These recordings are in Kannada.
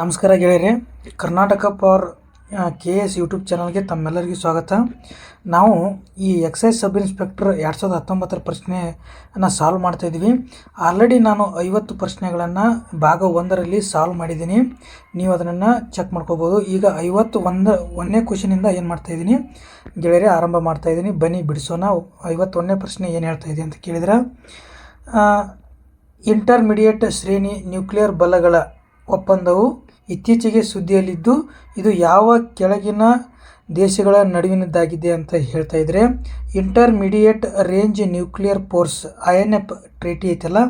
ನಮಸ್ಕಾರ ಗೆಳೆಯರೆ, ಕರ್ನಾಟಕ ಪವರ್ KS ಯೂಟ್ಯೂಬ್ ಚಾನಲ್ಗೆ ತಮ್ಮೆಲ್ಲರಿಗೂ ಸ್ವಾಗತ. ನಾವು ಈ ಎಕ್ಸೈಸ್ ಸಬ್ ಇನ್ಸ್ಪೆಕ್ಟರ್ 2019 ಪ್ರಶ್ನೆಯನ್ನು ಸಾಲ್ವ್ ಮಾಡ್ತಾಯಿದ್ದೀವಿ. ಆಲ್ರೆಡಿ ನಾನು 50 ಪ್ರಶ್ನೆಗಳನ್ನು ಭಾಗ 1ರಲ್ಲಿ ಸಾಲ್ವ್ ಮಾಡಿದ್ದೀನಿ. ನೀವು ಅದನ್ನು ಚೆಕ್ ಮಾಡ್ಕೋಬೋದು. ಈಗ 51ನೇ ಕ್ವಶನಿಂದ ಏನು ಮಾಡ್ತಾಯಿದ್ದೀನಿ ಗೆಳೆಯರೆ, ಆರಂಭ ಮಾಡ್ತಾಯಿದ್ದೀನಿ. ಬನ್ನಿ ಬಿಡಿಸೋಣ. 51ನೇ ಪ್ರಶ್ನೆ ಏನು ಹೇಳ್ತಾಯಿದೆ ಅಂತ ಕೇಳಿದ್ರೆ, ಇಂಟರ್ಮಿಡಿಯೇಟ್ ಶ್ರೇಣಿ ನ್ಯೂಕ್ಲಿಯರ್ ಬಲಗಳ ಒಪ್ಪಂದವು ಇತ್ತೀಚೆಗೆ ಸುದ್ದಿಯಲ್ಲಿದ್ದು, ಇದು ಯಾವ ಕೆಳಗಿನ ದೇಶಗಳ ನಡುವಿನದ್ದಾಗಿದೆ ಅಂತ ಹೇಳ್ತಾ ಇದ್ದಾರೆ. Intermediate range nuclear force INF treaty ಐತಲ್ಲ,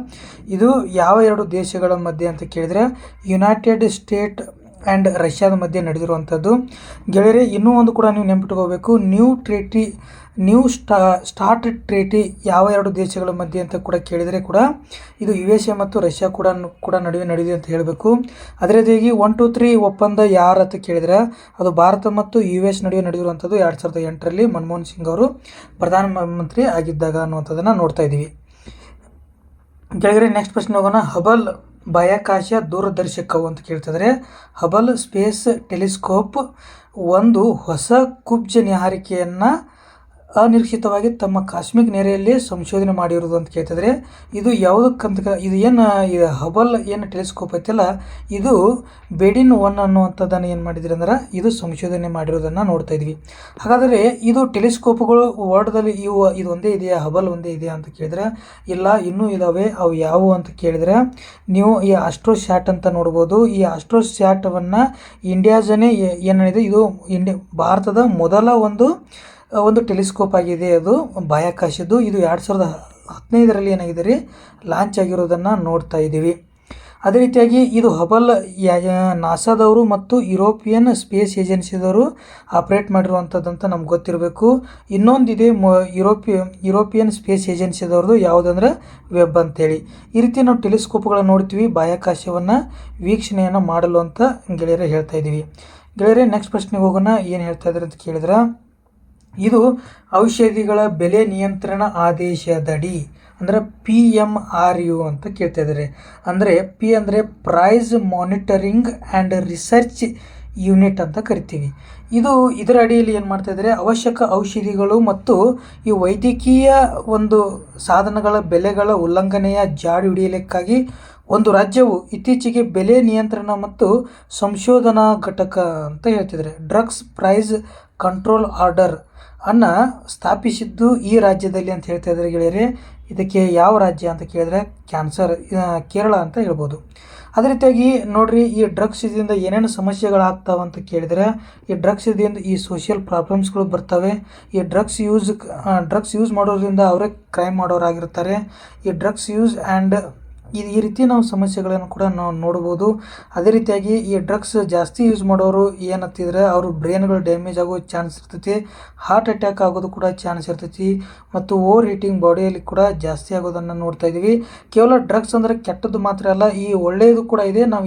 ಇದು ಯಾವ ಎರಡು ದೇಶಗಳ ಮಧ್ಯೆ ಅಂತ ಕೇಳಿದರೆ ಯುನೈಟೆಡ್ ಸ್ಟೇಟ್ ಆ್ಯಂಡ್ ರಷ್ಯಾದ ಮಧ್ಯೆ ನಡೆದಿರುವಂಥದ್ದು. ಗೆಳೆಯರೆ, ಇನ್ನೂ ಒಂದು ಕೂಡ ನೀವು ನೆನಪಿಟ್ಕೋಬೇಕು. ನ್ಯೂ ಸ್ಟಾರ್ಟ್ ಟ್ರೀಟಿ ಯಾವ ಎರಡು ದೇಶಗಳ ಮಧ್ಯೆ ಅಂತ ಕೂಡ ಕೇಳಿದರೆ ಕೂಡ ಇದು USA ಮತ್ತು ರಷ್ಯಾ ಕೂಡ ನಡುವೆ ನಡೆದಿದೆ ಅಂತ ಹೇಳಬೇಕು. ಅದೇ ರೀತಿಯಾಗಿ 1, 2, 3 ಒಪ್ಪಂದ ಯಾರು ಅಂತ ಕೇಳಿದರೆ ಅದು ಭಾರತ ಮತ್ತು US ನಡುವೆ ನಡೆದಿರುವಂಥದ್ದು 2008ರಲ್ಲಿ ಮನಮೋಹನ್ ಸಿಂಗ್ ಅವರು ಪ್ರಧಾನಮಂತ್ರಿ ಆಗಿದ್ದಾಗ ಅನ್ನುವಂಥದ್ದನ್ನು ನೋಡ್ತಾ ಇದ್ದೀವಿ. ಗೆಳೆಯರೆ, ನೆಕ್ಸ್ಟ್ ಪ್ರಶ್ನೆ ಹೋಗೋಣ. ಹಬಲ್ ಬಾಹ್ಯಾಕಾಶ ದೂರದರ್ಶಕವು ಅಂತ ಕೇಳ್ತಿದ್ರೆ, ಹಬಲ್ ಸ್ಪೇಸ್ ಟೆಲಿಸ್ಕೋಪ್ ಒಂದು ಹೊಸ ಕುಬ್ಜ ನಿಹಾರಿಕೆಯನ್ನು ಅನಿರೀಕ್ಷಿತವಾಗಿ ತಮ್ಮ ಕಾಸ್ಮಿಕ್ ನೆರೆಯಲ್ಲಿ ಸಂಶೋಧನೆ ಮಾಡಿರೋದು ಅಂತ ಕೇಳ್ತಿದ್ರೆ, ಇದು ಯಾವುದಕ್ಕಂತ ಇದು ಹಬಲ್ ಏನು ಟೆಲಿಸ್ಕೋಪ್ ಐತಲ್ಲ, ಇದು ಬೇಡಿನ್ 1 ಅನ್ನುವಂಥದ್ದನ್ನು ಏನು ಮಾಡಿದ್ರಿ ಅಂದ್ರೆ ಇದು ಸಂಶೋಧನೆ ಮಾಡಿರೋದನ್ನು ನೋಡ್ತಾ ಇದ್ವಿ. ಹಾಗಾದರೆ ಇದು ಟೆಲಿಸ್ಕೋಪ್ಗಳು ವರ್ಲ್ಡ್ದಲ್ಲಿ ಇದು ಒಂದೇ ಇದೆಯಾ, ಹಬಲ್ ಒಂದೇ ಇದೆಯಾ ಅಂತ ಕೇಳಿದ್ರೆ ಇಲ್ಲ, ಇನ್ನೂ ಇದ್ದಾವೆ. ಅವು ಯಾವುವು ಅಂತ ಕೇಳಿದರೆ ನೀವು ಈ ಆಸ್ಟ್ರೋಸ್ಯಾಟ್ ಅಂತ ನೋಡ್ಬೋದು. ಈ ಆಸ್ಟ್ರೋಸ್ಯಾಟವನ್ನು ಇಂಡಿಯಾಜನೇ ಏನಿದೆ, ಇದು ಭಾರತದ ಮೊದಲ ಒಂದು ಟೆಲಿಸ್ಕೋಪ್ ಆಗಿದೆ. ಅದು ಬಾಹ್ಯಾಕಾಶದ್ದು. ಇದು 2015ರಲ್ಲಿ ಏನಾಗಿದೆ ರೀ, ಲಾಂಚ್ ಆಗಿರೋದನ್ನು ನೋಡ್ತಾ ಇದ್ದೀವಿ. ಅದೇ ರೀತಿಯಾಗಿ ಇದು ಹಬಲ್ ನಾಸಾದವರು ಮತ್ತು ಯುರೋಪಿಯನ್ ಸ್ಪೇಸ್ ಏಜೆನ್ಸಿದವರು ಆಪ್ರೇಟ್ ಮಾಡಿರುವಂಥದ್ದಂತ ನಮ್ಗೆ ಗೊತ್ತಿರಬೇಕು. ಇನ್ನೊಂದಿದೆ ಯುರೋಪಿಯನ್ ಸ್ಪೇಸ್ ಏಜೆನ್ಸಿದವ್ರದ್ದು, ಯಾವುದಂದ್ರೆ ವೆಬ್ ಅಂತೇಳಿ. ಈ ರೀತಿ ನಾವು ಟೆಲಿಸ್ಕೋಪ್ಗಳನ್ನು ನೋಡ್ತೀವಿ ಬಾಹ್ಯಾಕಾಶವನ್ನು ವೀಕ್ಷಣೆಯನ್ನು ಮಾಡಲು ಅಂತ ಗೆಳೆಯರೇ ಹೇಳ್ತಾ ಇದ್ದೀವಿ. ಗೆಳೆಯರೇ, ನೆಕ್ಸ್ಟ್ ಪ್ರಶ್ನೆಗೆ ಹೋಗೋಣ. ಏನು ಹೇಳ್ತಾ ಇದ್ದಾರೆ ಅಂತ ಕೇಳಿದ್ರೆ, ಇದು ಔಷಧಿಗಳ ಬೆಲೆ ನಿಯಂತ್ರಣ ಆದೇಶದಡಿ ಅಂದರೆ PMRU ಅಂತ ಕೇಳ್ತಾ ಇದ್ದಾರೆ. ಅಂದರೆ P ಅಂದರೆ price monitoring and research unit ಅಂತ ಕರಿತೀವಿ. ಇದರ ಅಡಿಯಲ್ಲಿ ಏನು ಮಾಡ್ತಾ ಇದ್ದಾರೆ, ಅವಶ್ಯಕ ಔಷಧಿಗಳು ಮತ್ತು ಈ ವೈದ್ಯಕೀಯ ಒಂದು ಸಾಧನಗಳ ಬೆಲೆಗಳ ಉಲ್ಲಂಘನೆಯ ಜಾಡು ಹಿಡಿಯಲಿಕ್ಕಾಗಿ ಒಂದು ರಾಜ್ಯವು ಇತ್ತೀಚೆಗೆ ಬೆಲೆ ನಿಯಂತ್ರಣ ಮತ್ತು ಸಂಶೋಧನಾ ಘಟಕ ಅಂತ ಹೇಳ್ತಿದ್ದಾರೆ, ಡ್ರಗ್ಸ್ ಪ್ರೈಸ್ ಕಂಟ್ರೋಲ್ ಆರ್ಡರ್ ಅನ್ನು ಸ್ಥಾಪಿಸಿದ್ದು ಈ ರಾಜ್ಯದಲ್ಲಿ ಅಂತ ಹೇಳ್ತಾ ಇದ್ದಾರೆ. ಗೆಳೆಯರೆ, ಇದಕ್ಕೆ ಯಾವ ರಾಜ್ಯ ಅಂತ ಕೇಳಿದ್ರೆ ಕೇರಳ ಅಂತ ಹೇಳ್ಬೋದು. ಅದೇ ರೀತಿಯಾಗಿ ನೋಡ್ರಿ, ಈ ಡ್ರಗ್ಸ್ ಇದರಿಂದ ಏನೇನು ಸಮಸ್ಯೆಗಳಾಗ್ತಾವೆ ಅಂತ ಕೇಳಿದರೆ, ಈ ಡ್ರಗ್ಸ್ ಇದರಿಂದ ಈ ಸೋಷಿಯಲ್ ಪ್ರಾಬ್ಲಮ್ಸ್ಗಳು ಬರ್ತವೆ. ಈ ಡ್ರಗ್ಸ್ ಯೂಸ್ ಮಾಡೋದ್ರಿಂದ ಅವರೇ ಕ್ರೈಮ್ ಮಾಡೋರಾಗಿರ್ತಾರೆ. ಈ ಡ್ರಗ್ಸ್ ಯೂಸ್ ಆ್ಯಂಡ್ ಈ ರೀತಿ ನಾವು ಸಮಸ್ಯೆಗಳನ್ನು ಕೂಡ ನಾವು ನೋಡ್ಬೋದು. ಅದೇ ರೀತಿಯಾಗಿ ಈ ಡ್ರಗ್ಸ್ ಜಾಸ್ತಿ ಯೂಸ್ ಮಾಡೋರು ಏನಂತಿದ್ರೆ ಅವರು ಬ್ರೈನ್ಗಳು ಡ್ಯಾಮೇಜ್ ಆಗೋ ಚಾನ್ಸ್ ಇರ್ತೈತಿ, ಹಾರ್ಟ್ ಅಟ್ಯಾಕ್ ಆಗೋದು ಕೂಡ ಚಾನ್ಸ್ ಇರ್ತೈತಿ, ಮತ್ತು ಓವರ್ ಹೀಟಿಂಗ್ ಬಾಡಿಯಲ್ಲಿ ಕೂಡ ಜಾಸ್ತಿ ಆಗೋದನ್ನು ನೋಡ್ತಾ ಇದ್ದೀವಿ. ಕೇವಲ ಡ್ರಗ್ಸ್ ಅಂದರೆ ಕೆಟ್ಟದ್ದು ಮಾತ್ರ ಅಲ್ಲ, ಈ ಒಳ್ಳೆಯದು ಕೂಡ ಇದೆ. ನಾವು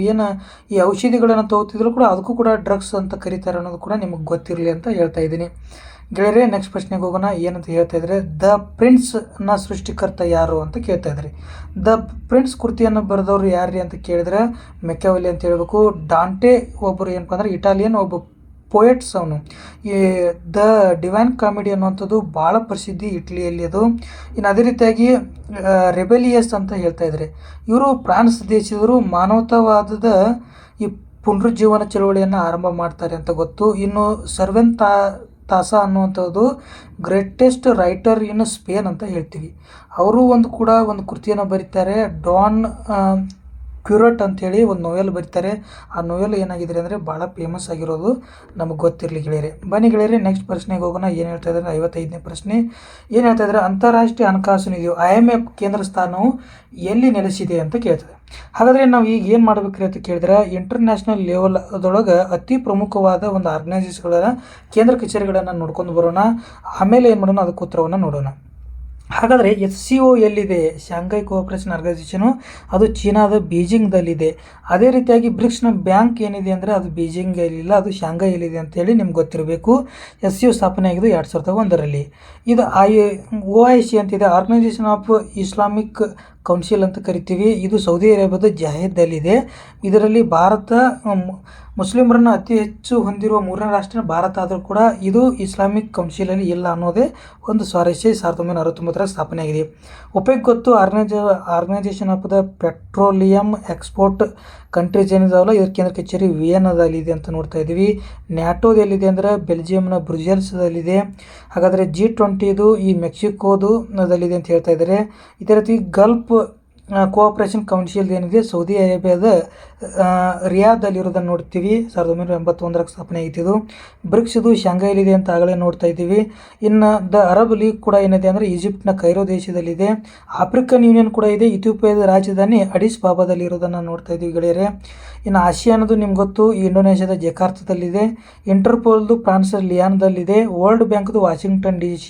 ಈ ಔಷಧಿಗಳನ್ನು ತಗೋತಿದ್ರು ಕೂಡ ಅದಕ್ಕೂ ಕೂಡ ಡ್ರಗ್ಸ್ ಅಂತ ಕರೀತಾರೆ ಅನ್ನೋದು ಕೂಡ ನಿಮಗೆ ಗೊತ್ತಿರಲಿ ಅಂತ ಹೇಳ್ತಾ ಇದ್ದೀನಿ. ಗೆಳೆಯರೆ, ನೆಕ್ಸ್ಟ್ ಪ್ರಶ್ನೆಗೆ ಹೋಗೋಣ. ಏನಂತ ಹೇಳ್ತಾ ಇದ್ದಾರೆ, ದ ಪ್ರಿನ್ಸ್ನ ಸೃಷ್ಟಿಕರ್ತ ಯಾರು ಅಂತ ಕೇಳ್ತಾ ಇದ್ದಾರೆ. ದ ಪ್ರಿನ್ಸ್ ಕೃತಿಯನ್ನು ಬರೆದವರು ಯಾರ್ರಿ ಅಂತ ಕೇಳಿದ್ರೆ ಮೆಕ್ಯಾವೆಲಿ ಅಂತ ಹೇಳಬೇಕು. ಡಾಂಟೆ ಒಬ್ಬರು ಏನಪ್ಪ ಅಂದ್ರೆ ಇಟಾಲಿಯನ್ ಒಬ್ಬ ಪೋಯೆಟ್ಸ್ ಅವನು. ಈ ದ ಡಿವೈನ್ ಕಾಮಿಡಿ ಅನ್ನುವಂಥದ್ದು ಭಾಳ ಪ್ರಸಿದ್ಧಿ ಇಟ್ಲಿಯಲ್ಲಿ ಅದು. ಇನ್ನು ಅದೇ ರೀತಿಯಾಗಿ ರೆಬೆಲಿಯಸ್ ಅಂತ ಹೇಳ್ತಾ ಇದ್ದಾರೆ. ಇವರು ಫ್ರಾನ್ಸ್ ದೇಶದವರು ಮಾನವತಾವಾದದ ಈ ಪುನರುಜ್ಜೀವನ ಚಳವಳಿಯನ್ನು ಆರಂಭ ಮಾಡ್ತಾರೆ ಅಂತ ಗೊತ್ತು. ಇನ್ನು ಸರ್ವೆನ್ ತಾಸಾ ಅನ್ನುವಂಥದ್ದು ಗ್ರೇಟೆಸ್ಟ್ ರೈಟರ್ ಇನ್ ಸ್ಪೇನ್ ಅಂತ ಹೇಳ್ತೀವಿ. ಅವರು ಒಂದು ಕೃತಿಯನ್ನು ಬರೀತಾರೆ, ಡಾನ್ ಕ್ಯೂರಟ್ ಅಂಥೇಳಿ ಒಂದು ನೋವೆಲ್ ಬರೀತಾರೆ. ಆ ನೋವೆಲ್ ಏನಾಗಿದೆ ಅಂದರೆ ಭಾಳ ಫೇಮಸ್ ಆಗಿರೋದು ನಮಗೆ ಗೊತ್ತಿರಲಿ ಗೆಳೆಯರೆ. ಬನ್ನಿ ಗೆಳೆಯರೆ, ನೆಕ್ಸ್ಟ್ ಪ್ರಶ್ನೆಗೆ ಹೋಗೋಣ. ಏನು ಹೇಳ್ತಾ ಇದ್ದಾರೆ, 55ನೇ ಪ್ರಶ್ನೆ ಏನು ಹೇಳ್ತಾ ಇದ್ದಾರೆ, ಅಂತಾರಾಷ್ಟ್ರೀಯ ಹಣಕಾಸು ನಿಧಿಯು IMF ಕೇಂದ್ರ ಸ್ಥಾನವು ಎಲ್ಲಿ ನೆಲೆಸಿದೆ ಅಂತ ಕೇಳ್ತದೆ. ಹಾಗಾದರೆ ನಾವು ಈಗ ಏನು ಮಾಡಬೇಕ್ರಿ ಅಂತ ಕೇಳಿದ್ರೆ, ಇಂಟರ್ನ್ಯಾಷನಲ್ ಲೆವೆಲ್ ಅದರೊಳಗೆ ಅತಿ ಪ್ರಮುಖವಾದ ಒಂದು ಆರ್ಗನೈಸೇಷನ್ಗಳ ಕೇಂದ್ರ ಕಚೇರಿಗಳನ್ನು ನೋಡ್ಕೊಂಡು ಬರೋಣ. ಆಮೇಲೆ ಏನು ಮಾಡೋಣ, ಅದಕ್ಕೆ ಉತ್ತರವನ್ನು ನೋಡೋಣ. ಹಾಗಾದರೆ SCO ಎಲ್ಲಿದೆ, ಶಾಂಘೈ ಕೋಆಪರೇಷನ್ ಆರ್ಗನೈಸೇಷನು, ಅದು ಚೀನಾದ ಬೀಜಿಂಗ್ದಲ್ಲಿದೆ. ಅದೇ ರೀತಿಯಾಗಿ ಬ್ರಿಕ್ಸ್ನ ಬ್ಯಾಂಕ್ ಏನಿದೆ ಅಂದರೆ ಅದು ಬೀಜಿಂಗಲ್ಲಿಲ್ಲ, ಅದು ಶಾಂಘೈಯಲ್ಲಿದೆ ಅಂತೇಳಿ ನಿಮ್ಗೆ ಗೊತ್ತಿರಬೇಕು. SCO ಸ್ಥಾಪನೆ ಆಗಿದ್ದು 2001ರಲ್ಲಿ. ಇದು OIC ಅಂತಿದೆ, ಆರ್ಗನೈಸೇಷನ್ ಆಫ್ ಇಸ್ಲಾಮಿಕ್ ಕೌನ್ಸಿಲ್ ಅಂತ ಕರಿತೀವಿ. ಇದು ಸೌದಿ ಅರೇಬಿಯಾದ ಜಹೇದಲ್ಲಿದೆ. ಇದರಲ್ಲಿ ಭಾರತ ಮುಸ್ಲಿಮರನ್ನು ಅತಿ ಹೆಚ್ಚು ಹೊಂದಿರುವ 3ನೇ ರಾಷ್ಟ್ರ ಭಾರತ ಆದರೂ ಕೂಡ ಇದು ಇಸ್ಲಾಮಿಕ್ ಕೌನ್ಸಿಲಲ್ಲಿ ಇಲ್ಲ ಅನ್ನೋದೇ ಒಂದು ಸ್ವಾರಸ್ಯ. 1969 ಸ್ಥಾಪನೆಯಾಗಿದೆ. ಒಪೆಕ್ ಗೊತ್ತು, organisation of the petroleum export countries ಏನಿದಾವಲ್ಲ, ಇದರ ಕೇಂದ್ರ ಕಚೇರಿ ವಿಯೆನ್ನಾದಲ್ಲಿದೆ ಅಂತ ನೋಡ್ತಾ ಇದ್ದೀವಿ. ನ್ಯಾಟೋದಲ್ಲಿದೆ ಅಂದರೆ ಬೆಲ್ಜಿಯಂನ ಬ್ರುಸೆಲ್ಸ್ದಲ್ಲಿದೆ. ಹಾಗಾದರೆ G20 ಈ ಮೆಕ್ಸಿಕೋದಲ್ಲಿದೆ ಅಂತ ಹೇಳ್ತಾ ಇದ್ದಾರೆ. ಇದೇ ರೀತಿ ಗಲ್ಫ್ ಕೋಆಪರೇಷನ್ ಕೌನ್ಸಿಲ್ ಏನಿದೆ ಸೌದಿ ಅರೇಬಿಯಾದ ರಿಯಾದಲ್ಲಿರೋದನ್ನು ನೋಡ್ತೀವಿ. 1981 ಸ್ಥಾಪನೆ ಆಗಿದ್ದು. ಬ್ರಿಕ್ಸ್ ಇದು ಶಾಂಘೈಲಿದೆ ಅಂತ ಆಗಲೇ ನೋಡ್ತಾ ಇದ್ದೀವಿ. ಇನ್ನು ದ ಅರಬ್ ಲೀಗ್ ಕೂಡ ಏನಿದೆ ಅಂದರೆ ಈಜಿಪ್ಟ್ನ ಕೈರೋ ದೇಶದಲ್ಲಿದೆ. ಆಫ್ರಿಕನ್ ಯೂನಿಯನ್ ಕೂಡ ಇದೆ. ಇಥಿಯೋಪಿಯಾದ ರಾಜಧಾನಿ ಅಡಿಸ್ ಬಾಬಾದಲ್ಲಿ ಇರೋದನ್ನು ನೋಡ್ತಾ ಇದ್ದೀವಿ ಗೆಳೆಯರೆ. ಇನ್ನು ಆಸಿಯಾನ್ ಅನ್ನೋದು ನಿಮ್ಗೆ ಗೊತ್ತು, ಇಂಡೋನೇಷ್ಯಾದ ಜಕಾರ್ತದಲ್ಲಿದೆ. ಇಂಟರ್ಪೋಲ್ದು ಫ್ರಾನ್ಸ್ ಲಿಯಾನ್ದಲ್ಲಿದೆ. ವರ್ಲ್ಡ್ ಬ್ಯಾಂಕ್ದು ವಾಷಿಂಗ್ಟನ್ DC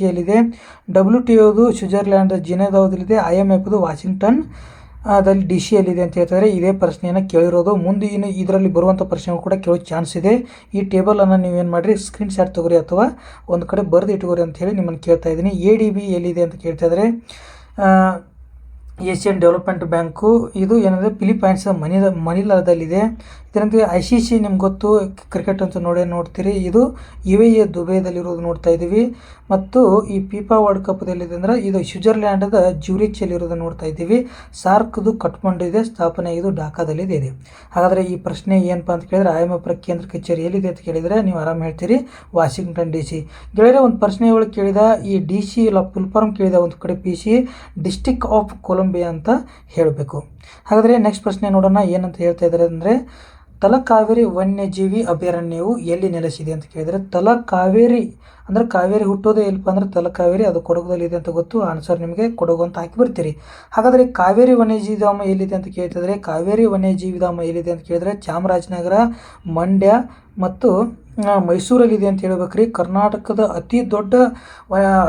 WTOದು ಸ್ವಿಟ್ಜರ್ಲ್ಯಾಂಡ್ ಜಿನೆವಾದಲ್ಲಿದೆ. IMFದು ವಾಷಿಂಗ್ಟನ್ DC ಅಂತ ಹೇಳ್ತಾರೆ. ಇದೇ ಪ್ರಶ್ನೆಯನ್ನು ಕೇಳಿರೋದು. ಮುಂದೆ ಇನ್ನು ಇದರಲ್ಲಿ ಬರುವಂಥ ಪ್ರಶ್ನೆಗಳು ಕೂಡ ಕೇಳೋ ಚಾನ್ಸ್ ಇದೆ. ಈ ಟೇಬಲನ್ನು ನೀವೇನು ಮಾಡಿರಿ, ಸ್ಕ್ರೀನ್ಶಾಟ್ ತಗೋರಿ ಅಥವಾ ಒಂದು ಕಡೆ ಬರೆದು ಇಟ್ಕೋರಿ ಅಂತ ಹೇಳಿ ನಿಮ್ಮನ್ನು ಕೇಳ್ತಾ ಇದ್ದೀನಿ. ADB ಎಲ್ಲಿದೆ ಅಂತ ಕೇಳ್ತಾ ಇದ್ದಾರೆ. ಏಷ್ಯನ್ ಡೆವಲಪ್ಮೆಂಟ್ ಬ್ಯಾಂಕು ಇದು ಏನಂದರೆ ಫಿಲಿಪೈನ್ಸ್ ಮನಿಲಾದಲ್ಲಿದೆ. ಇದರಂತೆ ICC ನಿಮ್ಗೆ ಗೊತ್ತು, ಕ್ರಿಕೆಟ್ ಅಂತ ನೋಡ್ತೀರಿ. ಇದು UAE ದುಬೈದಲ್ಲಿರೋದು ನೋಡ್ತಾ ಇದ್ದೀವಿ. ಮತ್ತು ಈ FIFA ವರ್ಲ್ಡ್ ಕಪ್ದಲ್ಲಿದೆ ಅಂದರೆ ಇದು ಸ್ವಿಟ್ಜರ್ಲ್ಯಾಂಡದ ಜ್ಯೂರಿಚಲ್ಲಿರೋದು ನೋಡ್ತಾ ಇದ್ದೀವಿ. ಸಾರ್ಕ್ದು ಕಟ್ಮಂಡು ಸ್ಥಾಪನೆ ಇದು ಢಾಕಾದಲ್ಲಿದೆ ಇದೆ. ಹಾಗಾದರೆ ಈ ಪ್ರಶ್ನೆ ಏನಪ್ಪ ಅಂತ ಕೇಳಿದರೆ IMF ಕೇಂದ್ರ ಕಚೇರಿ ಎಲ್ಲಿದೆ ಅಂತ ಕೇಳಿದರೆ ನೀವು ಆರಾಮ್ ಹೇಳ್ತೀರಿ ವಾಷಿಂಗ್ಟನ್ DC. ಗೆಳೆಯರೆ, ಒಂದು ಪ್ರಶ್ನೆ ಒಳಗೆ ಕೇಳಿದ ಈ DC ಇಲ್ಲ ಫುಲ್ ಫಾರ್ಮ್ ಕೇಳಿದ, ಒಂದು ಕಡೆ PC ಡಿಸ್ಟ್ರಿಕ್ಟ್ ಆಫ್ ಕೊಲಂಬಿಯಾ ಅಂತ ಹೇಳಬೇಕು. ಹಾಗಾದರೆ ನೆಕ್ಸ್ಟ್ ಪ್ರಶ್ನೆ ನೋಡೋಣ ಏನಂತ ಹೇಳ್ತಾ ಇದ್ದಾರೆ ಅಂದರೆ ತಲಕಾವೇರಿ ವನ್ಯಜೀವಿ ಅಭಯಾರಣ್ಯವು ಎಲ್ಲಿ ನೆಲೆಸಿದೆ ಅಂತ ಕೇಳಿದರೆ ತಲಕಾವೇರಿ ಅಂದರೆ ಕಾವೇರಿ ಹುಟ್ಟೋದೇ ಎಲ್ಪ ಅಂದರೆ ತಲಕಾವೇರಿ, ಅದು ಕೊಡಗುದಲ್ಲಿದೆ ಅಂತ ಗೊತ್ತು. ಆನ್ಸರ್ ನಿಮಗೆ ಕೊಡಗು ಅಂತ ಹಾಕಿ ಬರ್ತೀರಿ. ಹಾಗಾದರೆ ಕಾವೇರಿ ವನ್ಯಜೀವಿಧಾಮ ಎಲ್ಲಿದೆ ಅಂತ ಕೇಳ್ತಿದ್ರೆ ಕಾವೇರಿ ವನ್ಯಜೀವಿಧಾಮ ಎಲ್ಲಿದೆ ಅಂತ ಕೇಳಿದರೆ ಚಾಮರಾಜನಗರ, ಮಂಡ್ಯ ಮತ್ತು ಮೈಸೂರಲ್ಲಿದೆ ಅಂತ ಹೇಳ್ಬೇಕ್ರಿ. ಕರ್ನಾಟಕದ ಅತಿ ದೊಡ್ಡ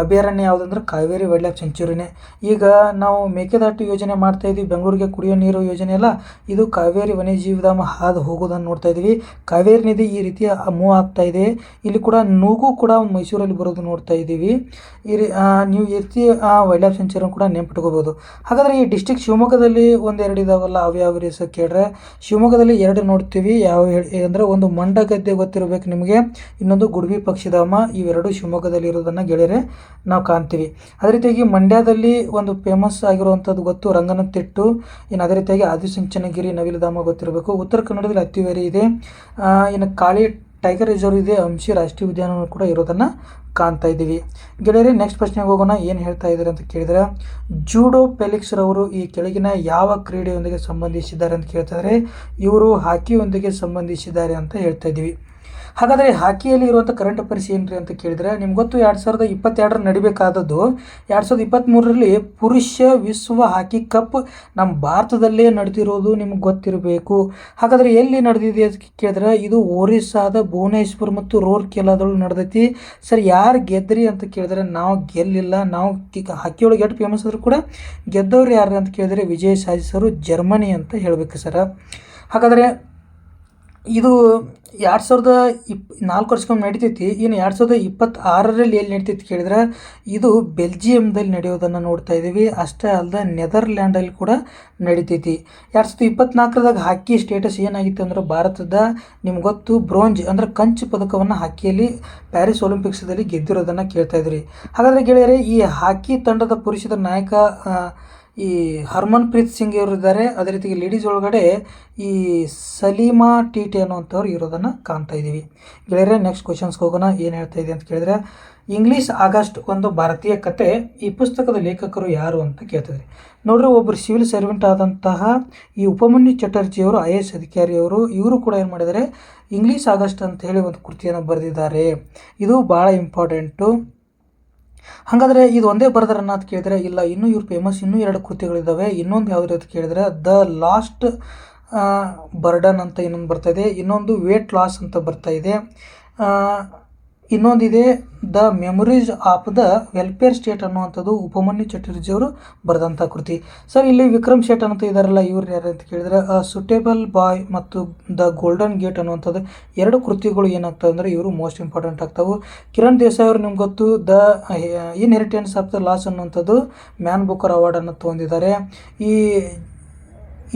ಅಭಯಾರಣ್ಯ ಯಾವುದಂದ್ರೆ ಕಾವೇರಿ ವೈಲ್ಡ್ ಲೈಫ್ ಸೆಂಚುರಿನೇ. ಈಗ ನಾವು ಮೇಕೆದಾಟು ಯೋಜನೆ ಮಾಡ್ತಾ ಇದ್ದೀವಿ, ಬೆಂಗಳೂರಿಗೆ ಕುಡಿಯೋ ನೀರು ಯೋಜನೆ ಎಲ್ಲ ಇದು ಕಾವೇರಿ ವನ್ಯಜೀವಿಧಾಮ ಹಾದು ಹೋಗೋದನ್ನು ನೋಡ್ತಾ ಇದ್ದೀವಿ. ಕಾವೇರಿ ನದಿ ಈ ರೀತಿ ಮೂವ್ ಆಗ್ತಾ ಇದೆ. ಇಲ್ಲಿ ಕೂಡ ನೂಗು ಕೂಡ ಮೈಸೂರಲ್ಲಿ ಬರೋದು ನೋಡ್ತಾ ಇದ್ದೀವಿ. ನೀವು ಈ ರೀತಿ ವೈಲ್ಡ್ ಲೈಫ್ ಸೆಂಚುರಿ ಕೂಡ ನೆನ್ಪಿಟ್ಕೋಬೋದು. ಹಾಗಾದರೆ ಈ ಡಿಸ್ಟ್ರಿಕ್ಟ್ ಶಿವಮೊಗ್ಗದಲ್ಲಿ ಒಂದೆರಡು ಇದಾವಲ್ಲ, ಅವು ಯಾವ ರೀತಿ ಕೇಳಿದ್ರೆ ಶಿವಮೊಗ್ಗದಲ್ಲಿ 2 ನೋಡ್ತೀವಿ. ಯಾವ ಅಂದರೆ ಒಂದು ಮಂಡಗದ್ದೆ ಗೊತ್ತಿರಬೇಕು ನಿಮಗೆ, ಇನ್ನೊಂದು ಗುಡ್ಬಿ ಪಕ್ಷಿಧಾಮ. ಇವೆರಡು ಶಿವಮೊಗ್ಗದಲ್ಲಿ ಇರೋದನ್ನು ಗೆಳೆಯರೆ ನಾವು ಕಾಣ್ತೀವಿ. ಅದೇ ರೀತಿಯಾಗಿ ಮಂಡ್ಯದಲ್ಲಿ ಒಂದು ಫೇಮಸ್ ಆಗಿರುವಂಥದ್ದು ಗೊತ್ತು, ರಂಗನತಿಟ್ಟು. ಇನ್ನು ಅದೇ ರೀತಿಯಾಗಿ ಆದಿಚುಂಚನಗಿರಿ ನವಿಲುಧಾಮ ಗೊತ್ತಿರಬೇಕು. ಉತ್ತರ ಕನ್ನಡದಲ್ಲಿ ಅತ್ತಿವೇರಿ ಇದೆ. ಇನ್ನು ಕಾಳಿ ಟೈಗರ್ ರಿಸರ್ವ್ ಇದೆ. ಅಂಶಿ ರಾಷ್ಟ್ರೀಯ ಉದ್ಯಾನವನ ಕೂಡ ಇರೋದನ್ನು ಕಾಣ್ತಾ ಇದ್ದೀವಿ. ಗೆಳೆಯರೆ, ನೆಕ್ಸ್ಟ್ ಪ್ರಶ್ನೆಗೆ ಹೋಗೋಣ. ಏನು ಹೇಳ್ತಾ ಇದ್ದಾರೆ ಅಂತ ಕೇಳಿದರೆ ಜೂಡೋ ಫೆಲಿಕ್ಸ್ ರವರು ಈ ಕೆಳಗಿನ ಯಾವ ಕ್ರೀಡೆಯೊಂದಿಗೆ ಸಂಬಂಧಿಸಿದ್ದಾರೆ ಅಂತ ಕೇಳ್ತಾರೆ. ಇವರು ಹಾಕಿಯೊಂದಿಗೆ ಸಂಬಂಧಿಸಿದ್ದಾರೆ ಅಂತ ಹೇಳ್ತಾ ಇದ್ದೀವಿ. ಹಾಗಾದರೆ ಹಾಕಿಯಲ್ಲಿ ಇರುವಂಥ ಕರೆಂಟ್ ಅಫೇರ್ಸ್ ಏನು ರೀ ಅಂತ ಕೇಳಿದರೆ ನಿಮ್ಗೆ ಗೊತ್ತು, 2022 ನಡಿಬೇಕಾದದ್ದು 2023ರಲ್ಲಿ ಪುರುಷ ವಿಶ್ವ ಹಾಕಿ ಕಪ್ ನಮ್ಮ ಭಾರತದಲ್ಲೇ ನಡೆದಿರೋದು ನಿಮ್ಗೆ ಗೊತ್ತಿರಬೇಕು. ಹಾಗಾದರೆ ಎಲ್ಲಿ ನಡೆದಿದೆ ಅಂತ ಕೇಳಿದ್ರೆ ಇದು ಒರಿಸ್ಸಾದ ಭುವನೇಶ್ವರ್ ಮತ್ತು ರೂರ್ಕೆಲಾದೊಳಗೆ ನಡೆದೈತಿ. ಸರ್, ಯಾರು ಗೆದ್ರಿ ಅಂತ ಕೇಳಿದ್ರೆ ನಾವು ಗೆಲ್ಲಿಲ್ಲ. ನಾವು ಹಾಕಿಯೊಳಗೆ ಎಷ್ಟು ಫೇಮಸ್ ಆದರೂ ಕೂಡ ಗೆದ್ದವ್ರು ಯಾರು ಅಂತ ಕೇಳಿದರೆ ವಿಜಯ ಸಾಧಿಸೋರು ಜರ್ಮನಿ ಅಂತ ಹೇಳಬೇಕು ಸರ್. ಹಾಗಾದರೆ ಇದು 2004 ವರ್ಷಕ್ಕೊಮ್ಮೆ ನಡೀತೈತಿ. ಇನ್ನು 2026ರಲ್ಲಿ ಎಲ್ಲಿ ನಡೀತೈತಿ ಕೇಳಿದ್ರೆ ಇದು ಬೆಲ್ಜಿಯಮ್ದಲ್ಲಿ ನಡೆಯೋದನ್ನು ನೋಡ್ತಾ ಇದ್ದೀವಿ. ಅಷ್ಟೇ ಅಲ್ಲದೆ ನೆದರ್ಲ್ಯಾಂಡಲ್ಲಿ ಕೂಡ ನಡೀತೈತಿ. 2024ದಾಗ ಹಾಕಿ ಸ್ಟೇಟಸ್ ಏನಾಗಿತ್ತು ಅಂದ್ರೆ ಭಾರತದ ನಿಮ್ಗೆ ಗೊತ್ತು ಬ್ರೋಂಜ್ ಅಂದರೆ ಕಂಚು ಪದಕವನ್ನು ಹಾಕಿಯಲ್ಲಿ ಪ್ಯಾರಿಸ್ ಒಲಿಂಪಿಕ್ಸ್ದಲ್ಲಿ ಗೆದ್ದಿರೋದನ್ನು ಕೇಳ್ತಾ ಇದ್ರಿ. ಹಾಗಾದರೆ ಗೆಳೆಯರೆ, ಈ ಹಾಕಿ ತಂಡದ ಪುರುಷರ ನಾಯಕ ಈ ಹರ್ಮನ್ಪ್ರೀತ್ ಸಿಂಗ್ ಇವರಿದ್ದಾರೆ. ಅದೇ ರೀತಿ ಲೇಡೀಸ್ ಒಳಗಡೆ ಈ ಸಲೀಮಾ ಟೀಟೆ ಅನ್ನುವಂಥವ್ರು ಇರೋದನ್ನು ಕಾಣ್ತಾ ಇದ್ದೀವಿ. ಗೆಳೆಯರೆ, ನೆಕ್ಸ್ಟ್ ಕ್ವಶನ್ಸ್ಗೆ ಹೋಗೋಣ. ಏನು ಹೇಳ್ತಾ ಇದೆ ಅಂತ ಕೇಳಿದ್ರೆ ಇಂಗ್ಲೀಷ್ ಆಗಸ್ಟ್ ಒಂದು ಭಾರತೀಯ ಕತೆ. ಈ ಪುಸ್ತಕದ ಲೇಖಕರು ಯಾರು ಅಂತ ಕೇಳ್ತಿದ್ರಿ. ನೋಡ್ರಿ, ಒಬ್ಬರು ಸಿವಿಲ್ ಸರ್ವೆಂಟ್ ಆದಂತಹ ಈ ಉಪಮನ್ಯು ಚಟರ್ಜಿಯವರು IAS ಅಧಿಕಾರಿಯವರು, ಇವರು ಕೂಡ ಏನು ಮಾಡಿದ್ದಾರೆ, ಇಂಗ್ಲೀಷ್ ಆಗಸ್ಟ್ ಅಂತ ಹೇಳಿ ಒಂದು ಕೃತಿಯನ್ನು ಬರೆದಿದ್ದಾರೆ. ಇದು ಭಾಳ ಇಂಪಾರ್ಟೆಂಟು. ಹಾಗಾದರೆ ಇದು ಒಂದೇ ಬರೆದಾರನ್ನ ಅಂತ ಕೇಳಿದರೆ ಇಲ್ಲ, ಇನ್ನೂ ಇವ್ರು ಫೇಮಸ್ ಇನ್ನೂ 2 ಕೃತಿಗಳಿದ್ದಾವೆ. ಇನ್ನೊಂದು ಯಾವುದು ಅಂತ ಕೇಳಿದರೆ ದ ಲಾಸ್ಟ್ ಬರ್ಡನ್ ಅಂತ ಇನ್ನೊಂದು ಬರ್ತಾಯಿದೆ. ಇನ್ನೊಂದು ವೇಟ್ ಲಾಸ್ ಅಂತ ಬರ್ತಾಯಿದೆ. ಇನ್ನೊಂದಿದೆ the memories of the welfare state ಅನ್ನುವಂಥದ್ದು ಉಪಮನ್ಯು ಚಟರ್ಜಿ ಅವರು ಬರೆದಂಥ ಕೃತಿ. ಸರ್ ಇಲ್ಲಿ ವಿಕ್ರಮ್ ಶೇಟ್ ಅಂತ ಇದ್ದಾರಲ್ಲ, ಇವ್ರು ಯಾರು ಅಂತ ಕೇಳಿದ್ರೆ ಸುಟೇಬಲ್ ಬಾಯ್ ಮತ್ತು ದ ಗೋಲ್ಡನ್ ಗೇಟ್ ಅನ್ನುವಂಥದ್ದು ಎರಡು ಕೃತಿಗಳು ಏನಾಗ್ತವೆ ಅಂದರೆ ಇವರು ಮೋಸ್ಟ್ ಇಂಪಾರ್ಟೆಂಟ್ ಆಗ್ತಾವೆ. ಕಿರಣ್ ದೇಸಾಯಿ ಅವರು ನಿಮ್ಗೆ ಗೊತ್ತು the inheritance of the loss ಅನ್ನುವಂಥದ್ದು ಮ್ಯಾನ್ ಬುಕರ್ ಅವಾರ್ಡನ್ನು ತೊಗೊಂಡಿದ್ದಾರೆ.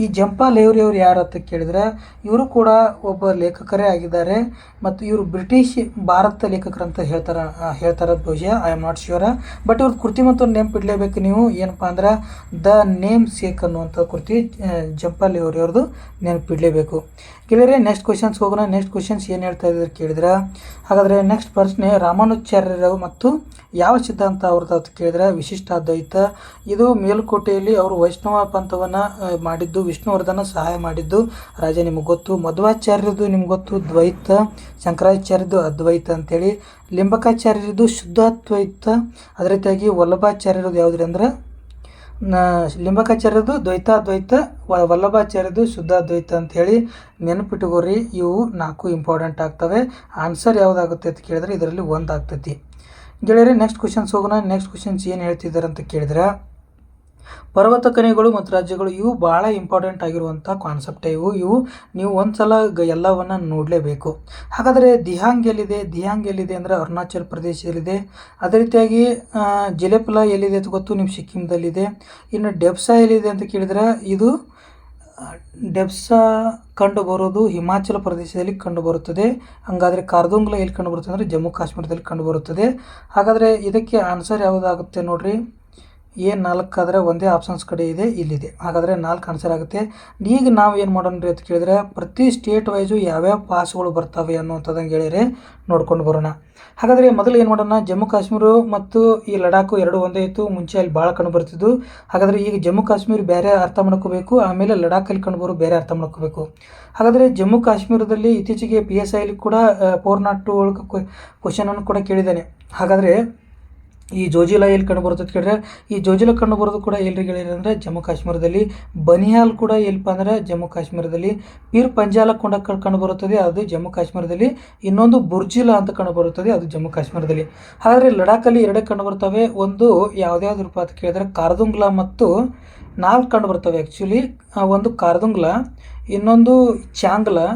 ಈ ಜಂಪಾ ಲೇವ್ರಿ ಅವರು ಯಾರು ಅಂತ ಕೇಳಿದ್ರೆ ಇವರು ಕೂಡ ಒಬ್ಬ ಲೇಖಕರೇ ಆಗಿದ್ದಾರೆ ಮತ್ತು ಇವರು ಬ್ರಿಟಿಷ್ ಭಾರತ ಲೇಖಕರಂತ ಹೇಳ್ತಾರೆ ಬಹುಶಃ, ಐ ಆಮ್ ನಾಟ್ ಶ್ಯೂರ. ಬಟ್ ಇವ್ರ ಕೃತಿ ಮತ್ತು ನೆನಪಿಡಲೇಬೇಕು ನೀವು, ಏನಪ್ಪ ಅಂದ್ರೆ ದ ನೇಮ್ ಸೇಕ್ ಅನ್ನುವಂಥ ಕೃತಿ ಜಂಪಾ ಲೇವ್ರಿ ಅವ್ರದ್ದು ನೆನಪಿಡಲೇಬೇಕು. ಕೇಳಿದ್ರೆ ನೆಕ್ಸ್ಟ್ ಕ್ವಶನ್ಸ್ಗೆ ಹೋಗೋಣ. ನೆಕ್ಸ್ಟ್ ಕ್ವಶನ್ಸ್ ಏನು ಹೇಳ್ತಾ ಇದ್ದಾರೆ ಕೇಳಿದ್ರೆ, ಹಾಗಾದರೆ ನೆಕ್ಸ್ಟ್ ಪ್ರಶ್ನೆ ರಾಮಾನುಜಾಚಾರ್ಯರು ಮತ್ತು ಯಾವ ಸಿದ್ಧಾಂತ ಅವ್ರದ್ದು ಅಂತ ಕೇಳಿದ್ರೆ ವಿಶಿಷ್ಟಾದ್ವೈತ. ಇದು ಮೇಲುಕೋಟೆಯಲ್ಲಿ ಅವರು ವೈಷ್ಣವ ಪಂಥವನ್ನು ಮಾಡಿದ್ದು, ವಿಷ್ಣುವರ್ಧನ ಸಹಾಯ ಮಾಡಿದ್ದು ರಾಜ ನಿಮಗೆ ಗೊತ್ತು. ಮಧ್ವಾಚಾರ್ಯರದು ನಿಮ್ಗೆ ಗೊತ್ತು ದ್ವೈತ, ಶಂಕರಾಚಾರ್ಯದು ಅದ್ವೈತ ಅಂತೇಳಿ, ಲಿಂಬಕಾಚಾರ್ಯರದು ಶುದ್ಧಾದ್ವೈತ, ಅದೇ ರೀತಿಯಾಗಿ ವಲ್ಲಭಾಚಾರ್ಯರದು ಯಾವುದ್ರಿ ಅಂದ್ರೆ ಲಿಂಬಕಾಚಾರ್ಯದು ದ್ವೈತಾದ್ವೈತ, ವಲ್ಲಭಾಚಾರ್ಯದು ಶುದ್ಧಾದ್ವೈತ ಅಂಥೇಳಿ ನೆನಪಿಟ್ಟುಕೋರಿ. ಇವು 4 ಇಂಪಾರ್ಟೆಂಟ್ ಆಗ್ತವೆ. ಆನ್ಸರ್ ಯಾವುದಾಗುತ್ತೆ ಅಂತ ಕೇಳಿದ್ರೆ ಇದರಲ್ಲಿ ಒಂದು ಆಗ್ತೈತಿ. ಗೆಳೆಯರೆ ನೆಕ್ಸ್ಟ್ ಕ್ವಶನ್ಸ್ ಹೋಗೋಣ. ನೆಕ್ಸ್ಟ್ ಕ್ವಶನ್ಸ್ ಏನು ಹೇಳ್ತಿದ್ದಾರೆ ಅಂತ ಕೇಳಿದ್ರೆ, ಪರ್ವತ ಕಣಿಗಳು ಮತ್ತು ರಾಜ್ಯಗಳು ಇವು ಭಾಳ ಇಂಪಾರ್ಟೆಂಟ್ ಆಗಿರುವಂಥ ಕಾನ್ಸೆಪ್ಟ್. ಇವು ನೀವು ಒಂದು ಸಲ ಎಲ್ಲವನ್ನು ನೋಡಲೇಬೇಕು. ಹಾಗಾದರೆ ದಿಹಾಂಗ್ ಎಲ್ಲಿದೆ ಅಂದರೆ ಅರುಣಾಚಲ್ ಪ್ರದೇಶದಲ್ಲಿದೆ. ಅದೇ ರೀತಿಯಾಗಿ ಜಿಲೆಪುಲ ಎಲ್ಲಿದೆ ಅಂತ ಗೊತ್ತು, ನೀವು ಸಿಕ್ಕಿಂದಲ್ಲಿದೆ. ಇನ್ನು ಡೆಪ್ಸಾ ಎಲ್ಲಿದೆ ಅಂತ ಕೇಳಿದ್ರೆ ಇದು ಡೆಪ್ಸಾ ಕಂಡು ಬರೋದು ಹಿಮಾಚಲ ಪ್ರದೇಶದಲ್ಲಿ ಕಂಡು ಬರುತ್ತದೆ. ಹಾಗಾದರೆ ಕಾರ್ದುಂಗ್ಲಾ ಎಲ್ಲಿ ಕಂಡು ಬರುತ್ತದೆ ಅಂದರೆ ಜಮ್ಮು ಕಾಶ್ಮೀರದಲ್ಲಿ ಕಂಡು ಬರುತ್ತದೆ. ಹಾಗಾದರೆ ಇದಕ್ಕೆ ಆನ್ಸರ್ ಯಾವುದಾಗುತ್ತೆ ನೋಡಿರಿ, A4 ಆದರೆ ಒಂದೇ ಆಪ್ಷನ್ಸ್ ಕಡೆ ಇದೆ, ಇಲ್ಲಿದೆ. ಹಾಗಾದರೆ 4 ಆನ್ಸರ್ ಆಗುತ್ತೆ. ಈಗ ನಾವು ಏನು ಮಾಡೋಣ ಅಂತ ಕೇಳಿದ್ರೆ ಪ್ರತಿ ಸ್ಟೇಟ್ ವೈಸು ಯಾವ್ಯಾವ ಪಾಸ್ಗಳು ಬರ್ತವೆ ಅನ್ನುವಂಥದ್ದನ್ನು ಹೇಳಿದರೆ ನೋಡ್ಕೊಂಡು ಬರೋಣ. ಹಾಗಾದರೆ ಮೊದಲು ಏನು ಮಾಡೋಣ, ಜಮ್ಮು ಕಾಶ್ಮೀರ ಮತ್ತು ಈ ಲಡಾಖು ಎರಡು ಒಂದೇ ಇತ್ತು, ಮುಂಚೆ ಅಲ್ಲಿ ಭಾಳ ಕಂಡು ಬರ್ತಿದ್ದು. ಹಾಗಾದರೆ ಈಗ ಜಮ್ಮು ಕಾಶ್ಮೀರ ಬೇರೆ ಅರ್ಥ ಮಾಡ್ಕೋಬೇಕು, ಆಮೇಲೆ ಲಡಾಖಲ್ಲಿ ಕಂಡುಬರೋ ಬೇರೆ ಅರ್ಥ ಮಾಡ್ಕೋಬೇಕು. ಹಾಗಾದರೆ ಜಮ್ಮು ಕಾಶ್ಮೀರದಲ್ಲಿ ಇತ್ತೀಚೆಗೆ PSIಲಿ ಕೂಡ 402 ಒಳಗೆ ಕ್ವಶನನ್ನು ಕೂಡ ಕೇಳಿದ್ದಾನೆ. ಹಾಗಾದರೆ ಈ ಜೋಜಿಲಾ ಎಲ್ಲಿ ಕಂಡು ಬರುತ್ತೆ ಕೇಳಿದ್ರೆ ಈ ಜೋಜಿಲಾ ಕಂಡು ಬರೋದು ಕೂಡ ಎಲ್ರಿಗೆ ಹೇಳಿದ್ರೆ ಅಂದರೆ ಜಮ್ಮು ಕಾಶ್ಮೀರದಲ್ಲಿ. ಬನಿಹಾಲ್ ಕೂಡ ಎಲ್ಪ ಅಂದರೆ ಜಮ್ಮು ಕಾಶ್ಮೀರದಲ್ಲಿ. ಪೀರ್ ಪಂಜಾಲ ಕೂಡ ಕಂಡು ಬರುತ್ತದೆ, ಅದು ಜಮ್ಮು ಕಾಶ್ಮೀರದಲ್ಲಿ. ಇನ್ನೊಂದು ಬುರ್ಜಿಲಾ ಅಂತ ಕಂಡು ಬರುತ್ತದೆ, ಅದು ಜಮ್ಮು ಕಾಶ್ಮೀರದಲ್ಲಿ. ಹಾಗಾದರೆ ಲಡಾಖಲ್ಲಿ 2 ಕಂಡು ಬರ್ತವೆ. ಒಂದು ಯಾವುದ್ಯಾವ್ದು ರೂಪ ಅಂತ ಕೇಳಿದ್ರೆ ಕಾರ್ದುಂಗ್ಲಾ ಮತ್ತು 4 ಕಂಡು ಬರ್ತವೆ ಆ್ಯಕ್ಚುಲಿ. ಒಂದು ಕಾರ್ದುಂಗ್ಲಾ, ಇನ್ನೊಂದು ಚಾಂಗ್ಲಾ,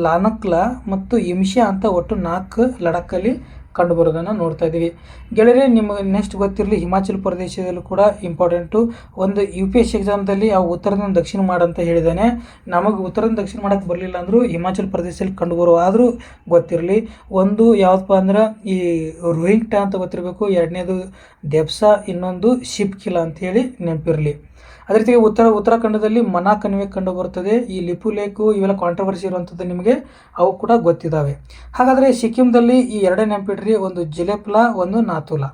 ಲಾನಕ್ಲಾ ಮತ್ತು ಇಮ್ಶಾ ಅಂತ ಒಟ್ಟು 4 ಲಡಾಖಲ್ಲಿ ಕಂಡು ಬರೋದನ್ನು ನೋಡ್ತಾ ಇದ್ದೀವಿ. ಗೆಳೆಯರೆ ನಿಮಗೆ ನೆಕ್ಸ್ಟ್ ಗೊತ್ತಿರಲಿ, ಹಿಮಾಚಲ ಪ್ರದೇಶದಲ್ಲೂ ಕೂಡ ಇಂಪಾರ್ಟೆಂಟು. ಒಂದು UPSC ಎಕ್ಸಾಮ್ದಲ್ಲಿ ಆ ಉತ್ತರದಿಂದ ದಕ್ಷಿಣ ಮಾಡಂತ ಹೇಳಿದ್ದಾನೆ. ನಮಗೆ ಉತ್ತರದಿಂದ ದಕ್ಷಿಣ ಮಾಡೋಕ್ಕೆ ಬರಲಿಲ್ಲ ಅಂದರೂ ಹಿಮಾಚಲ ಪ್ರದೇಶದಲ್ಲಿ ಕಂಡು ಬರುವ ಆದರೂ ಗೊತ್ತಿರಲಿ. ಒಂದು ಯಾವುದಪ್ಪ ಅಂದ್ರೆ ಈ ರೋಹಿಂಗ್ಟಾ ಅಂತ ಗೊತ್ತಿರಬೇಕು, ಎರಡನೇದು ದೆಪ್ಸಾ, ಇನ್ನೊಂದು ಶಿಪ್ಕಿಲಾ ಅಂಥೇಳಿ ನೆನಪಿರಲಿ. ಅದೇ ರೀತಿ ಉತ್ತರಾಖಂಡದಲ್ಲಿ ಮನಾ ಕಣಿವೆ ಕಂಡು ಬರುತ್ತದೆ. ಈ ಲಿಪು ಲೇಕು ಇವೆಲ್ಲ ಕಾಂಟ್ರವರ್ಸಿ ಇರುವಂಥದ್ದು ನಿಮಗೆ ಅವು ಕೂಡ ಗೊತ್ತಿದ್ದಾವೆ. ಹಾಗಾದರೆ ಸಿಕ್ಕಿಂದಲ್ಲಿ ಈ 2 ನೆನಪಿಡ್ರಿ, ಒಂದು ಜಿಲೆಪ್ಲಾ, ಒಂದು ನಾಥುಲಾ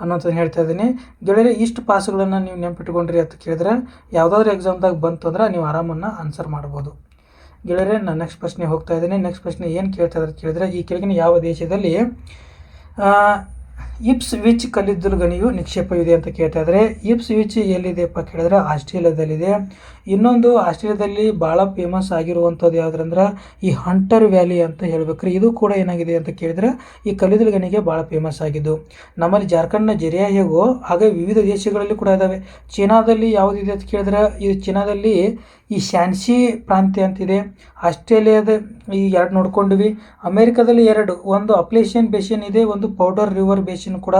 ಅನ್ನೋಂಥದ್ದು ಹೇಳ್ತಾ ಇದ್ದೀನಿ. ಗೆಳೆಯರೆ ಇಷ್ಟು ಪಾಸ್ಗಳನ್ನು ನೀವು ನೆನಪಿಟ್ಕೊಂಡ್ರಿ ಅಂತ ಕೇಳಿದ್ರೆ ಯಾವುದಾದ್ರೂ ಎಕ್ಸಾಮ್ದಾಗ ಬಂತು ಅಂದ್ರೆ ನೀವು ಆರಾಮನ್ನು ಆನ್ಸರ್ ಮಾಡ್ಬೋದು. ಗೆಳೆಯರೆ ನಾನು ನೆಕ್ಸ್ಟ್ ಪ್ರಶ್ನೆ ಹೋಗ್ತಾ ಇದ್ದೀನಿ. ನೆಕ್ಸ್ಟ್ ಪ್ರಶ್ನೆ ಏನು ಕೇಳ್ತಾ ಇದ್ದಾರೆ ಕೇಳಿದ್ರೆ, ಈ ಕೆಳಗಿನ ಯಾವ ದೇಶದಲ್ಲಿ ಇಪ್ಸ್ವಿಚ್ ಕಲ್ಲಿದ್ದಲು ಗಣಿಯು ನಿಕ್ಷೇಪವಿದೆ ಅಂತ ಕೇಳ್ತಾ ಇದ್ದಾರೆ. ಇಪ್ಸ್ವಿಚ್ ಎಲ್ಲಿದೆಪ್ಪ ಕೇಳಿದ್ರೆ ಆಸ್ಟ್ರೇಲಿಯಾದಲ್ಲಿದೆ. ಇನ್ನೊಂದು ಆಸ್ಟ್ರೇಲಿಯಾದಲ್ಲಿ ಭಾಳ ಫೇಮಸ್ ಆಗಿರುವಂಥದ್ದು ಯಾವುದಂದ್ರೆ ಈ ಹಂಟರ್ ವ್ಯಾಲಿ ಅಂತ ಹೇಳ್ಬೇಕ್ರಿ. ಇದು ಕೂಡ ಏನಾಗಿದೆ ಅಂತ ಕೇಳಿದ್ರೆ ಈ ಕಲ್ಲಿದ್ದಲು ಗಣಿಗೆ ಭಾಳ ಫೇಮಸ್ ಆಗಿದ್ದು. ನಮ್ಮಲ್ಲಿ ಜಾರ್ಖಂಡ್ನ ಜರಿಯಾ ಹೇಗೋ ಹಾಗೆ ವಿವಿಧ ದೇಶಗಳಲ್ಲಿ ಕೂಡ ಇದ್ದಾವೆ. ಚೀನಾದಲ್ಲಿ ಯಾವುದಿದೆ ಅಂತ ಕೇಳಿದ್ರೆ ಇದು ಚೀನಾದಲ್ಲಿ ಈ ಶಾನ್ಸಿ ಪ್ರಾಂತ್ಯ ಅಂತಿದೆ. ಆಸ್ಟ್ರೇಲಿಯಾದ ಈ 2 ನೋಡ್ಕೊಂಡ್ವಿ. ಅಮೇರಿಕಾದಲ್ಲಿ 2, ಒಂದು ಅಪ್ಲೇಷಿಯನ್ ಬೇಸಿನ್ ಇದೆ, ಒಂದು ಪೌಡರ್ ರಿವರ್ ಬೇಸಿನ್ ಕೂಡ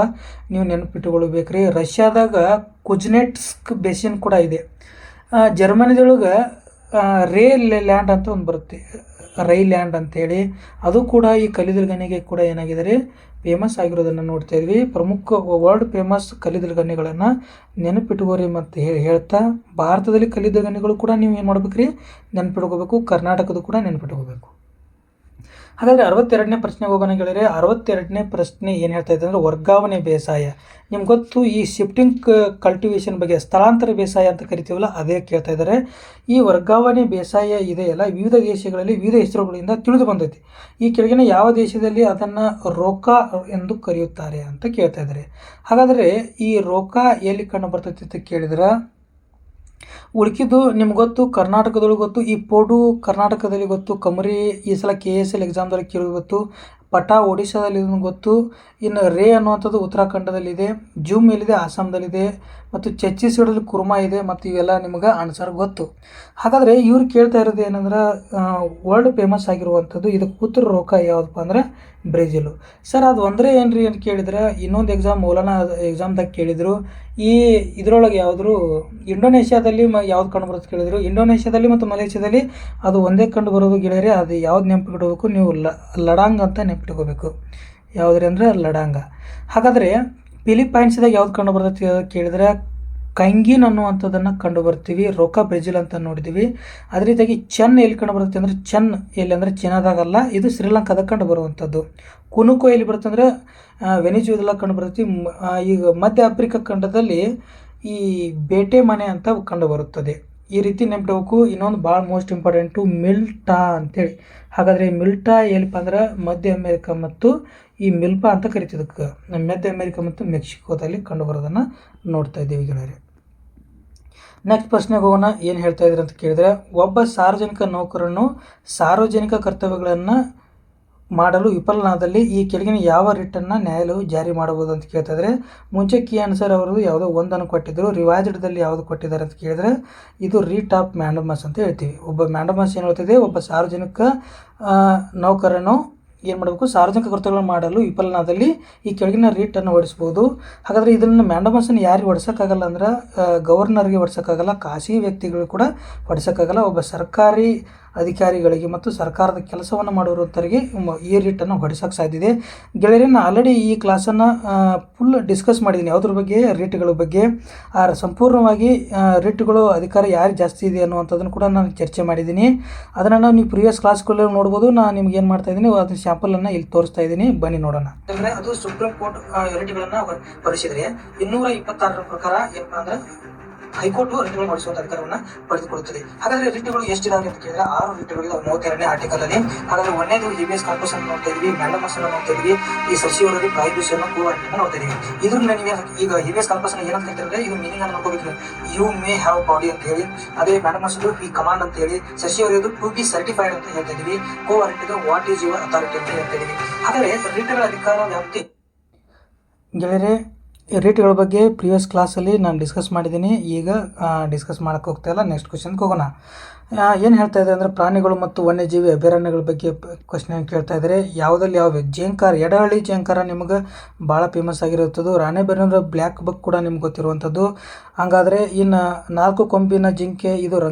ನೀವು ನೆನಪಿಟ್ಟುಕೊಳ್ಬೇಕ್ರಿ. ರಷ್ಯಾದಾಗ ಕುಜ್ನೆಟ್ಸ್ಕ್ ಬೇಸಿನ್ ಕೂಡ ಇದೆ. ಜರ್ಮನಿದೊಳಗೆ ರೇ ಲ್ಯಾಂಡ್ ಅಂತ ಒಂದು ಬರುತ್ತೆ, ರೈಲ್ಯಾಂಡ್ ಅಂತೇಳಿ, ಅದು ಕೂಡ ಈ ಕಲ್ಲಿದ್ದಲು ಗಣಿಗೆ ಕೂಡ ಏನಾಗಿದ್ದಾರೆ ಫೇಮಸ್ ಆಗಿರೋದನ್ನು ನೋಡ್ತಾ ಇದ್ವಿ. ಪ್ರಮುಖ ವರ್ಲ್ಡ್ ಫೇಮಸ್ ಕಲ್ಲಿದ್ದಲು ಗಣಿಗಳನ್ನು ನೆನಪಿಟ್ಕೋರಿ ಮತ್ತು ಹೇಳ್ತಾ ಭಾರತದಲ್ಲಿ ಕಲ್ಲಿದ್ದಲು ಗಣಿಗಳು ಕೂಡ ನೀವು ಏನು ಮಾಡ್ಬೇಕ್ರಿ ನೆನಪಿಟ್ಕೋಬೇಕು. ಕರ್ನಾಟಕದ ಕೂಡ ನೆನಪಿಟ್ಕೋಬೇಕು. ಹಾಗಾದರೆ 62ನೇ ಪ್ರಶ್ನೆಗೆ ಹೋಗೋಣ ಗೆಳೆಯರೆ. 62ನೇ ಪ್ರಶ್ನೆ ಏನು ಹೇಳ್ತಾ ಇದೆ ಅಂದರೆ ವರ್ಗಾವಣೆ ಬೇಸಾಯ. ನಿಮ್ಗೆ ಗೊತ್ತು ಈ ಶಿಫ್ಟಿಂಗ್ ಕಲ್ಟಿವೇಷನ್ ಬಗ್ಗೆ, ಸ್ಥಳಾಂತರ ಬೇಸಾಯ ಅಂತ ಕರಿತೀವಲ್ಲ, ಅದೇ ಕೇಳ್ತಾ ಇದ್ದಾರೆ. ಈ ವರ್ಗಾವಣೆ ಬೇಸಾಯ ಇದೆಯಲ್ಲ ವಿವಿಧ ದೇಶಗಳಲ್ಲಿ ವಿವಿಧ ಹೆಸರುಗಳಿಂದ ತಿಳಿದು ಬಂದೈತಿ. ಈ ಕೆಳಗಿನ ಯಾವ ದೇಶದಲ್ಲಿ ಅದನ್ನು ರೋಕಾ ಎಂದು ಕರೆಯುತ್ತಾರೆ ಅಂತ ಕೇಳ್ತಾ ಇದ್ದಾರೆ. ಹಾಗಾದರೆ ಈ ರೋಕಾ ಎಲ್ಲಿ ಕಂಡು ಬರ್ತೈತಿ ಅಂತ ಕೇಳಿದ್ರೆ ಉಳ್ಕಿದ್ದು ನಿಮ್ಗೆ ಗೊತ್ತು, ಕರ್ನಾಟಕದೊಳಗೆ ಗೊತ್ತು, ಈ ಪೋಡು ಕರ್ನಾಟಕದಲ್ಲಿ ಗೊತ್ತು, ಕಮರಿ ಈ ಸಲ KSL ಎಕ್ಸಾಮ್ದಲ್ಲಿ ಕೇಳಿ ಗೊತ್ತು, ಪಟಾ ಒಡಿಶಾದಲ್ಲಿ ಗೊತ್ತು. ಇನ್ನು ರೇ ಅನ್ನುವಂಥದ್ದು ಉತ್ತರಾಖಂಡದಲ್ಲಿದೆ, ಜೂಮ್ ಎಲ್ಲಿದೆ ಆಸಾಮ್ದಲ್ಲಿದೆ, ಮತ್ತು ಛತ್ತೀಸ್ಗಢದಲ್ಲಿ ಕುರ್ಮಾ ಇದೆ, ಮತ್ತು ಇವೆಲ್ಲ ನಿಮ್ಗೆ ಆನ್ಸರ್ ಗೊತ್ತು. ಹಾಗಾದರೆ ಇವ್ರು ಕೇಳ್ತಾ ಇರೋದು ಏನಂದ್ರೆ ವರ್ಲ್ಡ್ ಫೇಮಸ್ ಆಗಿರುವಂಥದ್ದು ಇದಕ್ಕೆ ಉತ್ತರ ರೋಕ ಯಾವುದಪ್ಪ ಅಂದ್ರೆ ಬ್ರೆಜಿಲು. ಸರ್ ಅದು ಅಂದರೆ ಏನು ರೀ ಅಂತ ಕೇಳಿದ್ರೆ, ಇನ್ನೊಂದು ಎಕ್ಸಾಮ್ ಮೌಲಾನಾ ಎಕ್ಸಾಮ್ದಾಗ ಕೇಳಿದರು, ಇದರೊಳಗೆ ಯಾವುದ್ರು ಇಂಡೋನೇಷ್ಯಾದಲ್ಲಿ ಯಾವ್ದು ಕಂಡು ಬರುತ್ತೆ ಕೇಳಿದರು. ಇಂಡೋನೇಷ್ಯಾದಲ್ಲಿ ಮತ್ತು ಮಲೇಷ್ಯಾದಲ್ಲಿ ಅದು ಒಂದೇ ಕಂಡು ಬರೋದು ಗೆಳೆಯರೆ. ಅದು ಯಾವ್ದು ನೆನಪಿಟ್ಕೋಬೇಕು ನೀವು, ಲಡಾಂಗ್ ಅಂತ ನೆನಪಿಟ್ಕೋಬೇಕು. ಯಾವುದ್ರಿ ಅಂದರೆ ಲಡಾಂಗ. ಹಾಗಾದರೆ ಫಿಲಿಪೈನ್ಸ್ದಾಗ ಯಾವ್ದು ಕಂಡು ಬರ್ತೈತಿ ಕೇಳಿದ್ರೆ ಕಂಗಿನ್ ಅನ್ನುವಂಥದ್ದನ್ನು ಕಂಡು ಬರ್ತೀವಿ. ರೊಕ್ಕ ಬ್ರೆಜಿಲ್ ಅಂತ ನೋಡಿದ್ದೀವಿ. ಅದೇ ರೀತಿಯಾಗಿ ಚೆನ್ ಎಲ್ಲಿ ಕಂಡು ಬರುತ್ತೆ ಅಂದರೆ ಚೆನ್ ಎಲ್ಲಿ ಅಂದರೆ ಚೀನಾದಾಗಲ್ಲ, ಇದು ಶ್ರೀಲಂಕಾದಾಗ ಕಂಡು ಬರುವಂಥದ್ದು. ಕುನುಕೋ ಎಲ್ಲಿ ಬರುತ್ತೆ ಅಂದರೆ ವೆನಿಜುವೆಲಾ ಕಂಡು ಬರ್ತೈತಿ. ಈಗ ಮಧ್ಯ ಆಫ್ರಿಕಾ ಖಂಡದಲ್ಲಿ ಈ ಬೇಟೆ ಮನೆ ಅಂತ ಕಂಡು ಬರುತ್ತದೆ. ಈ ರೀತಿ ನೆನಪಿಡಬೇಕು. ಇನ್ನೊಂದು ಭಾಳ ಮೋಸ್ಟ್ ಇಂಪಾರ್ಟೆಂಟು ಮಿಲ್ಟಾ ಅಂತೇಳಿ. ಹಾಗಾದರೆ ಮಿಲ್ಟಾ ಎಲ್ಲಿಪ್ಪ ಅಂದ್ರೆ ಮಧ್ಯ ಅಮೇರಿಕಾ ಮತ್ತು ಈ ಮಿಲ್ಪಾ ಅಂತ ಕರಿತಿದ್ದಕ್ಕೆ ಮಧ್ಯ ಅಮೇರಿಕಾ ಮತ್ತು ಮೆಕ್ಸಿಕೋದಲ್ಲಿ ಕಂಡು ಬರೋದನ್ನು ನೋಡ್ತಾ ಇದ್ದೀವಿ ಗೆಳೆಯರೆ. ನೆಕ್ಸ್ಟ್ ಪ್ರಶ್ನೆಗೆ ಹೋಗೋಣ. ಏನು ಹೇಳ್ತಾ ಇದ್ರು ಅಂತ ಕೇಳಿದರೆ, ಒಬ್ಬ ಸಾರ್ವಜನಿಕ ನೌಕರನು ಸಾರ್ವಜನಿಕ ಕರ್ತವ್ಯಗಳನ್ನು ಮಾಡಲು ವಿಫಲನಾದಲ್ಲಿ ಈ ಕೆಳಗಿನ ಯಾವ ರಿಟನ್ನು ನ್ಯಾಯಾಲಯವು ಜಾರಿ ಮಾಡಬಹುದು ಅಂತ ಕೇಳ್ತಾ ಇದ್ದಾರೆ. ಮುಂಚೆ ಕೀ ಆನ್ಸರ್ ಅವರು ಯಾವುದೋ ಒಂದನ್ನು ಕೊಟ್ಟಿದ್ದರು, ರಿವೈಸ್ಡ್ದಲ್ಲಿ ಯಾವುದು ಕೊಟ್ಟಿದ್ದಾರೆ ಅಂತ ಕೇಳಿದರೆ ಇದು ರೀಟ್ ಆಫ್ ಮ್ಯಾಂಡಮಸ್ ಅಂತ ಹೇಳ್ತೀವಿ. ಒಬ್ಬ ಮ್ಯಾಂಡಮಸ್ ಏನು ಹೇಳ್ತಿದೆ, ಒಬ್ಬ ಸಾರ್ವಜನಿಕ ನೌಕರನು ಏನು ಮಾಡಬೇಕು, ಸಾರ್ವಜನಿಕ ಕರ್ತವ್ಯಗಳನ್ನು ಮಾಡಲು ವಿಫಲನಾದಲ್ಲಿ ಈ ಕೆಳಗಿನ ರೀಟನ್ನು ಹೊಡಿಸ್ಬೋದು. ಹಾಗಾದರೆ ಇದನ್ನು ಮ್ಯಾಂಡಮಸನ್ನು ಯಾರಿಗೆ ಹೊಡ್ಸೋಕ್ಕಾಗಲ್ಲ ಅಂದ್ರೆ ಗವರ್ನರ್ಗೆ ಹೊಡ್ಸೋಕ್ಕಾಗಲ್ಲ, ಖಾಸಗಿ ವ್ಯಕ್ತಿಗಳು ಕೂಡ ಹೊಡ್ಸೋಕ್ಕಾಗಲ್ಲ. ಒಬ್ಬ ಸರ್ಕಾರಿ ಅಧಿಕಾರಿಗಳಿಗೆ ಮತ್ತು ಸರ್ಕಾರದ ಕೆಲಸವನ್ನು ಮಾಡುವಂಥವರಿಗೆ ಈ ರೀಟನ್ನು ಹೊಡಿಸೋಕ್ಕೆ ಸಾಧ್ಯತೆ. ಗೆಳೆಯರೇ, ನಾನು ಆಲ್ರೆಡಿ ಈ ಕ್ಲಾಸನ್ನು ಫುಲ್ ಡಿಸ್ಕಸ್ ಮಾಡಿದ್ದೀನಿ ಯಾವುದ್ರ ಬಗ್ಗೆ, ರೇಟ್ಗಳ ಬಗ್ಗೆ. ಸಂಪೂರ್ಣವಾಗಿ ರೇಟ್ಗಳು ಅಧಿಕಾರ ಯಾರು ಜಾಸ್ತಿ ಇದೆ ಅನ್ನುವಂಥದ್ದನ್ನು ಕೂಡ ನಾನು ಚರ್ಚೆ ಮಾಡಿದ್ದೀನಿ. ಅದನ್ನು ನೀವು ಪ್ರೀವಿಯಸ್ ಕ್ಲಾಸ್ಗಳಲ್ಲಿ ನೋಡ್ಬೋದು. ನಾನು ನಿಮ್ಗೆ ಏನು ಮಾಡ್ತಾ ಇದ್ದೀನಿ ಅದನ್ನ ಸ್ಯಾಂಪಲನ್ನು ಇಲ್ಲಿ ತೋರಿಸ್ತಾ ಇದ್ದೀನಿ, ಬನ್ನಿ ನೋಡೋಣ. ಅಂದರೆ ಅದು ಸುಪ್ರೀಂ ಕೋರ್ಟ್ ರೇಟ್ಗಳನ್ನು ಹೊರಿಸಿದರೆ 226 ಪ್ರಕಾರ ಏನಪ್ಪ ಅಂದರೆ ಹೈಕೋರ್ಟ್ ರಿಟ್ಗಳು ಮಾಡಿಸುವಂಥ ಅಧಿಕಾರವನ್ನು ಪಡೆದುಕೊಳ್ಳುತ್ತದೆ. ಹಾಗಾದರೆ ರಿಟ್ಗಳು ಎಷ್ಟಿದಾವೆ ಅಂತ ಕೇಳಿದ್ರೆ 6 ರಿಟ್ಗಳಿವೆ 32ನೇ ಆರ್ಟಿಕಲ್ ಅಲ್ಲಿ. ಹಾಗಾದ್ರೆ ಒಂದೇದು ಹಿಬಿಯಸ್ ಕಾರ್ಪಸ್ ಅನ್ನು ನೋಡ್ತಾ ಇದ್ವಿ, ಮ್ಯಾಂಡಮಸ್ ಅನ್ನು ನೋಡ್ತಾ ಇದ್ವಿ, ಈ ಸಚಿವರಲ್ಲಿ ಪ್ರಾಹಿಬಿಷನ್ ಕೋಆರ್ಡಿನೇಟ್ ನೋಡ್ತಾ ಇದೀವಿ. ಇದ್ರಲ್ಲಿ ನೀವು ಈಗ ಹಿಬಿಯಸ್ ಕಾರ್ಪಸ್ ಅನ್ನು ಏನಂತ ಹೇಳ್ತಾರೆ, ಇದು ಮೀನಿಂಗ್ ಅನ್ನು ನೋಡ್ಕೋಬೇಕು. ಯು ಮೇ ಹ್ಯಾವ್ ಬಾಡಿ ಅಂತ ಹೇಳಿ, ಅದೇ ಮ್ಯಾಂಡಮಸ್ ಈ ಕಮಾಂಡ್ ಅಂತ ಹೇಳಿ, ಸಚಿವರದು ಟು ಬಿ ಸರ್ಟಿಫೈಡ್ ಅಂತ ಹೇಳ್ತಾ ಇದೀವಿ, coordinate what is your authority ಅಂತ ಹೇಳ್ತಾ ಇದೀವಿ. ಹಾಗಾದ್ರೆ ರಿಟ್ಗಳ ಅಧಿಕಾರ ವ್ಯಾಪ್ತಿ ಗೆಳೆಯರೆ, ರೇಟ್ಗಳ ಬಗ್ಗೆ ಪ್ರೀವಿಯಸ್ ಕ್ಲಾಸಲ್ಲಿ ನಾನು ಡಿಸ್ಕಸ್ ಮಾಡಿದ್ದೀನಿ. ಈಗ ಡಿಸ್ಕಸ್ ಮಾಡೋಕ್ಕೆ ಹೋಗ್ತಾ ಇಲ್ಲ, ನೆಕ್ಸ್ಟ್ ಕ್ವಶನ್ಗೆ ಹೋಗೋಣ. ಏನು ಹೇಳ್ತಾ ಇದೆ ಅಂದರೆ ಪ್ರಾಣಿಗಳು ಮತ್ತು ವನ್ಯಜೀವಿ ಅಭಯಾರಣ್ಯಗಳ ಬಗ್ಗೆ ಕ್ವಶನ್ ಕೇಳ್ತಾ ಇದ್ದಾರೆ. ಯಾವುದಲ್ಲಿ ಯಾವ ಜೇಂಕಾರ, ಎಡಹಳ್ಳಿ ಜೇಂಕಾರ ನಿಮಗೆ ಭಾಳ ಫೇಮಸ್ ಆಗಿರುತ್ತದೆ. ರಾಣೆಬೆನ್ನೂರ ಬ್ಲ್ಯಾಕ್ ಬಕ್ ಕೂಡ ನಿಮ್ಗೆ ಗೊತ್ತಿರುವಂಥದ್ದು. ಹಾಗಾದರೆ ಇನ್ನು 4 ಕೊಂಬಿನ ಜಿಂಕೆ ಇದು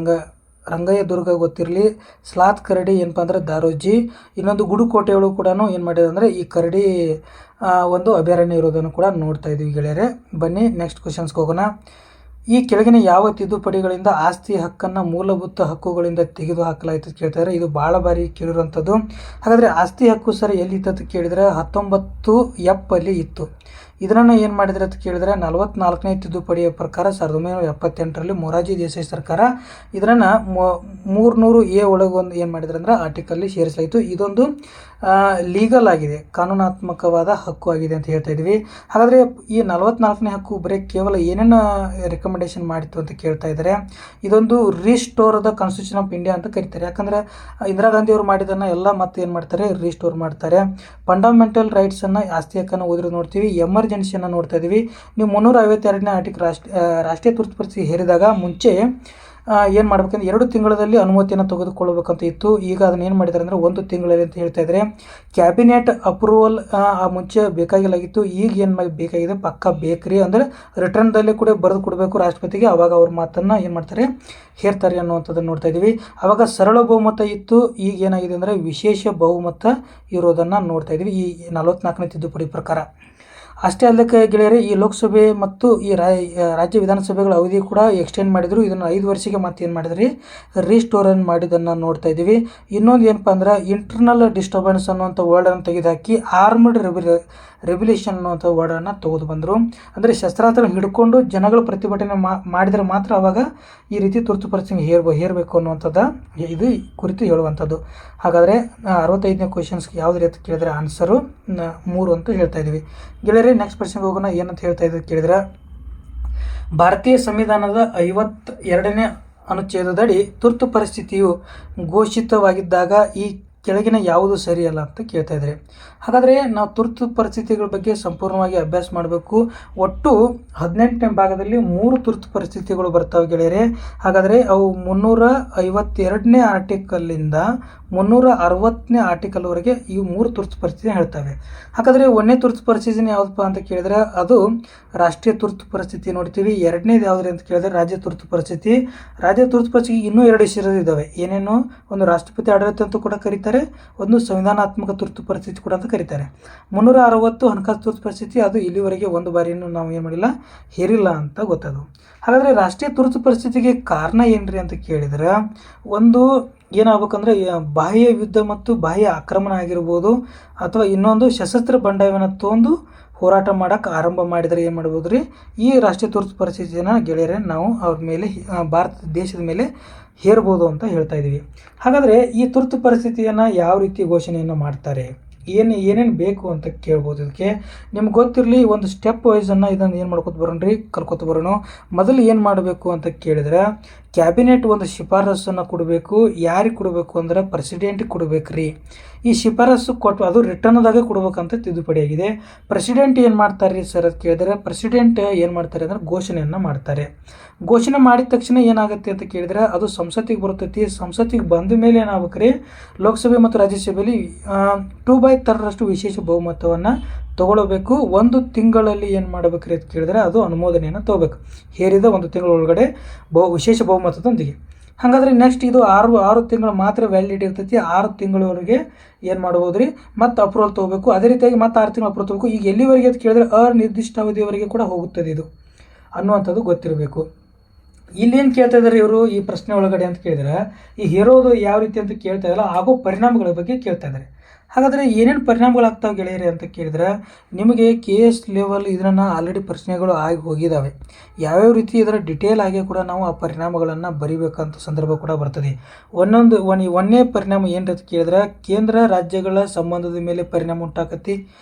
ರಂಗಯ್ಯ ದುರ್ಗ ಗೊತ್ತಿರಲಿ. ಸ್ಲಾತ್ ಕರಡಿ ಏನಪ್ಪ ಅಂದರೆ ದಾರೋಜಿ. ಇನ್ನೊಂದು ಗುಡುಕೋಟೆಯೊಳಗೂ ಕೂಡ ಏನು ಮಾಡಿದೆ ಅಂದರೆ ಈ ಕರಡಿ ಒಂದು ಅಭಯಾರಣ್ಯ ಇರೋದನ್ನು ಕೂಡ ನೋಡ್ತಾ ಇದ್ದೀವಿ ಗೆಳೆಯರೆ. ಬನ್ನಿ ನೆಕ್ಸ್ಟ್ ಕ್ವಶನ್ಸ್ಗೆ ಹೋಗೋಣ. ಈ ಕೆಳಗಿನ ಯಾವ ತಿದ್ದುಪಡಿಗಳಿಂದ ಆಸ್ತಿ ಹಕ್ಕನ್ನು ಮೂಲಭೂತ ಹಕ್ಕುಗಳಿಂದ ತೆಗೆದು ಹಾಕಲಾಯಿತು ಕೇಳ್ತಾರೆ. ಇದು ಭಾಳ ಬಾರಿ ಕೇಳಿರುವಂಥದ್ದು. ಹಾಗಾದರೆ ಆಸ್ತಿ ಹಕ್ಕು ಸರ್ ಎಲ್ಲಿತ್ತು ಅಂತ ಕೇಳಿದರೆ 19F ಅಲ್ಲಿ ಇತ್ತು. ಇದನ್ನು ಏನು ಮಾಡಿದ್ರೆ ಅಂತ ಕೇಳಿದರೆ 44ನೇ ತಿದ್ದುಪಡಿಯ ಪ್ರಕಾರ 1978ರಲ್ಲಿ ಮೊರಾರ್ಜಿ ದೇಸಾಯಿ ಸರ್ಕಾರ ಇದನ್ನು 300A ಒಳಗೆ ಒಂದು ಏನು ಮಾಡಿದ್ರೆ ಅಂದರೆ ಆರ್ಟಿಕಲ್ಲಿ ಸೇರಿಸಲಾಯಿತು. ಇದೊಂದು ಲೀಗಲ್ ಆಗಿದೆ, ಕಾನೂನಾತ್ಮಕವಾದ ಹಕ್ಕು ಆಗಿದೆ ಅಂತ ಹೇಳ್ತಾ ಇದ್ವಿ. ಹಾಗಾದರೆ ಈ 44ನೇ ಹಕ್ಕು ಬರೀ ಕೇವಲ ಏನೇನು ರೆಕಮೆಂಡೇಶನ್ ಮಾಡಿತ್ತು ಅಂತ ಕೇಳ್ತಾ ಇದ್ದಾರೆ. ಇದೊಂದು restore the constitution of India ಅಂತ ಕರೀತಾರೆ. ಯಾಕಂದರೆ ಇಂದಿರಾ ಗಾಂಧಿ ಅವರು ಮಾಡಿದ್ದನ್ನು ಎಲ್ಲ ಮತ್ತೆ ಏನು ಮಾಡ್ತಾರೆ, ರೀಸ್ಟೋರ್ ಮಾಡ್ತಾರೆ. ಫಂಡಮೆಂಟಲ್ ರೈಟ್ಸನ್ನು ಆಸ್ತಿ ಹಕ್ಕನ್ನು ಓದಿರೋದು ನೋಡ್ತೀವಿ. ಎಮರ್ಜೆನ್ಸಿಯನ್ನು ನೋಡ್ತಾ ಇದ್ದೀವಿ. ನೀವು 352ನೇ ಆರ್ಟಿಕಲ್ ರಾಷ್ಟ್ರೀಯ ತುರ್ತು ಪರಿಸ್ಥಿತಿ ಹೇರಿದಾಗ ಮುಂಚೆ ಏನು ಮಾಡ್ಬೇಕಂದ್ರೆ 2 ತಿಂಗಳಲ್ಲಿ ಅನುಮತಿಯನ್ನು ತೆಗೆದುಕೊಳ್ಳಬೇಕಂತ ಇತ್ತು. ಈಗ ಅದನ್ನು ಏನು ಮಾಡಿದ್ದಾರೆ ಅಂದರೆ 1 ತಿಂಗಳಲ್ಲಿ ಅಂತ ಹೇಳ್ತಾ ಇದ್ದಾರೆ. ಕ್ಯಾಬಿನೆಟ್ ಅಪ್ರೂವಲ್ ಆ ಮುಂಚೆ ಬೇಕಾಗಿಲ್ಲಾಗಿತ್ತು, ಈಗ ಏನು ಬೇಕಾಗಿದೆ ಪಕ್ಕ ಬೇಕ್ರಿ ಅಂದರೆ ರಿಟರ್ನ್ದಲ್ಲೇ ಕೂಡ ಬರೆದು ಕೊಡಬೇಕು ರಾಷ್ಟ್ರಪತಿಗೆ. ಆವಾಗ ಅವ್ರ ಮಾತನ್ನು ಏನು ಮಾಡ್ತಾರೆ, ಹೇರ್ತಾರೆ ಅನ್ನುವಂಥದ್ದನ್ನು ನೋಡ್ತಾ ಇದ್ದೀವಿ. ಆವಾಗ ಸರಳ ಬಹುಮತ ಇತ್ತು, ಈಗ ಏನಾಗಿದೆ ಅಂದರೆ ವಿಶೇಷ ಬಹುಮತ ಇರೋದನ್ನು ನೋಡ್ತಾ ಇದ್ದೀವಿ ಈ 44ನೇ ತಿದ್ದುಪಡಿ ಪ್ರಕಾರ. ಅಷ್ಟೇ ಅಲ್ಲಕ್ಕೆ ಗೆಳೆಯರೆ, ಈ ಲೋಕಸಭೆ ಮತ್ತು ಈ ರಾಜ್ಯ ವಿಧಾನಸಭೆಗಳ ಅವಧಿ ಕೂಡ ಎಕ್ಸ್ಟೆಂಡ್ ಮಾಡಿದರು. ಇದನ್ನು 5 ವರ್ಷಕ್ಕೆ ಮತ್ತೆ ಏನು ಮಾಡಿದ್ರಿ, ರೀಸ್ಟೋರನ್ ಮಾಡಿದ್ದನ್ನು ನೋಡ್ತಾ ಇದ್ದೀವಿ. ಇನ್ನೊಂದು ಏನಪ್ಪ ಅಂದ್ರೆ ಇಂಟರ್ನಲ್ ಡಿಸ್ಟರ್ಬೆನ್ಸ್ ಅನ್ನುವಂಥ ವರ್ಡನ್ನು ತೆಗೆದುಹಾಕಿ ಆರ್ಮ್ಡ್ ರೆವ್ಯುಲೇಷನ್ ಅನ್ನುವಂಥ ವರ್ಡನ್ನು ತೆಗೆದು ಬಂದರು. ಅಂದರೆ ಶಸ್ತ್ರಾಸ್ತ್ರ ಹಿಡ್ಕೊಂಡು ಜನಗಳು ಪ್ರತಿಭಟನೆ ಮಾಡಿದರೆ ಮಾತ್ರ ಆವಾಗ ಈ ರೀತಿ ತುರ್ತು ಪರಿಸ್ಥಿತಿ ಹೇರಬೇಕು ಅನ್ನುವಂಥದ್ದು ಇದು ಕುರಿತು ಹೇಳುವಂಥದ್ದು. ಹಾಗಾದರೆ 65ನೇ ಕ್ವಶನ್ಸ್ಗೆ ಯಾವ್ದು ರೀತಿ ಕೇಳಿದರೆ ಆನ್ಸರು 3 ಅಂತ ಹೇಳ್ತಾ ಇದ್ದೀವಿ ಗೆಳೆಯರೆ. ನೆಕ್ಸ್ಟ್ ಪ್ರಶ್ನೆಗೆ ಹೋಗೋಣ. ಏನಂತ ಹೇಳ್ತಾ ಇದ್ದೀವಿ ಕೇಳಿದ್ರೆ, ಭಾರತೀಯ ಸಂವಿಧಾನದ 52ನೇ ಅನುಚ್ಛೇದದಡಿ ತುರ್ತು ಪರಿಸ್ಥಿತಿಯು ಘೋಷಿತವಾಗಿದ್ದಾಗ ಈ ಕೆಳಗಿನ ಯಾವುದು ಸರಿಯಲ್ಲ ಅಂತ ಕೇಳ್ತಾ ಇದ್ದಾರೆ. ಹಾಗಾದರೆ ನಾವು ತುರ್ತು ಪರಿಸ್ಥಿತಿಗಳ ಬಗ್ಗೆ ಸಂಪೂರ್ಣವಾಗಿ ಅಭ್ಯಾಸ ಮಾಡಬೇಕು. ಒಟ್ಟು 18ನೇ ಭಾಗದಲ್ಲಿ 3 ತುರ್ತು ಪರಿಸ್ಥಿತಿಗಳು ಬರ್ತಾವೆ ಗೆಳೆಯರೆ. ಹಾಗಾದರೆ ಅವು 352ನೇ ಆರ್ಟಿಕಲ್ಲಿಂದ 360ನೇ ಆರ್ಟಿಕಲ್ವರೆಗೆ ಈ 3 ತುರ್ತು ಪರಿಸ್ಥಿತಿ ಹೇಳ್ತವೆ. ಹಾಗಾದರೆ 1ನೇ ತುರ್ತು ಪರಿಸ್ಥಿತಿನ ಯಾವುದಪ್ಪ ಅಂತ ಕೇಳಿದ್ರೆ ಅದು ರಾಷ್ಟ್ರೀಯ ತುರ್ತು ಪರಿಸ್ಥಿತಿ ನೋಡ್ತೀವಿ. 2ನೇದು ಯಾವುದ್ರಿ ಅಂತ ಕೇಳಿದ್ರೆ ರಾಜ್ಯ ತುರ್ತು ಪರಿಸ್ಥಿತಿ. ರಾಜ್ಯ ತುರ್ತು ಪರಿಸ್ಥಿತಿ ಇನ್ನೂ 2 ಹೆಸರು ಇದ್ದಾವೆ. ಏನೇನು? ಒಂದು ರಾಷ್ಟ್ರಪತಿ ಆಡಳಿತ ಅಂತ ಕೂಡ ಕರೀತಾರೆ, ಒಂದು ಸಂವಿಧಾನಾತ್ಮಕ ತುರ್ತು ಪರಿಸ್ಥಿತಿ ಕೂಡ ಅಂತ ಕರೀತಾರೆ. 360 ಹಣಕಾಸು ತುರ್ತು ಪರಿಸ್ಥಿತಿ, ಅದು ಇಲ್ಲಿವರೆಗೆ ಒಂದು ಬಾರಿಯನ್ನು ನಾವು ಏನು ಮಾಡಿಲ್ಲ, ಹೇರಿಲ್ಲ ಅಂತ ಗೊತ್ತದು. ಹಾಗಾದರೆ ರಾಷ್ಟ್ರೀಯ ತುರ್ತು ಪರಿಸ್ಥಿತಿಗೆ ಕಾರಣ ಏನ್ರಿ ಅಂತ ಕೇಳಿದ್ರೆ ಒಂದು ಏನಾಗಬೇಕಂದ್ರೆ ಬಾಹ್ಯ ಯುದ್ಧ ಮತ್ತು ಬಾಹ್ಯ ಆಕ್ರಮಣ ಆಗಿರ್ಬೋದು, ಅಥವಾ ಇನ್ನೊಂದು ಸಶಸ್ತ್ರ ಬಂಡಾಯವನ್ನು ತೊಂದು ಹೋರಾಟ ಮಾಡೋಕ್ಕೆ ಆರಂಭ ಮಾಡಿದರೆ ಏನು ಮಾಡ್ಬೋದು ರೀ, ಈ ರಾಷ್ಟ್ರೀಯ ತುರ್ತು ಪರಿಸ್ಥಿತಿಯನ್ನು ಗೆಳೆಯರೆ ನಾವು ಅವ್ರ ಮೇಲೆ ಭಾರತ ದೇಶದ ಮೇಲೆ ಹೇರ್ಬೋದು ಅಂತ ಹೇಳ್ತಾ ಇದ್ದೀವಿ. ಹಾಗಾದರೆ ಈ ತುರ್ತು ಪರಿಸ್ಥಿತಿಯನ್ನು ಯಾವ ರೀತಿ ಘೋಷಣೆಯನ್ನು ಮಾಡ್ತಾರೆ, ಏನೇನು ಬೇಕು ಅಂತ ಕೇಳ್ಬೋದು. ಇದಕ್ಕೆ ನಿಮ್ಗೆ ಗೊತ್ತಿರಲಿ, ಒಂದು ಸ್ಟೆಪ್ ವೈಸನ್ನು ಇದನ್ನು ಏನು ಮಾಡ್ಕೊತ ಬರೋಣ್ರಿ, ಕಲ್ಕೊತ ಬರೋಣ. ಮೊದಲು ಏನು ಮಾಡಬೇಕು ಅಂತ ಕೇಳಿದ್ರೆ ಕ್ಯಾಬಿನೆಟ್ ಒಂದು ಶಿಫಾರಸನ್ನು ಕೊಡಬೇಕು. ಯಾರಿಗೆ ಕೊಡಬೇಕು ಅಂದ್ರೆ ಪ್ರೆಸಿಡೆಂಟಿಗೆ ಕೊಡಬೇಕು ರೀ. ಈ ಶಿಫಾರಸು ಕೊಟ್ಟು ಅದು ರಿಟರ್ನ್ದಾಗ ಕೊಡ್ಬೇಕಂತ ತಿದ್ದುಪಡಿಯಾಗಿದೆ. ಪ್ರೆಸಿಡೆಂಟ್ ಏನು ಮಾಡ್ತಾರೆ ರೀ ಸರ್ ಅಂತ ಕೇಳಿದ್ರೆ ಪ್ರೆಸಿಡೆಂಟ್ ಏನು ಮಾಡ್ತಾರೆ ಅಂದ್ರೆ ಘೋಷಣೆಯನ್ನು ಮಾಡ್ತಾರೆ. ಘೋಷಣೆ ಮಾಡಿದ ತಕ್ಷಣ ಏನಾಗುತ್ತೆ ಅಂತ ಕೇಳಿದ್ರೆ ಅದು ಸಂಸತ್ತಿಗೆ ಬರ್ತೈತಿ. ಸಂಸತ್ತಿಗೆ ಬಂದ ಮೇಲೆ ಏನಾಗಬೇಕು ರೀ, ಲೋಕಸಭೆ ಮತ್ತು ರಾಜ್ಯಸಭೆಯಲ್ಲಿ 2/3 ವಿಶೇಷ ಬಹುಮತವನ್ನು ತೊಗೊಳ್ಬೇಕು. 1 ತಿಂಗಳಲ್ಲಿ ಏನು ಮಾಡಬೇಕ್ರಿ ಅಂತ ಕೇಳಿದ್ರೆ ಅದು ಅನುಮೋದನೆಯನ್ನು ತೊಗೋಬೇಕು, ಹೇರಿದ 1 ತಿಂಗಳ ಒಳಗಡೆ ವಿಶೇಷ ಬಹುಮತದೊಂದಿಗೆ. ಹಾಗಾದರೆ ನೆಕ್ಸ್ಟ್ ಇದು 6 ತಿಂಗಳು ಮಾತ್ರ ವ್ಯಾಲಿಡಿಟಿ ಇರ್ತೈತಿ. 6 ತಿಂಗಳವರೆಗೆ ಏನು ಮಾಡ್ಬೋದು ರೀ, ಮತ್ತು ಅಪ್ರೂವಲ್ ತೊಗೋಬೇಕು. ಅದೇ ರೀತಿಯಾಗಿ ಮತ್ತು 6 ತಿಂಗಳು ಅಪ್ರೂವಲ್ ತೊಗೋಬೇಕು. ಈಗ ಎಲ್ಲಿವರೆಗೆ ಅಂತ ಕೇಳಿದ್ರೆ ಅನಿರ್ದಿಷ್ಟ ಅವಧಿಯವರೆಗೆ ಕೂಡ ಹೋಗುತ್ತದೆ ಇದು ಅನ್ನುವಂಥದ್ದು ಗೊತ್ತಿರಬೇಕು. ಇಲ್ಲೇನು ಕೇಳ್ತಾ ಇದ್ದಾರೆ ಇವರು ಈ ಪ್ರಶ್ನೆ ಒಳಗಡೆ ಅಂತ ಕೇಳಿದ್ರೆ, ಈ ಹೇರೋದು ಯಾವ ರೀತಿ ಅಂತ ಕೇಳ್ತಾ ಇದ್ದಾರೆ, ಆಗೋ ಪರಿಣಾಮಗಳ ಬಗ್ಗೆ ಕೇಳ್ತಾ ಇದ್ದಾರೆ. ಹಾಗಾದರೆ ಏನೇನು ಪರಿಣಾಮಗಳಾಗ್ತಾವೆ ಗೆಳೆಯರಿ ಅಂತ ಕೇಳಿದ್ರೆ, ನಿಮಗೆ KS ಲೆವೆಲ್ ಇದನ್ನು ಆಲ್ರೆಡಿ ಪ್ರಶ್ನೆಗಳು ಆಗಿ ಹೋಗಿದ್ದಾವೆ. ಯಾವ್ಯಾವ ರೀತಿ ಇದರ ಡಿಟೇಲ್ ಆಗಿ ಕೂಡ ನಾವು ಆ ಪರಿಣಾಮಗಳನ್ನು ಬರಿಬೇಕಂತ ಸಂದರ್ಭ ಕೂಡ ಬರ್ತದೆ. ಒಂದನೇ ಪರಿಣಾಮ ಏನು ಅಂತ ಕೇಳಿದ್ರೆ ಕೇಂದ್ರ ರಾಜ್ಯಗಳ ಸಂಬಂಧದ ಮೇಲೆ ಪರಿಣಾಮ ಉಂಟಾಕತಿ.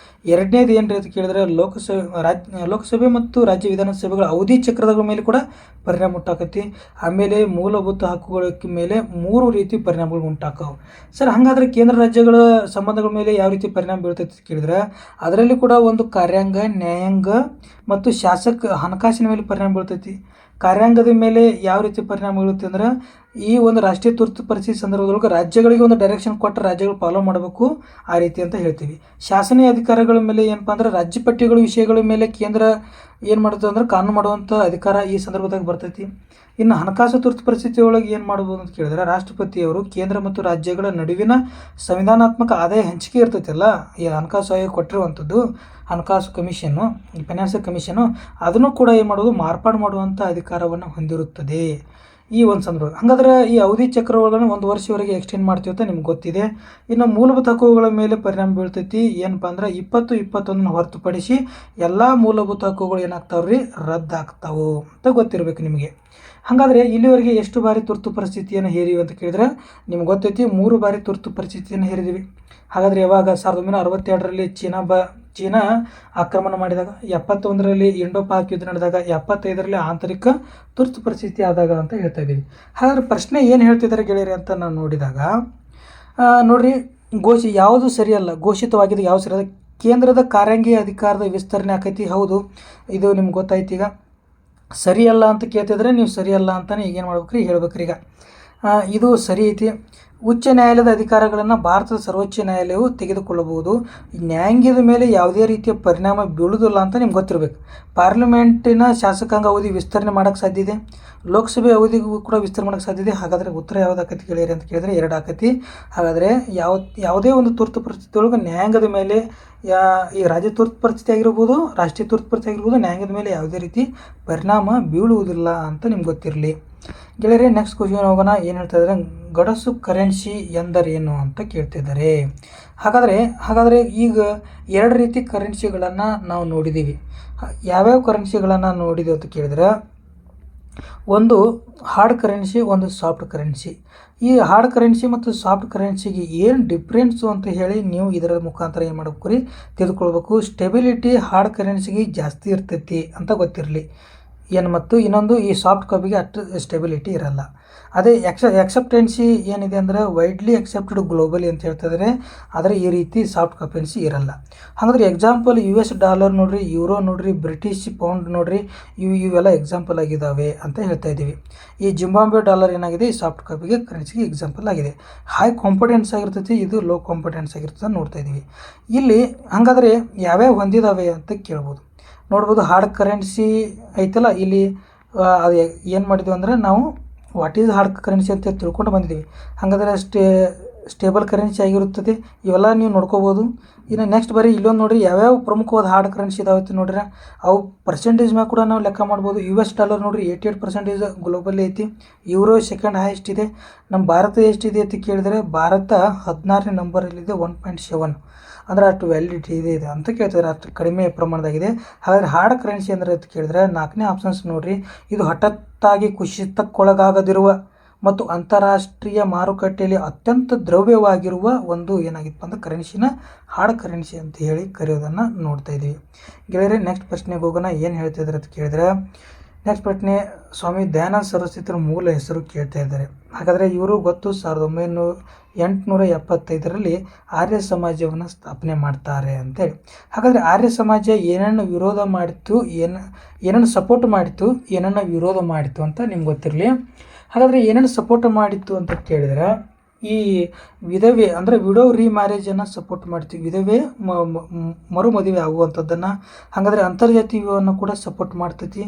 2ನೇದು ಏನು ಅಂತ ಕೇಳಿದ್ರೆ ಲೋಕಸಭೆ ಮತ್ತು ರಾಜ್ಯ ವಿಧಾನಸಭೆಗಳ ಅವಧಿ ಚಕ್ರದ ಮೇಲೆ ಕೂಡ ಪರಿಣಾಮ ಉಂಟಾಕತಿ. ಆಮೇಲೆ ಮೂಲಭೂತ ಹಕ್ಕುಗಳ ಮೇಲೆ 3 ರೀತಿ ಪರಿಣಾಮಗಳು ಉಂಟಾಕವು. ಸರ್ ಹಾಗಾದರೆ ಕೇಂದ್ರ ರಾಜ್ಯಗಳ ಸಂಬಂಧಗಳ ಮೇಲೆ ಯಾವ ರೀತಿ ಪರಿಣಾಮ ಬೀಳ್ತೈತೆ ಅಂತ ಕೇಳಿದ್ರೆ ಅದರಲ್ಲಿ ಕೂಡ ಒಂದು ಕಾರ್ಯಾಂಗ, ನ್ಯಾಯಾಂಗ ಮತ್ತು ಹಣಕಾಸಿನ ಮೇಲೆ ಪರಿಣಾಮ ಬೀಳ್ತೈತಿ. ಕಾರ್ಯಾಂಗದ ಮೇಲೆ ಯಾವ ರೀತಿ ಪರಿಣಾಮ ಬೀಳುತ್ತೆ ಅಂದ್ರೆ ಈ ಒಂದು ರಾಷ್ಟ್ರೀಯ ತುರ್ತು ಪರಿಸ್ಥಿತಿ ಸಂದರ್ಭದೊಳಗೆ ರಾಜ್ಯಗಳಿಗೆ ಒಂದು ಡೈರೆಕ್ಷನ್ ಕೊಟ್ಟರೆ ರಾಜ್ಯಗಳು ಫಾಲೋ ಮಾಡಬೇಕು, ಆ ರೀತಿ ಅಂತ ಹೇಳ್ತೀವಿ. ಶಾಸನ ಅಧಿಕಾರಗಳ ಮೇಲೆ ಏನಪ್ಪ ಅಂದ್ರೆ ರಾಜ್ಯ ಪಠ್ಯಗಳ ವಿಷಯಗಳ ಮೇಲೆ ಕೇಂದ್ರ ಏನು ಮಾಡುತ್ತೆ ಅಂದ್ರೆ ಕಾನೂನು ಮಾಡುವಂಥ ಅಧಿಕಾರ ಈ ಸಂದರ್ಭದಾಗ ಬರ್ತೈತಿ. ಇನ್ನು ಹಣಕಾಸು ತುರ್ತು ಪರಿಸ್ಥಿತಿ ಒಳಗೆ ಏನು ಮಾಡ್ಬೋದು ಅಂತ ಕೇಳಿದ್ರೆ ರಾಷ್ಟ್ರಪತಿಯವರು ಕೇಂದ್ರ ಮತ್ತು ರಾಜ್ಯಗಳ ನಡುವಿನ ಸಂವಿಧಾನಾತ್ಮಕ ಆದಾಯ ಹಂಚಿಕೆ ಇರ್ತೈತಲ್ಲ, ಈ ಹಣಕಾಸು ಆಯೋಗ ಕೊಟ್ಟಿರುವಂಥದ್ದು ಹಣಕಾಸು ಕಮಿಷನ್ನು, ಫೈನಾನ್ಸಿಯಲ್ ಕಮಿಷನ್ನು, ಅದನ್ನು ಕೂಡ ಏನು ಮಾಡೋದು ಮಾರ್ಪಾಡು ಮಾಡುವಂಥ ಅಧಿಕಾರವನ್ನು ಹೊಂದಿರುತ್ತದೆ ಈ ಒಂದು ಸಂದರ್ಭ. ಹಾಗಾದ್ರೆ ಈ ಅವಧಿ ಚಕ್ರ ಒಳಗಡೆ 1 ವರ್ಷವರೆಗೆ ಎಕ್ಸ್ಟೆಂಡ್ ಮಾಡ್ತೀವಿ ಅಂತ ನಿಮ್ಗೆ ಗೊತ್ತಿದೆ. ಇನ್ನು ಮೂಲಭೂತ ಹಕ್ಕುಗಳ ಮೇಲೆ ಪರಿಣಾಮ ಬೀಳ್ತೈತಿ. ಏನಪ್ಪ ಅಂದ್ರೆ 2021 ಹೊರತುಪಡಿಸಿ ಎಲ್ಲ ಮೂಲಭೂತ ಹಕ್ಕುಗಳು ಏನಾಗ್ತಾವ್ರಿ, ರದ್ದಾಗ್ತಾವು ಅಂತ ಗೊತ್ತಿರಬೇಕು ನಿಮಗೆ. ಹಾಗಾದರೆ ಇಲ್ಲಿವರೆಗೆ ಎಷ್ಟು ಬಾರಿ ತುರ್ತು ಪರಿಸ್ಥಿತಿಯನ್ನು ಹೇರಿವಿ ಅಂತ ಕೇಳಿದ್ರೆ ನಿಮ್ಗೆ ಗೊತ್ತೈತಿ 3 ಬಾರಿ ತುರ್ತು ಪರಿಸ್ಥಿತಿಯನ್ನು ಹೇರಿದ್ದೀವಿ. ಹಾಗಾದರೆ ಯಾವಾಗ 1962ರಲ್ಲಿ ಚೀನಾ ಆಕ್ರಮಣ ಮಾಡಿದಾಗ, 71ರಲ್ಲಿ ಇಂಡೋ-ಪಾಕ್ ಯುದ್ಧ ನಡೆದಾಗ, 75ರಲ್ಲಿ ಆಂತರಿಕ ತುರ್ತು ಪರಿಸ್ಥಿತಿ ಆದಾಗ ಅಂತ ಹೇಳ್ತಾ ಇದ್ದೀವಿ. ಹಾಗಾದರೆ ಪ್ರಶ್ನೆ ಏನು ಹೇಳ್ತಿದ್ದಾರೆ ಗೆಳೆಯರಿ ಅಂತ ನಾವು ನೋಡಿದಾಗ ನೋಡ್ರಿ, ಯಾವುದು ಸರಿಯಲ್ಲ, ಘೋಷಿತವಾಗಿದೆ ಯಾವುದು ಸರಿಯಾದ ಕೇಂದ್ರದ ಕಾರ್ಯಾಂಗೀಯ ಅಧಿಕಾರದ ವಿಸ್ತರಣೆ ಆಕೈತಿ. ಹೌದು, ಇದು ನಿಮ್ಗೆ ಗೊತ್ತಾಯ್ತು. ಈಗ ಸರಿಯಲ್ಲ ಅಂತ ಕೇಳ್ತಿದ್ರೆ ನೀವು ಸರಿಯಲ್ಲ ಅಂತಲೇ ಈಗೇನು ಮಾಡ್ಬೇಕ್ರಿ, ಹೇಳ್ಬೇಕ್ರಿ. ಈಗ ಇದು ಸರಿ ಐತಿ. ಉಚ್ಚ ನ್ಯಾಯಾಲಯದ ಅಧಿಕಾರಗಳನ್ನು ಭಾರತದ ಸರ್ವೋಚ್ಚ ನ್ಯಾಯಾಲಯವು ತೆಗೆದುಕೊಳ್ಳಬಹುದು. ನ್ಯಾಯಾಂಗದ ಮೇಲೆ ಯಾವುದೇ ರೀತಿಯ ಪರಿಣಾಮ ಬೀಳುವುದಿಲ್ಲ ಅಂತ ನಿಮ್ಗೆ ಗೊತ್ತಿರಬೇಕು. ಪಾರ್ಲಿಮೆಂಟಿನ ಶಾಸಕಾಂಗ ಅವಧಿ ವಿಸ್ತರಣೆ ಮಾಡೋಕ್ಕೆ ಸಾಧ್ಯ ಇದೆ, ಲೋಕಸಭೆ ಅವಧಿಗೂ ಕೂಡ ವಿಸ್ತರಣೆ ಮಾಡೋಕ್ಕೆ ಸಾಧ್ಯ ಇದೆ. ಹಾಗಾದರೆ ಉತ್ತರ ಯಾವ್ದು ಆಕತಿ ಗೆಳೆಯರಿ ಅಂತ ಕೇಳಿದ್ರೆ 2 ಆಕತಿ. ಹಾಗಾದರೆ ಯಾವುದೇ ಒಂದು ತುರ್ತು ಪರಿಸ್ಥಿತಿ ಒಳಗೆ ನ್ಯಾಯಾಂಗದ ಮೇಲೆ ಈ ರಾಜ್ಯ ತುರ್ತು ಪರಿಸ್ಥಿತಿ ಆಗಿರ್ಬೋದು, ರಾಷ್ಟ್ರೀಯ ತುರ್ತು ಪರಿಸ್ಥಿತಿ ಆಗಿರ್ಬೋದು, ನ್ಯಾಯಾಂಗದ ಮೇಲೆ ಯಾವುದೇ ರೀತಿ ಪರಿಣಾಮ ಬೀಳುವುದಿಲ್ಲ ಅಂತ ನಿಮ್ಗೆ ಗೊತ್ತಿರಲಿ ಗೆಳೆಯರೆ. ನೆಕ್ಸ್ಟ್ ಕ್ವಶನ್ ಹೋಗೋಣ. ಏನು ಹೇಳ್ತಾ ಇದ್ದಾರೆ, ಗಡಸು ಕರೆನ್ಸಿ ಎಂದರೇನು ಅಂತ ಕೇಳ್ತಿದ್ದಾರೆ. ಹಾಗಾದರೆ ಈಗ 2 ರೀತಿ ಕರೆನ್ಸಿಗಳನ್ನು ನಾವು ನೋಡಿದ್ದೀವಿ. ಯಾವ್ಯಾವ ಕರೆನ್ಸಿಗಳನ್ನು ನೋಡಿದ್ದೀವಿ ಅಂತ ಕೇಳಿದ್ರೆ ಒಂದು ಹಾರ್ಡ್ ಕರೆನ್ಸಿ, ಒಂದು ಸಾಫ್ಟ್ ಕರೆನ್ಸಿ. ಈ ಹಾರ್ಡ್ ಕರೆನ್ಸಿ ಮತ್ತು ಸಾಫ್ಟ್ ಕರೆನ್ಸಿಗೆ ಏನು ಡಿಫ್ರೆನ್ಸು ಅಂತ ಹೇಳಿ ನೀವು ಇದರ ಮುಖಾಂತರ ಏನು ಮಾಡಬೇಕು ರೀ, ತಿಳ್ಕೊಳ್ಬೇಕು. ಸ್ಟೆಬಿಲಿಟಿ ಹಾರ್ಡ್ ಕರೆನ್ಸಿಗೆ ಜಾಸ್ತಿ ಇರ್ತೈತಿ ಅಂತ ಗೊತ್ತಿರಲಿ. ಏನು ಮತ್ತು ಇನ್ನೊಂದು ಈ ಸಾಫ್ಟ್ ಕಾಪಿಗೆ ಅಷ್ಟು ಸ್ಟೆಬಿಲಿಟಿ ಇರಲ್ಲ. ಅದೇ ಎಕ್ಸೆಪ್ಟೆನ್ಸಿ ಏನಿದೆ ಅಂದರೆ ವೈಡ್ಲಿ ಎಕ್ಸೆಪ್ಟೆಡ್ ಗ್ಲೋಬಲಿ ಅಂತ ಹೇಳ್ತಿದ್ರೆ, ಆದರೆ ಈ ರೀತಿ ಸಾಫ್ಟ್ ಕರೆನ್ಸಿ ಇರಲ್ಲ. ಹಾಗಾದ್ರೆ ಎಕ್ಸಾಂಪಲ್ US ಡಾಲರ್ ನೋಡಿರಿ, ಯೂರೋ ನೋಡಿರಿ, ಬ್ರಿಟಿಷ್ ಪೌಂಡ್ ನೋಡಿರಿ, ಇವೆಲ್ಲ ಎಕ್ಸಾಂಪಲ್ ಆಗಿದ್ದಾವೆ ಅಂತ ಹೇಳ್ತಾ ಇದ್ದೀವಿ. ಈ ಜಿಂಬಾಬ್ವೆ ಡಾಲರ್ ಏನಾಗಿದೆ, ಈ ಸಾಫ್ಟ್ ಕಾಪಿಗೆ ಕರೆನ್ಸಿಗೆ ಎಕ್ಸಾಂಪಲ್ ಆಗಿದೆ. ಹೈ ಕಾಂಪಿಡೆನ್ಸ್ ಆಗಿರ್ತೈತಿ, ಇದು ಲೋ ಕಾಂಪಿಡೆನ್ಸ್ ಆಗಿರ್ತದೆ ನೋಡ್ತಾ ಇದ್ದೀವಿ. ಇಲ್ಲಿ ಹಾಗಾದರೆ ಯಾವ್ಯಾವ ಹೊಂದಿದ್ದಾವೆ ಅಂತ ಕೇಳ್ಬೋದು. ನೋಡ್ಬೋದು ಹಾರ್ಡ್ ಕರೆನ್ಸಿ ಐತಲ್ಲ, ಇಲ್ಲಿ ಅದು ಏನು ಮಾಡಿದ್ವಿ ಅಂದರೆ ನಾವು ವಾಟ್ ಈಸ್ ಹಾರ್ಡ್ ಕರೆನ್ಸಿ ಅಂತ ತಿಳ್ಕೊಂಡು ಬಂದಿದ್ದೀವಿ. ಹಾಗಾದರೆ ಸ್ಟೇಬಲ್ ಕರೆನ್ಸಿ ಆಗಿರುತ್ತದೆ, ಇವೆಲ್ಲ ನೀವು ನೋಡ್ಕೋಬೋದು. ಇನ್ನು ನೆಕ್ಸ್ಟ್ ಬರೀ ಇಲ್ಲೊಂದು ನೋಡಿರಿ, ಯಾವ್ಯಾವ ಪ್ರಮುಖವಾದ ಹಾರ್ಡ್ ಕರೆನ್ಸಿ ಇದಾವೆ ನೋಡ್ರಿ, ಅವು ಪರ್ಸೆಂಟೇಜ್ ಮ್ಯಾಗ ಕೂಡ ನಾವು ಲೆಕ್ಕ ಮಾಡ್ಬೋದು. US ಡಾಲರ್ ನೋಡಿರಿ 88% ಗ್ಲೋಬಲಿ ಐತಿ. ಯೂರೋ ಸೆಕೆಂಡ್ ಹೈಯೆಸ್ಟ್ ಇದೆ. ನಮ್ಮ ಭಾರತ ಎಷ್ಟಿದೆ ಅಂತ ಕೇಳಿದರೆ, ಭಾರತ 16ನೇ ನಂಬರಲ್ಲಿದೆ, 1.7. ಅಂದರೆ ಅಷ್ಟು ವ್ಯಾಲಿಡಿಟಿ ಇದೆ ಅಂತ ಕೇಳ್ತಾರೆ, ಅಷ್ಟು ಕಡಿಮೆ ಪ್ರಮಾಣದಾಗಿದೆ. ಹಾಗಾದರೆ ಹಾರ್ಡ್ ಕರೆನ್ಸಿ ಅಂದರೆ ಅಂತ ಕೇಳಿದ್ರೆ 4ನೇ ಆಪ್ಷನ್ಸ್ ನೋಡಿರಿ, ಇದು ಹಠಾತ್ತಾಗಿ ಕುಸಿತಕ್ಕೊಳಗಾಗದಿರುವ ಮತ್ತು ಅಂತಾರಾಷ್ಟ್ರೀಯ ಮಾರುಕಟ್ಟೆಯಲ್ಲಿ ಅತ್ಯಂತ ದ್ರವ್ಯವಾಗಿರುವ ಒಂದು ಏನಾಗಿತ್ತು ಅಂದರೆ ಕರೆನ್ಸಿನ ಹಾರ್ಡ್ ಕರೆನ್ಸಿ ಅಂತ ಹೇಳಿ ಕರೆಯೋದನ್ನು ನೋಡ್ತಾ ಇದ್ದೀವಿ. ಗೆಳೆಯರೆ, ನೆಕ್ಸ್ಟ್ ಪ್ರಶ್ನೆಗೆ ಹೋಗೋಣ. ಏನು ಹೇಳ್ತಿದ್ದಾರೆ ಅಂತ ಕೇಳಿದ್ರೆ, ನೆಕ್ಸ್ಟ್ ಪ್ರಶ್ನೆ ಸ್ವಾಮಿ ದಯಾನಂದ ಸರಸ್ವತಿಯ ಮೂಲ ಹೆಸರು ಕೇಳ್ತಾ ಇದ್ದಾರೆ. ಹಾಗಾದರೆ ಇವರು ಗೊತ್ತು 1875ರಲ್ಲಿ ಆರ್ಯ ಸಮಾಜವನ್ನು ಸ್ಥಾಪನೆ ಮಾಡ್ತಾರೆ ಅಂತೇಳಿ. ಹಾಗಾದರೆ ಆರ್ಯ ಸಮಾಜ ಏನನ್ನು ವಿರೋಧ ಮಾಡಿತು, ಏನನ್ನು ಸಪೋರ್ಟ್ ಮಾಡಿತು, ಏನನ್ನು ವಿರೋಧ ಮಾಡಿತು ಅಂತ ನಿಮ್ಗೆ ಗೊತ್ತಿರಲಿ. ಹಾಗಾದರೆ ಏನೇನು ಸಪೋರ್ಟ್ ಮಾಡಿತ್ತು ಅಂತ ಕೇಳಿದ್ರೆ, ಈ ವಿಧವೆ ಅಂದರೆ ವಿಡೋ ಮ್ಯಾರೇಜನ್ನು ಸಪೋರ್ಟ್ ಮಾಡ್ತೀವಿ, ವಿಧವೆ ಮರು ಮದುವೆ ಆಗುವಂಥದ್ದನ್ನು. ಹಾಗಾದರೆ ಅಂತರ್ಜಾತೀಯವನ್ನು ಕೂಡ ಸಪೋರ್ಟ್ ಮಾಡ್ತೈತಿ.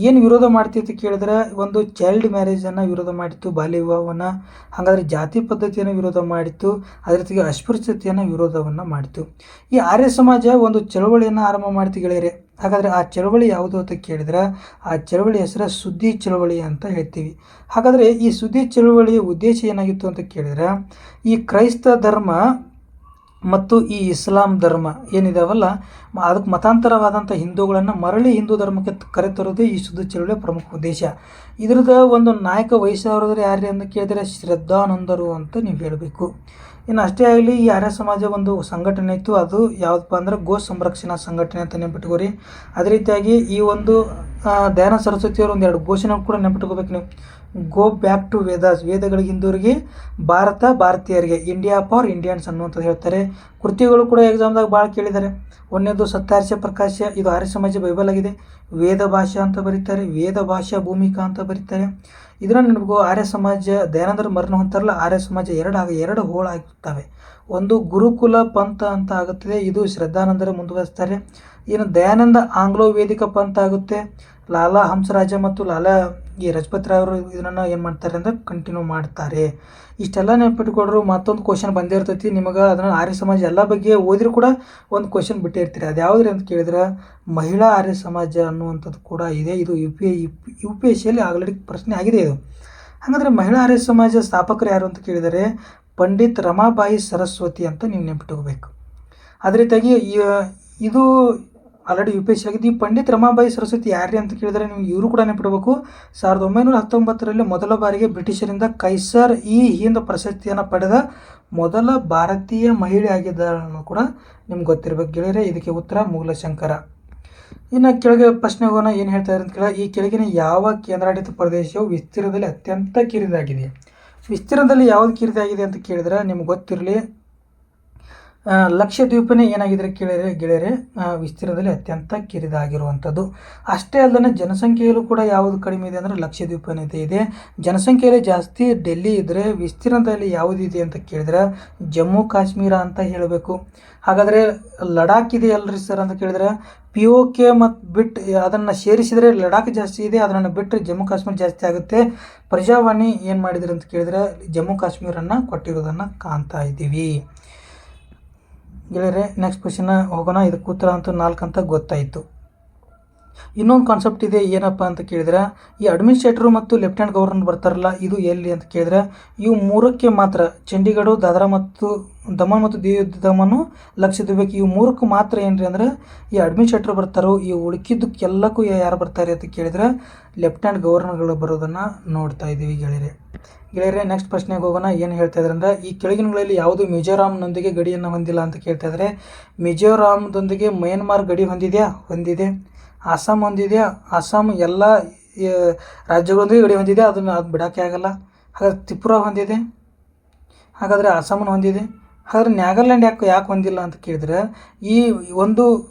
ಏನು ವಿರೋಧ ಮಾಡ್ತೈತಿ ಕೇಳಿದ್ರೆ, ಒಂದು ಚೈಲ್ಡ್ ಮ್ಯಾರೇಜನ್ನು ವಿರೋಧ ಮಾಡಿತ್ತು, ಬಾಲ್ಯ ವಿವಾಹವನ್ನು. ಹಾಗಾದರೆ ಜಾತಿ ಪದ್ಧತಿಯನ್ನು ವಿರೋಧ ಮಾಡಿತ್ತು, ಅದೇ ರೀತಿಗೆ ಅಸ್ಪೃಶ್ಯತೆಯನ್ನು ವಿರೋಧವನ್ನು ಮಾಡಿತು. ಈ ಆರ್ಯ ಸಮಾಜ ಒಂದು ಚಳವಳಿಯನ್ನು ಆರಂಭ ಮಾಡ್ತಿ ಗೆಳೆಯರೆ. ಹಾಗಾದರೆ ಆ ಚಳವಳಿ ಯಾವುದು ಅಂತ ಕೇಳಿದ್ರೆ, ಆ ಚಳವಳಿ ಹೆಸರು ಸುದ್ದಿ ಚಳವಳಿ ಅಂತ ಹೇಳ್ತೀವಿ. ಹಾಗಾದರೆ ಈ ಸುದ್ದಿ ಚಳವಳಿಯ ಉದ್ದೇಶ ಏನಾಗಿತ್ತು ಅಂತ ಕೇಳಿದ್ರೆ, ಈ ಕ್ರೈಸ್ತ ಧರ್ಮ ಮತ್ತು ಈ ಇಸ್ಲಾಂ ಧರ್ಮ ಏನಿದಾವಲ್ಲ, ಅದಕ್ಕೆ ಮತಾಂತರವಾದಂಥ ಹಿಂದೂಗಳನ್ನು ಮರಳಿ ಹಿಂದೂ ಧರ್ಮಕ್ಕೆ ಕರೆತರೋದೇ ಈ ಸುದ್ದಿ ಚಳವಳಿಯ ಪ್ರಮುಖ ಉದ್ದೇಶ. ಇದ್ರದ್ದು ಒಂದು ನಾಯಕ ವಹಿಸೋರು ಯಾರು ಅಂತ ಕೇಳಿದರೆ ಶ್ರದ್ಧಾನಂದರು ಅಂತ ನೀವು ಹೇಳಬೇಕು. ಇನ್ನು ಅಷ್ಟೇ ಆಗಲಿ, ಈ ಆರ್ಯ ಸಮಾಜ ಒಂದು ಸಂಘಟನೆ ಇತ್ತು, ಅದು ಯಾವುದಪ್ಪ ಅಂದ್ರೆ ಗೋ ಸಂರಕ್ಷಣಾ ಸಂಘಟನೆ ಅಂತ ನೆನಪಿಟ್ಕೋರಿ. ಅದೇ ರೀತಿಯಾಗಿ ಈ ಒಂದು ದಯಾನಂದ ಸರಸ್ವತಿಯವರು ಒಂದೆರಡು ಘೋಷಣೆ ಕೂಡ ನೆನಪಿಟ್ಕೋಬೇಕು ನೀವು. ಗೋ ಬ್ಯಾಕ್ ಟು ವೇದಾಸ್, ವೇದಗಳಿಗೆ ಹಿಂದೂರಿಗೆ, ಭಾರತ ಭಾರತೀಯರಿಗೆ, ಇಂಡಿಯಾ ಫಾರ್ ಇಂಡಿಯನ್ಸ್ ಅನ್ನುವಂಥದ್ದು ಹೇಳ್ತಾರೆ. ಕೃತಿಗಳು ಕೂಡ ಎಕ್ಸಾಮ್ದಾಗ ಭಾಳ ಕೇಳಿದ್ದಾರೆ. ಒಂದನೇದು ಸತ್ಯಾರ್ಷ ಪ್ರಕಾಶ, ಇದು ಆರ್ಯ ಸಮಾಜ ಬೈಬಲ್ ಆಗಿದೆ. ವೇದ ಭಾಷಾ ಅಂತ ಬರೀತಾರೆ, ವೇದ ಭಾಷಾ ಭೂಮಿಕಾ ಅಂತ ಬರೀತಾರೆ. ಇದನ್ನು ನೆನಪು ಆರ್ಯ ಸಮಾಜ ದಯಾನಂದರ ಮರಣ ಹೊಂತಾರಲ್ಲ, ಆರ್ಯ ಸಮಾಜ ಎರಡು ಹೋಳಾಗಿರ್ತವೆ. ಒಂದು ಗುರುಕುಲ ಪಂಥ ಅಂತ ಆಗುತ್ತದೆ, ಇದು ಶ್ರದ್ಧಾನಂದರ ಮುಂದುವರಿಸ್ತಾರೆ. ಇನ್ನು ದಯಾನಂದ ಆಂಗ್ಲೋ ವೇದಿಕ ಪಂಥ ಆಗುತ್ತೆ. ಲಾಲಾ ಹಂಸರಾಜ ಮತ್ತು ಲಾಲಾ ಈ ಲಜಪತ್ ರಾಯ್ ಅವರು ಇದನ್ನು ಏನು ಮಾಡ್ತಾರೆ ಅಂದರೆ ಕಂಟಿನ್ಯೂ ಮಾಡ್ತಾರೆ. ಇಷ್ಟೆಲ್ಲ ನೆನಪಿಟ್ಕೊಡ್ರು. ಮತ್ತೊಂದು ಕ್ವಶನ್ ಬಂದೇ ಇರ್ತೈತಿ ನಿಮಗೆ, ಅದನ್ನು ಆರ್ಯ ಸಮಾಜ ಎಲ್ಲ ಬಗ್ಗೆ ಓದಿರೂ ಕೂಡ ಒಂದು ಕ್ವಶನ್ ಬಿಟ್ಟೇ ಇರ್ತೀರಿ. ಅದು ಯಾವುದ್ರಿ ಅಂತ ಕೇಳಿದ್ರೆ, ಮಹಿಳಾ ಆರ್ಯ ಸಮಾಜ ಅನ್ನುವಂಥದ್ದು ಕೂಡ ಇದೆ. ಇದು UPSCಯಲ್ಲಿ ಆಲ್ರೆಡಿ ಪ್ರಶ್ನೆ ಆಗಿದೆ ಇದು. ಹಾಗಾದರೆ ಮಹಿಳಾ ಆರ್ಯ ಸಮಾಜ ಸ್ಥಾಪಕರು ಯಾರು ಅಂತ ಕೇಳಿದರೆ, ಪಂಡಿತ್ ರಮಾಬಾಯಿ ಸರಸ್ವತಿ ಅಂತ ನೀವು ನೆನಪಿಟ್ಕೋಬೇಕು. ಅದೇ ರೀತಿಯಾಗಿ ಇದು ಆಲ್ರೆಡಿ UPSC ಆಗಿದೆ. ಈ ಪಂಡಿತ್ ರಮಾಬಾಯಿ ಸರಸ್ವತಿ ಯಾರ್ರಿ ಅಂತ ಕೇಳಿದರೆ ನೀವು ಇವರು ಕೂಡ ನೆನಪಿಡಬೇಕು. 1919ರಲ್ಲಿ ಮೊದಲ ಬಾರಿಗೆ ಬ್ರಿಟಿಷರಿಂದ ಕೈಸರ್ ಈ ಹಿಂದ್ ಪ್ರಶಸ್ತಿಯನ್ನು ಪಡೆದ ಮೊದಲ ಭಾರತೀಯ ಮಹಿಳೆ ಆಗಿದ್ದಾಳನ್ನು ಕೂಡ ನಿಮ್ಗೆ ಗೊತ್ತಿರಬೇಕು ಗೆಳೆಯರೆ. ಇದಕ್ಕೆ ಉತ್ತರ ಮೂಲಶಂಕರ. ಇನ್ನು ಕೆಳಗೆ ಪ್ರಶ್ನೆ ಹೋಗೋಣ. ಏನು ಹೇಳ್ತಾ ಇದ್ದಾರೆ ಅಂತ ಕೇಳಿದ್ರೆ, ಈ ಕೆಳಗಿನ ಯಾವ ಕೇಂದ್ರಾಡಳಿತ ಪ್ರದೇಶವು ವಿಸ್ತೀರ್ಣದಲ್ಲಿ ಅತ್ಯಂತ ಕಿರಿದಾಗಿದೆ? ವಿಸ್ತೀರ್ಣದಲ್ಲಿ ಯಾವುದು ಕಿರಿದಾಗಿದೆ ಅಂತ ಕೇಳಿದ್ರೆ ನಿಮ್ಗೆ ಗೊತ್ತಿರಲಿ, ಲಕ್ಷದ್ವೀಪನೇ ಏನಾಗಿದ್ರೆ ಗೆಳೆಯರೆ ವಿಸ್ತೀರ್ಣದಲ್ಲಿ ಅತ್ಯಂತ ಕಿರಿದಾಗಿರುವಂಥದ್ದು. ಅಷ್ಟೇ ಅಲ್ಲದೆ ಜನಸಂಖ್ಯೆಯಲ್ಲೂ ಕೂಡ ಯಾವುದು ಕಡಿಮೆ ಇದೆ ಅಂದರೆ ಲಕ್ಷದ್ವೀಪನೇ ಇದೆ. ಜನಸಂಖ್ಯೆಯಲ್ಲಿ ಜಾಸ್ತಿ ಡೆಲ್ಲಿ ಇದ್ದರೆ, ವಿಸ್ತೀರ್ಣದಲ್ಲಿ ಯಾವುದಿದೆ ಅಂತ ಕೇಳಿದ್ರೆ ಜಮ್ಮು ಕಾಶ್ಮೀರ ಅಂತ ಹೇಳಬೇಕು. ಹಾಗಾದರೆ ಲಡಾಖ್ ಇದೆ ಅಲ್ರಿ ಸರ್ ಅಂತ ಕೇಳಿದ್ರೆ, POK ಮತ್ತು ಬಿಟ್ಟು ಅದನ್ನು ಸೇರಿಸಿದರೆ ಲಡಾಖ್ ಜಾಸ್ತಿ ಇದೆ, ಅದನ್ನು ಬಿಟ್ಟರೆ ಜಮ್ಮು ಕಾಶ್ಮೀರ ಜಾಸ್ತಿ ಆಗುತ್ತೆ. ಪ್ರಜಾವಾಣಿ ಏನು ಮಾಡಿದ್ರು ಅಂತ ಕೇಳಿದ್ರೆ ಜಮ್ಮು ಕಾಶ್ಮೀರನ್ನು ಕೊಟ್ಟಿರೋದನ್ನು ಕಾಣ್ತಾ ಇದ್ದೀವಿ ಗೆಳೆಯರೆ. ನೆಕ್ಸ್ಟ್ ಕ್ವಶನ್ ಹೋಗೋಣ. ಇದಕ್ಕೆ ಉತ್ತರ ಅಂತೂ 4 ಅಂತ ಗೊತ್ತಾಯಿತು. ಇನ್ನೊಂದು ಕಾನ್ಸೆಪ್ಟ್ ಇದೆ, ಏನಪ್ಪ ಅಂತ ಕೇಳಿದ್ರೆ, ಈ ಅಡ್ಮಿನಿಸ್ಟ್ರೇಟರು ಮತ್ತು ಲೆಫ್ಟಿನೆಂಟ್ ಗವರ್ನರ್ ಬರ್ತಾರಲ್ಲ, ಇದು ಎಲ್ಲಿ ಅಂತ ಕೇಳಿದ್ರೆ ಇವು 3ಕ್ಕೆ ಮಾತ್ರ. ಚಂಡೀಗಢ, ದಾದ್ರಾ ಮತ್ತು ದಮನ್ ಮತ್ತು ದಮನು, ಲಕ್ಷದ್ವೀಪಕ್ಕೆ, ಇವು 3ಕ್ಕೆ ಮಾತ್ರ ಏನ್ರಿ ಅಂದರೆ ಈ ಅಡ್ಮಿನಿಸ್ಟ್ರೇಟರ್ ಬರ್ತಾರೋ. ಈ ಉಳಿಕಿದ್ದಕ್ಕೆಲ್ಲಕ್ಕೂ ಯಾರು ಬರ್ತಾರೆ ಅಂತ ಕೇಳಿದ್ರೆ ಲೆಫ್ಟಿನೆಂಟ್ ಗವರ್ನರ್ಗಳು ಬರೋದನ್ನು ನೋಡ್ತಾ ಇದ್ದೀವಿ ಗೆಳೆಯರೆ. ನೆಕ್ಸ್ಟ್ ಪ್ರಶ್ನೆಗೆ ಹೋಗೋಣ. ಏನು ಹೇಳ್ತಾ ಇದ್ದಾರೆ ಅಂದರೆ, ಈ ಕೆಳಗಿನಗಳಲ್ಲಿ ಯಾವುದು ಮಿಜೋರಾಂನೊಂದಿಗೆ ಗಡಿಯನ್ನು ಹೊಂದಿಲ್ಲ ಅಂತ ಕೇಳ್ತಾ ಇದ್ದಾರೆ. ಮಿಜೋರಾಂದೊಂದಿಗೆ ಮಯನ್ಮಾರ್ ಗಡಿ ಹೊಂದಿದೆ. ಅಸ್ಸಾಂ ಒಂದಿದೆ. ಅಸ್ಸಾಂ ಎಲ್ಲ ರಾಜ್ಯಗಳೊಂದಿಗೆ ಗಡಿ ಹೊಂದಿದೆ, ಅದನ್ನು ಅದು ಬಿಡೋಕ್ಕೆ ಆಗಲ್ಲ. ಹಾಗಾದ್ರೆ ತ್ರಿಪುರ ಹೊಂದಿದೆ, ಹಾಗಾದರೆ ಅಸ್ಸಾಮನ್ನು ಹೊಂದಿದೆ. ಹಾಗಾದ್ರೆ ನಾಗಾಲ್ಯಾಂಡ್ ಯಾಕೆ ಹೊಂದಿಲ್ಲ ಅಂತ ಕೇಳಿದ್ರೆ, ಈ ಒಂದು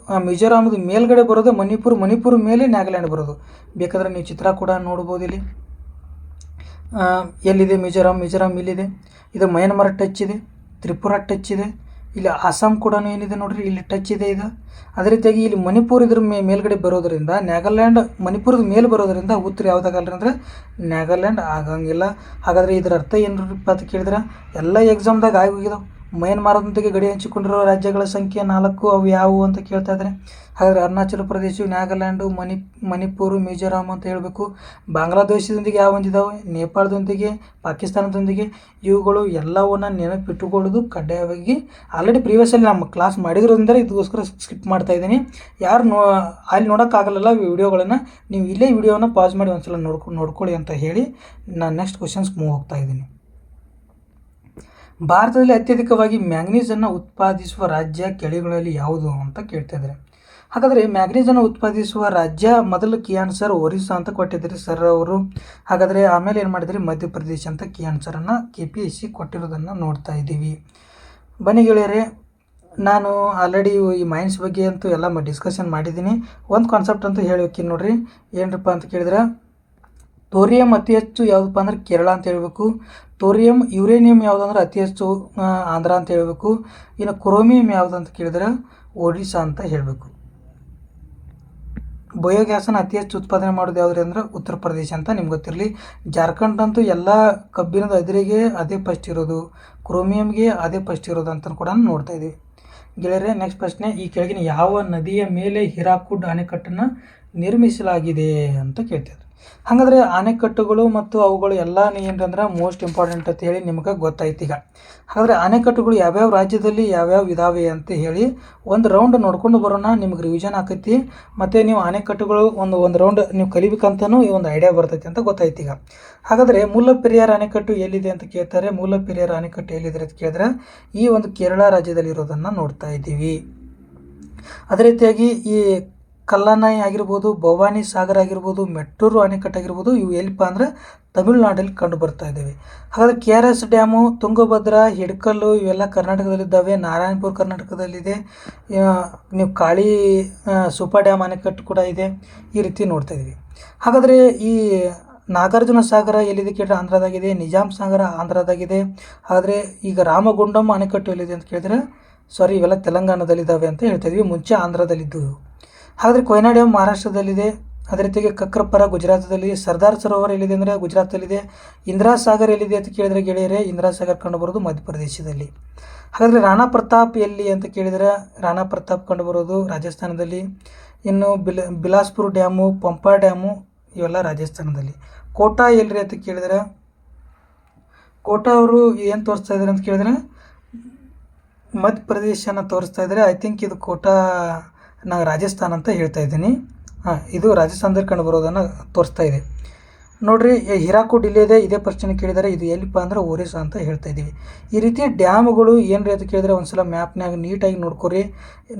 ಮಿಜೋರಾಮದ ಮೇಲ್ಗಡೆ ಬರೋದು ಮಣಿಪುರ ಮೇಲೆ ನಾಗಾಲ್ಯಾಂಡ್ ಬರೋದು. ಬೇಕಾದರೆ ನೀವು ಚಿತ್ರ ಕೂಡ ನೋಡ್ಬೋದು. ಇಲ್ಲಿ ಎಲ್ಲಿದೆ ಮಿಜೋರಾಮ್ ಇಲ್ಲಿದೆ. ಇದು ಮಯನ್ಮಾರ್ ಟಚ್ ಇದೆ, ತ್ರಿಪುರ ಟಚ್ ಇದೆ, ಇಲ್ಲಿ ಅಸ್ಸಾಂ ಕೂಡ ಏನಿದೆ ನೋಡ್ರಿ, ಇಲ್ಲಿ ಟಚ್ ಇದೆ ಇದು. ಅದೇ ರೀತಿಯಾಗಿ ಇಲ್ಲಿ ಮಣಿಪುರ ಇದ್ರ ಮೇಲ್ಗಡೆ ಬರೋದರಿಂದ ನಾಗಾಲ್ಯಾಂಡ್ ಮಣಿಪುರದ ಮೇಲೆ ಬರೋದರಿಂದ ಉತ್ತರ ಯಾವುದಾಗಲ್ಲ ಅಂದರೆ ನಾಗಾಲ್ಯಾಂಡ್ ಆಗಂಗಿಲ್ಲ. ಹಾಗಾದರೆ ಇದರ ಅರ್ಥ ಏನಪ್ಪ ಅಂತ ಕೇಳಿದ್ರೆ, ಎಲ್ಲ ಎಕ್ಸಾಮ್ದಾಗ ಆಗೋಗಿದಾವೆ. ಮಯನ್ಮಾರದೊಂದಿಗೆ ಗಡಿ ಹಂಚಿಕೊಂಡಿರೋ ರಾಜ್ಯಗಳ ಸಂಖ್ಯೆ 4, ಅವು ಯಾವುವು ಅಂತ ಕೇಳ್ತಾ ಇದ್ದಾರೆ. ಹಾಗಾದರೆ ಅರುಣಾಚಲ ಪ್ರದೇಶ, ನಾಗಾಲ್ಯಾಂಡು, ಮಣಿಪುರ, ಮಿಜೋರಾಮ್ ಅಂತ ಹೇಳಬೇಕು. ಬಾಂಗ್ಲಾದೇಶದೊಂದಿಗೆ ಯಾವ ಹೊಂದಿದ್ದಾವೆ, ನೇಪಾಳದೊಂದಿಗೆ, ಪಾಕಿಸ್ತಾನದೊಂದಿಗೆ. ಇವುಗಳು ಎಲ್ಲವನ್ನು ನೆನಪಿಟ್ಟುಕೊಳ್ಳೋದು ಕಡ್ಡಾಯವಾಗಿ. ಆಲ್ರೆಡಿ ಪ್ರೀವಿಯಸ್ಸಲ್ಲಿ ನಮ್ಮ ಕ್ಲಾಸ್ ಮಾಡಿದ್ರಿಂದ ಇದಕ್ಕೋಸ್ಕರ ಸ್ಕಿಪ್ ಮಾಡ್ತಾ ಇದ್ದೀನಿ. ಯಾರು ಅಲ್ಲಿ ನೋಡೋಕ್ಕಾಗಲ್ಲ ವಿಡಿಯೋಗಳನ್ನು, ನೀವು ಇಲ್ಲೇ ವಿಡಿಯೋನ ಪಾಸ್ ಮಾಡಿ ಒಂದ್ಸಲ ನೋಡ್ಕೊಳ್ಳಿ ಅಂತ ಹೇಳಿ ನಾನು ನೆಕ್ಸ್ಟ್ ಕ್ವಶನ್ಸ್ ಮೂವ್ ಹೋಗ್ತಾ ಇದ್ದೀನಿ. ಭಾರತದಲ್ಲಿ ಅತ್ಯಧಿಕವಾಗಿ ಮ್ಯಾಂಗನೀಸನ್ನು ಉತ್ಪಾದಿಸುವ ರಾಜ್ಯ ಕೆಳಗಳಲ್ಲಿ ಯಾವುದು ಅಂತ ಕೇಳ್ತಾ ಇದ್ದಾರೆ. ಹಾಗಾದರೆ ಮ್ಯಾಂಗನೀಸನ್ನು ಉತ್ಪಾದಿಸುವ ರಾಜ್ಯ ಮೊದಲು ಕೀ ಆನ್ಸರ್ ಒರಿಸ್ಸಾ ಅಂತ ಕೊಟ್ಟಿದ್ದಾರೆ ಸರ್ ಅವರು. ಹಾಗಾದರೆ ಆಮೇಲೆ ಏನು ಮಾಡಿದರೆ ಮಧ್ಯಪ್ರದೇಶ ಅಂತ ಕೀ ಆನ್ಸರನ್ನು KPSC ಕೊಟ್ಟಿರೋದನ್ನು ನೋಡ್ತಾ ಇದ್ದೀವಿ. ಬನ್ನಿ ಗೆಳೆಯರೆ, ನಾನು ಆಲ್ರೆಡಿ ಈ ಮೈನ್ಸ್ ಬಗ್ಗೆ ಅಂತೂ ಎಲ್ಲ ಡಿಸ್ಕಷನ್ ಮಾಡಿದ್ದೀನಿ. ಒಂದು ಕಾನ್ಸೆಪ್ಟ್ ಅಂತೂ ಹೇಳಬೇಕಿನ್ನು ನೋಡ್ರಿ, ಏನಪ್ಪ ಅಂತ ಕೇಳಿದ್ರೆ, ಥೋರಿಯಂ ಅತಿ ಹೆಚ್ಚು ಯಾವುದಪ್ಪ ಅಂದ್ರೆ ಕೇರಳ ಅಂತ ಹೇಳಬೇಕು. ಯುರೇನಿಯಂ ಯಾವುದಂದ್ರೆ ಅತಿ ಹೆಚ್ಚು ಆಂಧ್ರ ಅಂತ ಹೇಳಬೇಕು. ಇನ್ನು ಕ್ರೋಮಿಯಂ ಯಾವುದು ಅಂತ ಕೇಳಿದ್ರೆ ಒಡಿಶಾ ಅಂತ ಹೇಳಬೇಕು. ಬಯೋಗ್ಯಾಸನ್ನು ಅತಿ ಹೆಚ್ಚು ಉತ್ಪಾದನೆ ಮಾಡೋದು ಯಾವುದ್ರಿ ಅಂದ್ರೆ ಉತ್ತರ ಪ್ರದೇಶ ಅಂತ ನಿಮ್ಗೆ ಗೊತ್ತಿರಲಿ. ಜಾರ್ಖಂಡ್ ಅಂತೂ ಎಲ್ಲ ಕಬ್ಬಿಣದ ಅದಿರಿಗೆ ಅದೇ ಫಸ್ಟ್ ಇರೋದು, ಕ್ರೋಮಿಯಂಗೆ ಅದೇ ಫಸ್ಟ್ ಇರೋದು ಅಂತ ಕೂಡ ನೋಡ್ತಾ ಇದ್ದೀವಿ. ಗೆಳೆಯರೆ, ನೆಕ್ಸ್ಟ್ ಪ್ರಶ್ನೆ, ಈ ಕೆಳಗಿನ ಯಾವ ನದಿಯ ಮೇಲೆ ಹಿರಾಕುಡ್ ಅಣೆಕಟ್ಟನ್ನು ನಿರ್ಮಿಸಲಾಗಿದೆ ಅಂತ ಕೇಳ್ತಿದ್ರು. ಹಾಗಾದರೆ ಅಣೆಕಟ್ಟುಗಳು ಮತ್ತು ಅವುಗಳು ಎಲ್ಲ ಏನಂದ್ರೆ ಮೋಸ್ಟ್ ಇಂಪಾರ್ಟೆಂಟ್ ಅಂತ ಹೇಳಿ ನಿಮ್ಗೆ ಗೊತ್ತಾಯ್ತು ಈಗ. ಹಾಗಾದರೆ ಅಣೆಕಟ್ಟುಗಳು ಯಾವ್ಯಾವ ರಾಜ್ಯದಲ್ಲಿ ಯಾವ್ಯಾವ ಇದಾವೆ ಅಂತ ಹೇಳಿ ಒಂದು ರೌಂಡ್ ನೋಡ್ಕೊಂಡು ಬರೋಣ, ನಿಮ್ಗೆ ರಿವಿಷನ್ ಆಕೈತಿ. ಮತ್ತು ನೀವು ಅಣೆಕಟ್ಟುಗಳು ಒಂದು ರೌಂಡ್ ನೀವು ಕಲಿಬೇಕಂತನೂ ಈ ಒಂದು ಐಡಿಯಾ ಬರ್ತೈತಿ ಅಂತ ಗೊತ್ತಾಯ್ತು ಈಗ. ಹಾಗಾದರೆ ಮುಲ್ಲಪೆರಿಯಾರ್ ಅಣೆಕಟ್ಟು ಎಲ್ಲಿದೆ ಅಂತ ಕೇಳ್ತಾರೆ. ಮುಲ್ಲಪೆರಿಯಾರ್ ಅಣೆಕಟ್ಟು ಎಲ್ಲಿದೆ ಅಂತ ಕೇಳಿದ್ರೆ ಈ ಒಂದು ಕೇರಳ ರಾಜ್ಯದಲ್ಲಿ ಇರೋದನ್ನು ನೋಡ್ತಾ ಇದ್ದೀವಿ. ಅದೇ ರೀತಿಯಾಗಿ ಈ ಕಲ್ಲನೈ ಆಗಿರ್ಬೋದು, ಭವಾನಿ ಸಾಗರ್ ಆಗಿರ್ಬೋದು, ಮೆಟ್ಟೂರು ಅಣೆಕಟ್ಟು ಆಗಿರ್ಬೋದು, ಇವು ಎಲ್ಲಿಪ್ಪ ಅಂದರೆ ತಮಿಳುನಾಡಲ್ಲಿ ಕಂಡು ಬರ್ತಾ ಇದ್ದೇವೆ. ಹಾಗಾದರೆ KRS ಡ್ಯಾಮು, ತುಂಗಭದ್ರಾ, ಹಿಡ್ಕಲ್ಲು ಇವೆಲ್ಲ ಕರ್ನಾಟಕದಲ್ಲಿದ್ದಾವೆ. ನಾರಾಯಣಪುರ ಕರ್ನಾಟಕದಲ್ಲಿದೆ. ನೀವು ಕಾಳಿ ಸೂಪರ್ ಡ್ಯಾಮ್ ಅಣೆಕಟ್ಟು ಕೂಡ ಇದೆ. ಈ ರೀತಿ ನೋಡ್ತಾ ಇದ್ದೀವಿ. ಹಾಗಾದರೆ ಈ ನಾಗಾರ್ಜುನ ಸಾಗರ ಎಲ್ಲಿದೆ ಕೇಳಿದ್ರೆ ಆಂಧ್ರದಾಗಿದೆ. ನಿಜಾಮ್ ಸಾಗರ ಆಂಧ್ರದಾಗಿದೆ. ಹಾಗಾದರೆ ಈಗ ರಾಮಗುಂಡಂ ಅಣೆಕಟ್ಟು ಎಲ್ಲಿದೆ ಅಂತ ಕೇಳಿದ್ರೆ ಇವೆಲ್ಲ ತೆಲಂಗಾಣದಲ್ಲಿದ್ದಾವೆ ಅಂತ ಹೇಳ್ತಾ ಇದ್ವಿ, ಮುಂಚೆ ಆಂಧ್ರದಲ್ಲಿದ್ದು. ಹಾಗಾದರೆ ಕೊಯ್ನಾ ಡ್ಯಾಮ್ ಮಹಾರಾಷ್ಟ್ರದಲ್ಲಿದೆ. ಅದೇ ರೀತಿಯಾಗಿ ಕಕ್ರಪರ ಗುಜರಾತದಲ್ಲಿದೆ. ಸರ್ದಾರ್ ಸರೋವರ ಎಲ್ಲಿದೆ ಅಂದರೆ ಗುಜರಾತಲ್ಲಿದೆ. ಇಂದಿರಾ ಸಾಗರ್ ಎಲ್ಲಿದೆ ಅಂತ ಕೇಳಿದರೆ ಗೆಳೆಯರೆ, ಇಂದಿರಾ ಸಾಗರ್ ಕಂಡುಬರೋದು ಮಧ್ಯಪ್ರದೇಶದಲ್ಲಿ. ಹಾಗಾದರೆ ರಾಣಾ ಪ್ರತಾಪ್ ಎಲ್ಲಿ ಅಂತ ಕೇಳಿದರೆ ರಾಣಾ ಪ್ರತಾಪ್ ಕಂಡುಬರೋದು ರಾಜಸ್ಥಾನದಲ್ಲಿ. ಇನ್ನು ಬಿಲಾಸ್ಪುರ್ ಡ್ಯಾಮು, ಪಂಪಾ ಡ್ಯಾಮು ಇವೆಲ್ಲ ರಾಜಸ್ಥಾನದಲ್ಲಿ. ಕೋಟಾ ಎಲ್ರಿ ಅಂತ ಕೇಳಿದರೆ ಕೋಟಾ ಅವರು ಏನು ತೋರಿಸ್ತಾ ಇದ್ದಾರೆ ಅಂತ ಕೇಳಿದ್ರೆ ಮಧ್ಯಪ್ರದೇಶನ ತೋರಿಸ್ತಾ ಇದ್ದಾರೆ. ಐ ಥಿಂಕ್ ಇದು ಕೋಟಾ ನಾನು ರಾಜಸ್ಥಾನ ಅಂತ ಹೇಳ್ತಾ ಇದ್ದೀನಿ. ಇದು ರಾಜಸ್ಥಾನದಲ್ಲಿ ಕಂಡು ಬರೋದನ್ನು ತೋರಿಸ್ತಾ ಇದೆ ನೋಡಿರಿ. ಹಿರಾಕುಡ್ ಇಲ್ಲಿದೆ, ಇದೇ ಪ್ರಶ್ನೆ ಕೇಳಿದರೆ ಇದು ಎಲ್ಲಿಪ್ಪ ಅಂದ್ರೆ ಒರಿಸ್ಸಾ ಅಂತ ಹೇಳ್ತಾ ಇದ್ದೀವಿ. ಈ ರೀತಿ ಡ್ಯಾಮ್ಗಳು ಏನ್ರಿ ಅಂತ ಕೇಳಿದರೆ ಒಂದ್ಸಲ ಮ್ಯಾಪ್ನಾಗ ನೀಟಾಗಿ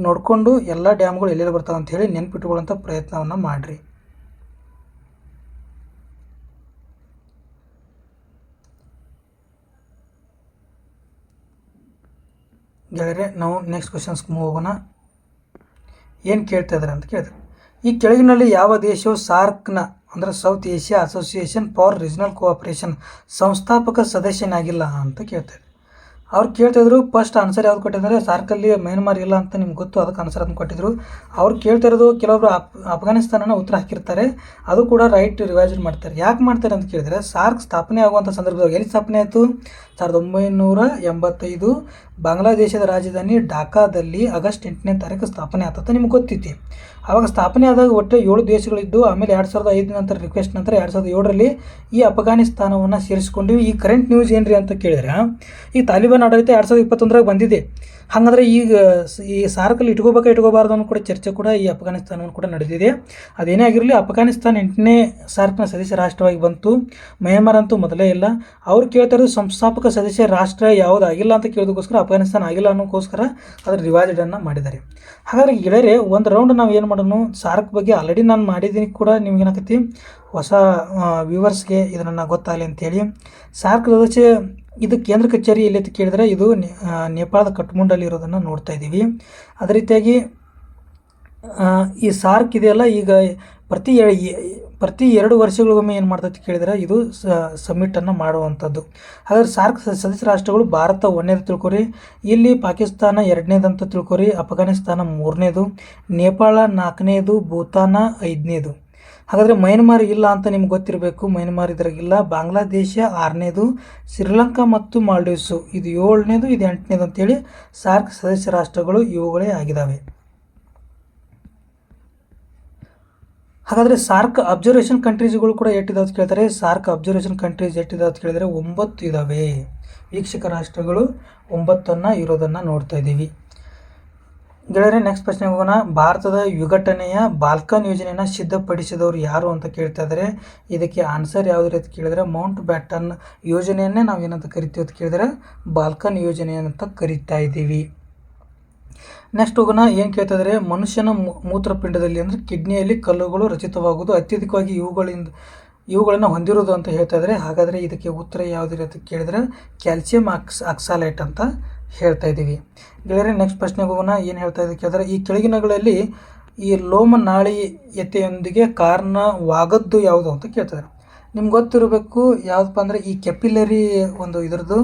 ನೋಡ್ಕೊಂಡು ಎಲ್ಲ ಡ್ಯಾಮ್ಗಳು ಎಲ್ಲೆಲ್ಲಿ ಬರ್ತಾವೆ ಅಂತ ಹೇಳಿ ನೆನ್ಪಿಟ್ಕೊಳ್ಳೋಂಥ ಪ್ರಯತ್ನವನ್ನು ಮಾಡಿರಿ. ಗೆಳೆಯರೆ, ನಾವು ನೆಕ್ಸ್ಟ್ ಕ್ವಶನ್ಸ್ ಮೂವ್ ಹೋಗೋಣ. ಏನು ಕೇಳ್ತಾ ಇದ್ದಾರೆ ಅಂತ ಕೇಳಿದ್ರೆ, ಈ ಕೆಳಗಿನಲ್ಲಿ ಯಾವ ದೇಶವು ಸಾರ್ಕ್ನ ಅಂದರೆ south Asia association for regional cooperation ಸಂಸ್ಥಾಪಕ ಸದಸ್ಯನಾಗಿಲ್ಲ ಅಂತ ಕೇಳ್ತಾಯಿದ್ರು. ಅವ್ರು ಕೇಳ್ತಾಯಿದ್ರು ಫಸ್ಟ್ ಆನ್ಸರ್ ಯಾವ್ದು ಕೊಟ್ಟಿದ್ದಾರೆ, ಸಾರ್ಕಲ್ಲಿ ಮ್ಯಾನ್ಮಾರ್ ಇಲ್ಲ ಅಂತ ನಿಮ್ಗೆ ಗೊತ್ತು, ಅದಕ್ಕೆ ಆನ್ಸರ್ ಅದನ್ನು ಕೊಟ್ಟಿದ್ರು. ಅವ್ರು ಕೇಳ್ತಿರೋದು ಕೆಲವೊಬ್ರು ಅಫ್ಘಾನಿಸ್ತಾನನ ಉತ್ತರ ಹಾಕಿರ್ತಾರೆ, ಅದು ಕೂಡ ರೈಟ್ ರಿವೈಸ್ ಮಾಡ್ತಾರೆ. ಯಾಕೆ ಮಾಡ್ತಾರೆ ಅಂತ ಕೇಳಿದರೆ, ಸಾರ್ಕ್ ಸ್ಥಾಪನೆ ಆಗುವಂಥ ಸಂದರ್ಭದಲ್ಲಿ ಎಲ್ಲಿ ಸ್ಥಾಪನೆ ಆಯಿತು, 1985 ಬಾಂಗ್ಲಾದೇಶದ ರಾಜಧಾನಿ ಢಾಕಾದಲ್ಲಿ ಆಗಸ್ಟ್ 8ನೇ ತಾರೀಕು ಸ್ಥಾಪನೆ ಆಗ್ತದೆ ನಿಮ್ಗೆ ಗೊತ್ತೈತಿ. ಆವಾಗ ಸ್ಥಾಪನೆ ಆದಾಗ ಒಟ್ಟು 7 ದೇಶಗಳಿದ್ದು, ಆಮೇಲೆ 2005 ನಂತರ ರಿಕ್ವೆಸ್ಟ್ ನಂತರ 2007ರಲ್ಲಿ ಈ ಅಫ್ಘಾನಿಸ್ತಾನವನ್ನು ಸೇರಿಸ್ಕೊಂಡಿವಿ. ಈ ಕರೆಂಟ್ ನ್ಯೂಸ್ ಏನ್ರಿ ಅಂತ ಕೇಳಿದ್ರೆ, ಈ ತಾಲಿಬಾನ್ ಆಡಳಿತ 2021 ಬಂದಿದೆ. ಹಾಗಾದರೆ ಈಗ ಈ ಸಾರ್ಕಲ್ಲಿ ಇಟ್ಕೋಬಾರ್ದು ಅನ್ನೋ ಕೂಡ ಚರ್ಚೆ ಕೂಡ ಈ ಅಫ್ಘಾನಿಸ್ತಾನವನ್ನು ಕೂಡ ನಡೆದಿದೆ. ಅದೇನೇ ಆಗಿರಲಿ, ಅಫ್ಘಾನಿಸ್ತಾನ 8ನೇ ಸಾರ್ಕ್ನ ಸದಸ್ಯ ರಾಷ್ಟ್ರವಾಗಿ ಬಂತು. ಮಯನ್ಮಾರ್ ಅಂತೂ ಮೊದಲೇ ಇಲ್ಲ. ಅವ್ರು ಕೇಳ್ತಾ ಇರೋದು ಸಂಸ್ಥಾಪಕ ಸದಸ್ಯ ರಾಷ್ಟ್ರ ಯಾವುದಾಗಿಲ್ಲ ಅಂತ ಕೇಳೋದಕ್ಕೋಸ್ಕರ ಅಫ್ಘಾನಿಸ್ತಾನ ಆಗಿಲ್ಲ ಅನ್ನೋಕ್ಕೋಸ್ಕರ ಅದ್ರ ರಿವಾಜನ್ನು ಮಾಡಿದ್ದಾರೆ. ಹಾಗಾದ್ರೆ ಗೆಳೆಯರೆ, ಒಂದು ರೌಂಡ್ ನಾವು ಏನು ಮಾಡೋಣ, ಸಾರ್ಕ್ ಬಗ್ಗೆ ಆಲ್ರೆಡಿ ನಾನು ಮಾಡಿದ್ದೀನಿ ಕೂಡ. ನಿಮ್ಗೇನಾಕತಿ ಹೊಸ ವ್ಯೂವರ್ಸ್ಗೆ ಇದನ್ನು ಗೊತ್ತಾಗಲಿ ಅಂತೇಳಿ. ಸಾರ್ಕ್ ಸದಸ್ಯ ಇದು ಕೇಂದ್ರ ಕಚೇರಿ ಎಲ್ಲಿ ಅಂತ ಕೇಳಿದರೆ ಇದು ನೇಪಾಳದ ಕಠ್ಮಂಡಲ್ಲಿ ಇರೋದನ್ನು ನೋಡ್ತಾ ಇದ್ದೀವಿ. ಅದೇ ರೀತಿಯಾಗಿ ಈ ಸಾರ್ಕ್ ಇದೆಯಲ್ಲ, ಈಗ ಪ್ರತಿ 2 ವರ್ಷಗಳಿಗೊಮ್ಮೆ ಏನು ಮಾಡ್ತೈತಿ ಕೇಳಿದರೆ ಇದು ಸಮ್ಮಿಟನ್ನು ಮಾಡುವಂಥದ್ದು. ಹಾಗಾದ್ರೆ ಸಾರ್ಕ್ ಸದಸ್ಯ ರಾಷ್ಟ್ರಗಳು: ಭಾರತ 1ನೇದು ತಿಳ್ಕೊರಿ, ಇಲ್ಲಿ ಪಾಕಿಸ್ತಾನ 2ನೇದಂತ ತಿಳ್ಕೊರಿ, ಅಫ್ಘಾನಿಸ್ತಾನ 3ನೇದು, ನೇಪಾಳ 4ನೇದು, ಭೂತಾನ 5ನೇದು. ಹಾಗಾದರೆ ಮಯನ್ಮಾರ್ ಇಲ್ಲ ಅಂತ ನಿಮ್ಗೆ ಗೊತ್ತಿರಬೇಕು. ಮಯನ್ಮಾರ್ ಇದ್ರಾಗಿಲ್ಲ. ಬಾಂಗ್ಲಾದೇಶ 6ನೇದು, ಶ್ರೀಲಂಕಾ ಮತ್ತು ಮಾಲ್ಡೀವ್ಸು ಇದು 7ನೇದು, ಇದು 8ನೇದು ಅಂತೇಳಿ ಸಾರ್ಕ್ ಸದಸ್ಯ ರಾಷ್ಟ್ರಗಳು ಇವುಗಳೇ ಆಗಿದ್ದಾವೆ. ಹಾಗಾದರೆ ಸಾರ್ಕ್ ಅಬ್ಸರ್ವೇಷನ್ ಕಂಟ್ರೀಸ್ಗಳು ಕೂಡ ಎಷ್ಟಿದಾವೆ ಅಂತ ಕೇಳ್ತಾರೆ. ಸಾರ್ಕ್ ಅಬ್ಸರ್ವೇಷನ್ ಕಂಟ್ರೀಸ್ ಎಷ್ಟಿದಾವೆ ಅಂತ ಕೇಳಿದರೆ 9 ಇದ್ದಾವೆ. ವೀಕ್ಷಕ ರಾಷ್ಟ್ರಗಳು 9 ಇರೋದನ್ನು ನೋಡ್ತಾ ಇದ್ದೀವಿ. ಗೆಳೆಯರೆ, ನೆಕ್ಸ್ಟ್ ಪ್ರಶ್ನೆಗೆ ಹೋಗೋಣ. ಭಾರತದ ವಿಘಟನೆಯ ಬಾಲ್ಕನ್ ಯೋಜನೆಯನ್ನು ಸಿದ್ಧಪಡಿಸಿದವರು ಯಾರು ಅಂತ ಕೇಳ್ತಾ ಇದ್ದಾರೆ. ಇದಕ್ಕೆ ಆನ್ಸರ್ ಯಾವುದು ಅಂತ ಕೇಳಿದರೆ ಮೌಂಟ್ ಬ್ಯಾಟನ್ ಯೋಜನೆಯನ್ನೇ ನಾವು ಏನಂತ ಕರಿತೀವಿ ಅಂತ ಕೇಳಿದರೆ ಬಾಲ್ಕನ್ ಯೋಜನೆ ಅಂತ ಕರಿತಾ ಇದ್ದೀವಿ. ನೆಕ್ಸ್ಟ್ ಹೋಗೋಣ. ಏನು ಕೇಳ್ತಾ ಇದ್ದಾರೆ, ಮನುಷ್ಯನ ಮೂತ್ರಪಿಂಡದಲ್ಲಿ ಅಂದರೆ ಕಿಡ್ನಿಯಲ್ಲಿ ಕಲ್ಲುಗಳು ರಚಿತವಾಗುವುದು ಅತ್ಯಧಿಕವಾಗಿ ಇವುಗಳನ್ನು ಹೊಂದಿರೋದು ಅಂತ ಹೇಳ್ತಾ ಇದ್ದಾರೆ. ಹಾಗಾದರೆ ಇದಕ್ಕೆ ಉತ್ತರ ಯಾವುದಿದೆ ಅಂತ ಕೇಳಿದರೆ ಕ್ಯಾಲ್ಸಿಯಂ ಆಕ್ಸಾಲೇಟ್ ಅಂತ ಹೇಳ್ತಾ ಇದ್ದೀವಿ. ಗೆಳೆಯರೆ, ನೆಕ್ಸ್ಟ್ ಪ್ರಶ್ನೆಗೆ ಹೋಗೋಣ. ಏನು ಹೇಳ್ತಾ ಇದ್ದೀವಿ ಕೇಳಿದ್ರೆ, ಈ ಕೆಳಗಿನಗಳಲ್ಲಿ ಈ ಲೋಮನಾಳೀಯತೆಯೊಂದಿಗೆ ಕಾರಣವಾಗದ್ದು ಯಾವುದು ಅಂತ ಕೇಳ್ತಾರೆ. ನಿಮ್ಗೆ ಗೊತ್ತಿರಬೇಕು ಯಾವುದಪ್ಪ ಅಂದರೆ ಈ ಕೆಪಿಲರಿ ಒಂದು ಇದರದ್ದು.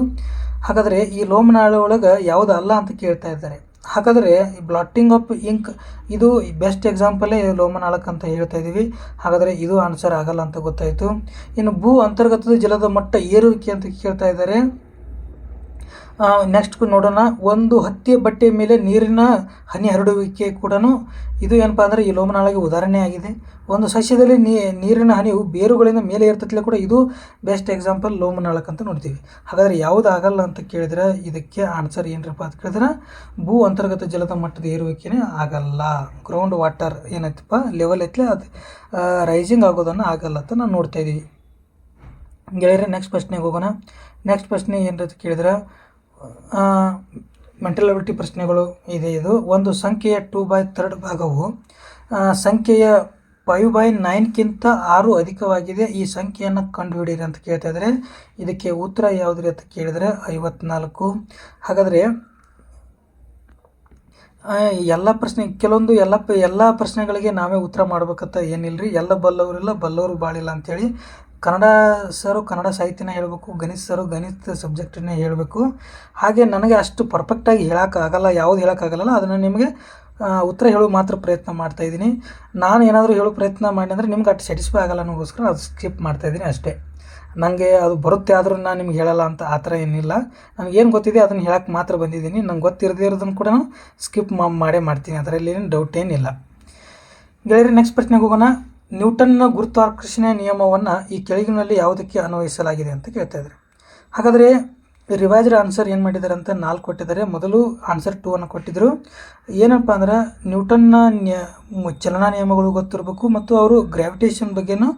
ಹಾಗಾದರೆ ಈ ಲೋಮನಾಳ ಒಳಗೆ ಯಾವುದು ಅಲ್ಲ ಅಂತ ಕೇಳ್ತಾ ಇದ್ದಾರೆ. ಹಾಗಾದರೆ ಈ ಬ್ಲಾಟಿಂಗ್ ಆಫ್ ಇಂಕ್ ಇದು ಬೆಸ್ಟ್ ಎಕ್ಸಾಂಪಲೇ ಲೋಮನಾಳಕ್ಕೆ ಅಂತ ಹೇಳ್ತಾ ಇದ್ದೀವಿ. ಹಾಗಾದರೆ ಇದು ಆನ್ಸರ್ ಆಗಲ್ಲ ಅಂತ ಗೊತ್ತಾಯಿತು. ಇನ್ನು ಭೂ ಅಂತರ್ಗತದ ಜಲದ ಮಟ್ಟ ಏರುವಿಕೆ ಅಂತ ಕೇಳ್ತಾ ಇದ್ದಾರೆ. ನೆಕ್ಸ್ಟ್ ನೋಡೋಣ. ಒಂದು ಹತ್ತಿಯ ಬಟ್ಟೆಯ ಮೇಲೆ ನೀರಿನ ಹನಿ ಹರಡುವಿಕೆ ಕೂಡ ಇದು ಏನಪ್ಪ ಅಂದರೆ ಈ ಲೋಮನಾಳಗೆ ಉದಾಹರಣೆ ಆಗಿದೆ. ಒಂದು ಸಸ್ಯದಲ್ಲಿ ನೀರಿನ ಹನಿಯು ಬೇರುಗಳಿಂದ ಮೇಲೆ ಇರ್ತೈತಿಲ್ಲ ಕೂಡ ಇದು ಬೆಸ್ಟ್ ಎಕ್ಸಾಂಪಲ್ ಲೋಮನಾಳಕ್ಕೆ ಅಂತ ನೋಡ್ತೀವಿ. ಹಾಗಾದರೆ ಯಾವುದು ಆಗಲ್ಲ ಅಂತ ಕೇಳಿದ್ರೆ ಇದಕ್ಕೆ ಆನ್ಸರ್ ಏನರಪ್ಪ ಅಂತ ಕೇಳಿದ್ರೆ ಭೂ ಅಂತರ್ಗತ ಜಲದ ಮಟ್ಟದ ಏರುವಿಕೆನೇ ಆಗಲ್ಲ. ಗ್ರೌಂಡ್ ವಾಟರ್ ಏನೈತಪ್ಪ ಲೆವೆಲ್ ಐತ್ಲೆ ಅದು ರೈಸಿಂಗ್ ಆಗೋದನ್ನು ಆಗಲ್ಲ ಅಂತ ನಾವು ನೋಡ್ತಾ ಇದ್ದೀವಿ. ಗೆಳೆಯರೆ, ನೆಕ್ಸ್ಟ್ ಪ್ರಶ್ನೆಗೆ ಹೋಗೋಣ. ನೆಕ್ಸ್ಟ್ ಪ್ರಶ್ನೆ ಏನಂತ ಕೇಳಿದ್ರೆ ಮೆಂಟಲ್ ಅಬಿಲಿಟಿ ಪ್ರಶ್ನೆಗಳು ಇದೆ. ಇದು ಒಂದು ಸಂಖ್ಯೆಯ 2/3 ಭಾಗವು ಸಂಖ್ಯೆಯ 5/9ಕ್ಕಿಂತ 6 ಅಧಿಕವಾಗಿದೆ. ಈ ಸಂಖ್ಯೆಯನ್ನು ಕಂಡುಹಿಡಿಯಿರಿ ಅಂತ ಕೇಳ್ತಾ ಇದ್ದಾರೆ. ಇದಕ್ಕೆ ಉತ್ತರ ಯಾವುದ್ರಿ ಅಂತ ಕೇಳಿದರೆ 54. ಹಾಗಾದರೆ ಎಲ್ಲ ಕೆಲವೊಂದು ಎಲ್ಲ ಪ್ರಶ್ನೆಗಳಿಗೆ ನಾವೇ ಉತ್ತರ ಮಾಡ್ಬೇಕಂತ ಏನಿಲ್ಲರಿ. ಎಲ್ಲ ಬಲ್ಲವರಿಲ್ಲ, ಬಲ್ಲವರು ಬಾಳಿಲ್ಲ ಅಂಥೇಳಿ. ಕನ್ನಡ ಸರು ಕನ್ನಡ ಸಾಹಿತ್ಯನ ಹೇಳಬೇಕು, ಗಣಿತ ಸರು ಗಣಿತ ಸಬ್ಜೆಕ್ಟನ್ನೇ ಹೇಳಬೇಕು. ಹಾಗೆ ನನಗೆ ಅಷ್ಟು ಪರ್ಫೆಕ್ಟಾಗಿ ಹೇಳೋಕ್ಕಾಗಲ್ಲ, ಯಾವುದು ಹೇಳೋಕ್ಕಾಗಲ್ಲ ಅದನ್ನು ನಿಮಗೆ ಉತ್ತರ ಹೇಳೋ ಮಾತ್ರ ಪ್ರಯತ್ನ ಮಾಡ್ತಾಯಿದ್ದೀನಿ. ನಾನು ಏನಾದರೂ ಹೇಳೋ ಪ್ರಯತ್ನ ಮಾಡಿ ಅಂದರೆ ನಿಮ್ಗೆ ಅಷ್ಟು ಸ್ಯಾಟಿಸ್ಫೈ ಆಗಲ್ಲ ಅನ್ನೋಗೋಸ್ಕರ ಅದು ಸ್ಕಿಪ್ ಮಾಡ್ತಾಯಿದ್ದೀನಿ ಅಷ್ಟೇ. ನನಗೆ ಅದು ಬರುತ್ತೆ ಆದರೂ ನಾನು ನಿಮ್ಗೆ ಹೇಳಲ್ಲ ಅಂತ ಆ ಥರ ಏನಿಲ್ಲ. ನನಗೇನು ಗೊತ್ತಿದೆ ಅದನ್ನು ಹೇಳೋಕ್ಕೆ ಮಾತ್ರ ಬಂದಿದ್ದೀನಿ. ನಂಗೆ ಗೊತ್ತಿರದೇ ಇರೋದನ್ನು ಕೂಡ ಸ್ಕಿಪ್ ಮಾಡೇ ಮಾಡ್ತೀನಿ, ಅದರಲ್ಲಿ ಏನು ಡೌಟ್ ಏನಿಲ್ಲ. ಗೆಳೆಯರೆ, ನೆಕ್ಸ್ಟ್ ಪ್ರಶ್ನೆಗೆ ಹೋಗೋಣ. ನ್ಯೂಟನ್ನ ಗುರುತ್ವಾಕರ್ಷಣೆಯ ನಿಯಮವನ್ನು ಈ ಕೆಳಗಿನಲ್ಲಿ ಯಾವುದಕ್ಕೆ ಅನ್ವಯಿಸಲಾಗಿದೆ ಅಂತ ಕೇಳ್ತಾ ಇದ್ದಾರೆ. ಹಾಗಾದರೆ ರಿವೈಸ್ಡ್ ಆನ್ಸರ್ ಏನು ಮಾಡಿದ್ದಾರೆ ಅಂತ 4 ಕೊಟ್ಟಿದ್ದಾರೆ. ಮೊದಲು ಆನ್ಸರ್ 2 ಕೊಟ್ಟಿದ್ದರು. ಏನಪ್ಪ ಅಂದ್ರೆ ನ್ಯೂಟನ್ನ ಚಲನಾ ನಿಯಮಗಳು ಗೊತ್ತಿರಬೇಕು ಮತ್ತು ಅವರು ಗ್ರಾವಿಟೇಷನ್ ಬಗ್ಗೆನೂ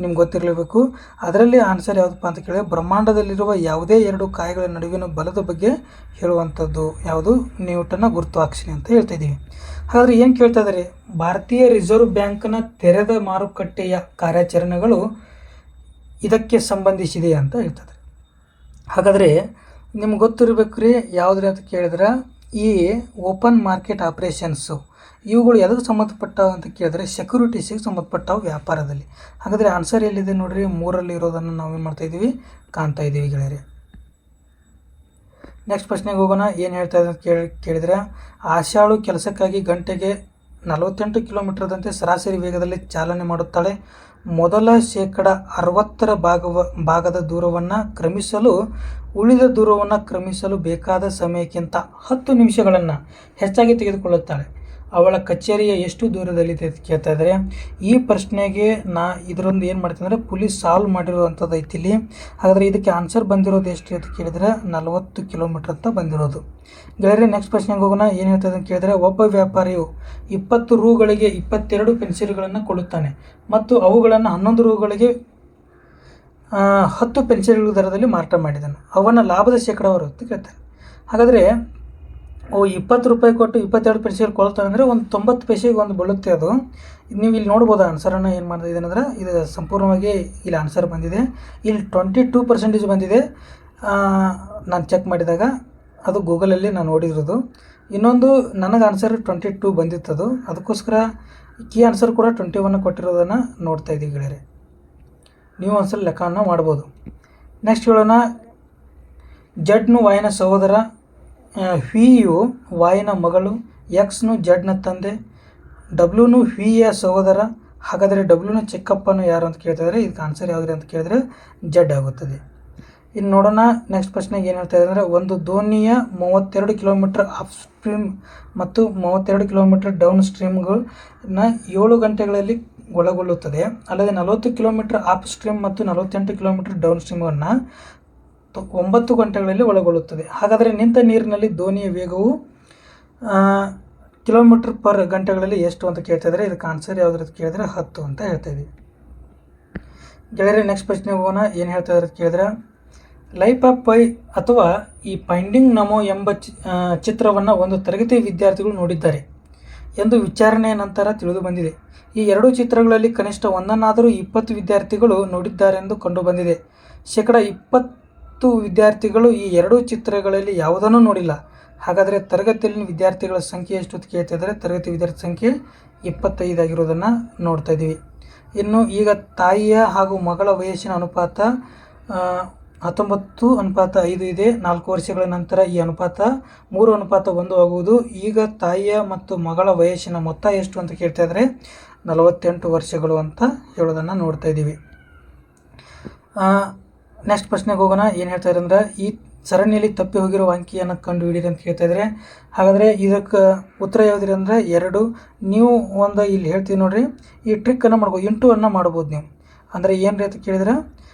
ನಿಮ್ಗೆ ಗೊತ್ತಿರಲೇಬೇಕು. ಅದರಲ್ಲಿ ಆನ್ಸರ್ ಯಾವುದಪ್ಪ ಅಂತ ಕೇಳಿದ್ರೆ ಬ್ರಹ್ಮಾಂಡದಲ್ಲಿರುವ ಯಾವುದೇ 2 ಕಾಯಗಳ ನಡುವಿನ ಬಲದ ಬಗ್ಗೆ ಹೇಳುವಂಥದ್ದು ಯಾವುದು ನ್ಯೂಟನ್ನ ಗುರುತ್ವಾಕರ್ಷಣೆ ಅಂತ ಹೇಳ್ತಾ ಇದ್ದೀವಿ. ಹಾಗಾದರೆ ಏನು ಕೇಳ್ತಾ ಇದ್ದಾರೆ, ಭಾರತೀಯ ರಿಸರ್ವ್ ಬ್ಯಾಂಕ್ನ ತೆರೆದ ಮಾರುಕಟ್ಟೆಯ ಕಾರ್ಯಾಚರಣೆಗಳು ಇದಕ್ಕೆ ಸಂಬಂಧಿಸಿದೆ ಅಂತ ಹೇಳ್ತಾರೆ. ಹಾಗಾದರೆ ನಿಮ್ಗೆ ಗೊತ್ತಿರಬೇಕು ರೀ ಯಾವುದ್ರಿ ಅಂತ ಕೇಳಿದ್ರೆ ಈ ಓಪನ್ ಮಾರ್ಕೆಟ್ ಆಪ್ರೇಷನ್ಸು ಇವುಗಳು ಎದಕ್ಕೆ ಸಂಬಂಧಪಟ್ಟವು ಅಂತ ಕೇಳಿದ್ರೆ ಸೆಕ್ಯೂರಿಟೀಸಿಗೆ ಸಂಬಂಧಪಟ್ಟವು ವ್ಯಾಪಾರದಲ್ಲಿ. ಹಾಗಾದರೆ ಆನ್ಸರ್ ಎಲ್ಲಿದೆ ನೋಡಿರಿ, 3ರಲ್ಲಿ ಇರೋದನ್ನು ನಾವೇನು ಮಾಡ್ತಾಯಿದ್ದೀವಿ ಕಾಣ್ತಾ ಇದ್ದೀವಿ ಗೆಳೆಯರೆ. ನೆಕ್ಸ್ಟ್ ಪ್ರಶ್ನೆಗೆ ಹೋಗೋಣ. ಏನು ಹೇಳ್ತಾ ಇದೆ ಅಂತ ಕೇಳಿದರೆ ಆಶಾಳು ಕೆಲಸಕ್ಕಾಗಿ ಗಂಟೆಗೆ 48 ಕಿಲೋಮೀಟರ್ದಂತೆ ಸರಾಸರಿ ವೇಗದಲ್ಲಿ ಚಾಲನೆ ಮಾಡುತ್ತಾಳೆ. ಮೊದಲ 60% ಭಾಗದ ದೂರವನ್ನು ಕ್ರಮಿಸಲು ಉಳಿದ ದೂರವನ್ನು ಕ್ರಮಿಸಲು ಬೇಕಾದ ಸಮಯಕ್ಕಿಂತ 10 ನಿಮಿಷಗಳನ್ನು ಹೆಚ್ಚಾಗಿ ತೆಗೆದುಕೊಳ್ಳುತ್ತಾಳೆ. ಅವಳ ಕಚೇರಿಯ ಎಷ್ಟು ದೂರದಲ್ಲಿದೆ ಅಂತ ಕೇಳ್ತಾ ಇದ್ದಾರೆ. ಈ ಪ್ರಶ್ನೆಗೆ ಇದರೊಂದು ಏನು ಮಾಡ್ತೀನಿ ಅಂದರೆ ಪೊಲೀಸ್ ಸಾಲ್ವ್ ಮಾಡಿರುವಂಥದ್ದು ಐತಿ ಇಲ್ಲಿ. ಹಾಗಾದರೆ ಇದಕ್ಕೆ ಆನ್ಸರ್ ಬಂದಿರೋದು ಎಷ್ಟು ಅಂತ ಕೇಳಿದರೆ 40 ಕಿಲೋಮೀಟ್ರ್ ಅಂತ ಬಂದಿರೋದು. ಗೆಳೆಯರೆ ನೆಕ್ಸ್ಟ್ ಪ್ರಶ್ನೆಗೆ ಹೋಗೋಣ. ಏನು ಹೇಳ್ತದೆ ಅಂತ ಕೇಳಿದರೆ, ಒಬ್ಬ ವ್ಯಾಪಾರಿಯು 20 ರೂಗಳಿಗೆ 22 ಪೆನ್ಸಿಲ್ಗಳನ್ನು ಕೊಡುತ್ತಾನೆ ಮತ್ತು ಅವುಗಳನ್ನು 11 ರೂಗಳಿಗೆ 10 ಪೆನ್ಸಿಲ್ಗಳ ದರದಲ್ಲಿ ಮಾರಾಟ ಮಾಡಿದ್ದಾನೆ. ಅವನ ಲಾಭದ ಶೇಕಡಾವಾರು ಅಂತ ಕೇಳ್ತಾನೆ. ಹಾಗಾದರೆ 20 ರೂಪಾಯಿ ಕೊಟ್ಟು 22 ಪೆನ್ಸಿಲ್ ಕೊಳ್ತಾನೆ ಅಂದರೆ ಒಂದು 90 ಪೈಸೆಗೆ ಒಂದು ಬೀಳುತ್ತೆ ಅದು. ನೀವು ಇಲ್ಲಿ ನೋಡ್ಬೋದು ಆನ್ಸರನ್ನು ಏನು ಮಾಡ್ತಿದ್ದೇನೆ ಅಂದರೆ, ಇದು ಸಂಪೂರ್ಣವಾಗಿ ಇಲ್ಲಿ ಆನ್ಸರ್ ಬಂದಿದೆ. ಇಲ್ಲಿ 22% ಬಂದಿದೆ. ನಾನು ಚೆಕ್ ಮಾಡಿದಾಗ ಅದು ಗೂಗಲಲ್ಲಿ ನಾನು ನೋಡಿರೋದು. ಇನ್ನೊಂದು ನನಗೆ ಆನ್ಸರ್ 22 ಬಂದಿತ್ತದು. ಅದಕ್ಕೋಸ್ಕರ ಕೀ ಆನ್ಸರ್ ಕೂಡ 21 ಕೊಟ್ಟಿರೋದನ್ನು ನೋಡ್ತಾ ಇದ್ದೀವಿ ಗೆಳೆಯರೆ. ನೀವು ಒಂದ್ಸಲ ಲೆಕ್ಕವನ್ನು ಮಾಡ್ಬೋದು. ನೆಕ್ಸ್ಟ್ ಹೇಳೋಣ. ಜಡ್ನು ವಾಯಿನ ಸಹೋದರ, ವಿಯು ವಾಯಿನ ಮಗಳು, ಎಕ್ಸ್ನು ಜಡ್ನ ತಂದೆ, ಡಬ್ಲ್ಯೂನು ವಿಯ ಸಹೋದರ. ಹಾಗಾದರೆ ಡಬ್ಲ್ಯೂನ ಚಿಕ್ಕಪ್ಪನು ಯಾರು ಅಂತ ಕೇಳ್ತಿದ್ದಾರೆ. ಇದಕ್ಕೆ ಆನ್ಸರ್ ಯಾವುದ್ರಿ ಅಂತ ಕೇಳಿದರೆ ಜಡ್ ಆಗುತ್ತದೆ. ಇನ್ನು ನೋಡೋಣ ನೆಕ್ಸ್ಟ್ ಪ್ರಶ್ನೆಗೆ ಏನು ಹೇಳ್ತಾ ಇದೆ ಅಂದರೆ, ಒಂದು ದೋಣಿಯ 32 ಕಿಲೋಮೀಟರ್ ಅಪ್ ಸ್ಟ್ರೀಮ್ ಮತ್ತು 32 ಕಿಲೋಮೀಟರ್ ಡೌನ್ ಸ್ಟ್ರೀಮ್ಗಳನ್ನ 7 ಗಂಟೆಗಳಲ್ಲಿ ಒಳಗೊಳ್ಳುತ್ತದೆ. ಅಲ್ಲದೆ 40 ಕಿಲೋಮೀಟರ್ ಅಪ್ ಸ್ಟ್ರೀಮ್ ಮತ್ತು 48 ಕಿಲೋಮೀಟರ್ ಡೌನ್ ಸ್ಟ್ರೀಮ್ಗಳನ್ನು 9 ಗಂಟೆಗಳಲ್ಲಿ ಒಳಗೊಳ್ಳುತ್ತದೆ. ಹಾಗಾದರೆ ನಿಂತ ನೀರಿನಲ್ಲಿ ದೋಣಿಯ ವೇಗವು ಕಿಲೋಮೀಟರ್ ಪರ್ ಗಂಟೆಗಳಲ್ಲಿ ಎಷ್ಟು ಅಂತ ಕೇಳ್ತಾ ಇದ್ದಾರೆ. ಇದಕ್ಕೆ ಆನ್ಸರ್ ಯಾವುದ್ರ ಅಂತ ಕೇಳಿದ್ರೆ 10 ಅಂತ ಹೇಳ್ತಾ ಇದ್ದೀವಿ. ಗೆಳೆಯರೆ ನೆಕ್ಸ್ಟ್ ಪ್ರಶ್ನೆ ಹೋಗೋಣ. ಏನು ಹೇಳ್ತಾ ಇದ್ದಾರೆ ಅಂತ ಕೇಳಿದ್ರೆ, ಲೈಫ್ ಆಫ್ ಪೈ ಅಥವಾ ಈ ಫೈಂಡಿಂಗ್ ನಮೋ ಎಂಬ ಚಿತ್ರವನ್ನು ಒಂದು ತರಗತಿ ವಿದ್ಯಾರ್ಥಿಗಳು ನೋಡಿದ್ದಾರೆ ಎಂದು ವಿಚಾರಣೆಯ ನಂತರ ತಿಳಿದು ಬಂದಿದೆ. ಈ ಎರಡೂ ಚಿತ್ರಗಳಲ್ಲಿ ಕನಿಷ್ಠ ಒಂದನ್ನಾದರೂ 20 ವಿದ್ಯಾರ್ಥಿಗಳು ನೋಡಿದ್ದಾರೆಂದು ಕಂಡುಬಂದಿದೆ. ಶೇಕಡಾ 20 ವಿದ್ಯಾರ್ಥಿಗಳು ಈ ಎರಡೂ ಚಿತ್ರಗಳಲ್ಲಿ ಯಾವುದನ್ನೂ ನೋಡಿಲ್ಲ. ಹಾಗಾದರೆ ತರಗತಿಯಲ್ಲಿನ ವಿದ್ಯಾರ್ಥಿಗಳ ಸಂಖ್ಯೆ ಎಷ್ಟು ಅಂತ ಕೇಳ್ತಾ ಇದ್ದಾರೆ. ತರಗತಿ ವಿದ್ಯಾರ್ಥಿ ಸಂಖ್ಯೆ 25 ಆಗಿರೋದನ್ನು ನೋಡ್ತಾ ಇದ್ದೀವಿ. ಇನ್ನು ಈಗ ತಾಯಿಯ ಹಾಗೂ ಮಗಳ ವಯಸ್ಸಿನ ಅನುಪಾತ 19:5 ಇದೆ. 4 ವರ್ಷಗಳ ನಂತರ ಈ ಅನುಪಾತ 3:1 ಆಗುವುದು. ಈಗ ತಾಯಿಯ ಮತ್ತು ಮಗಳ ವಯಸ್ಸಿನ ಮೊತ್ತ ಎಷ್ಟು ಅಂತ ಕೇಳ್ತಾ ಇದ್ದಾರೆ. 48 ವರ್ಷಗಳು ಅಂತ ಹೇಳೋದನ್ನು ನೋಡ್ತಾ ಇದ್ದೀವಿ. ನೆಕ್ಸ್ಟ್ ಪ್ರಶ್ನೆಗೆ ಹೋಗೋಣ. ಏನು ಹೇಳ್ತಾ ಇದ್ದಾರೆ ಅಂದರೆ, ಈ ಸರಣಿಯಲ್ಲಿ ತಪ್ಪಿ ಹೋಗಿರುವ ಅಂಕಿಯನ್ನು ಕಂಡು ಹಿಡಿಯಿರಿ ಅಂತ ಕೇಳ್ತಾ ಇದ್ದಾರೆ. ಹಾಗಾದರೆ ಇದಕ್ಕೆ ಉತ್ತರ ಯಾವುದ್ರಿ ಅಂದರೆ 2. ನೀವು ಒಂದು ಇಲ್ಲಿ ಹೇಳ್ತೀವಿ ನೋಡಿರಿ, ಈ ಟ್ರಿಕ್ಕನ್ನು ಮಾಡ್ಬೋದು, ಇಂಟುವನ್ನು ಮಾಡ್ಬೋದು ನೀವು. ಅಂದರೆ ಏನು ರೀ ಅಂತ ಕೇಳಿದ್ರೆ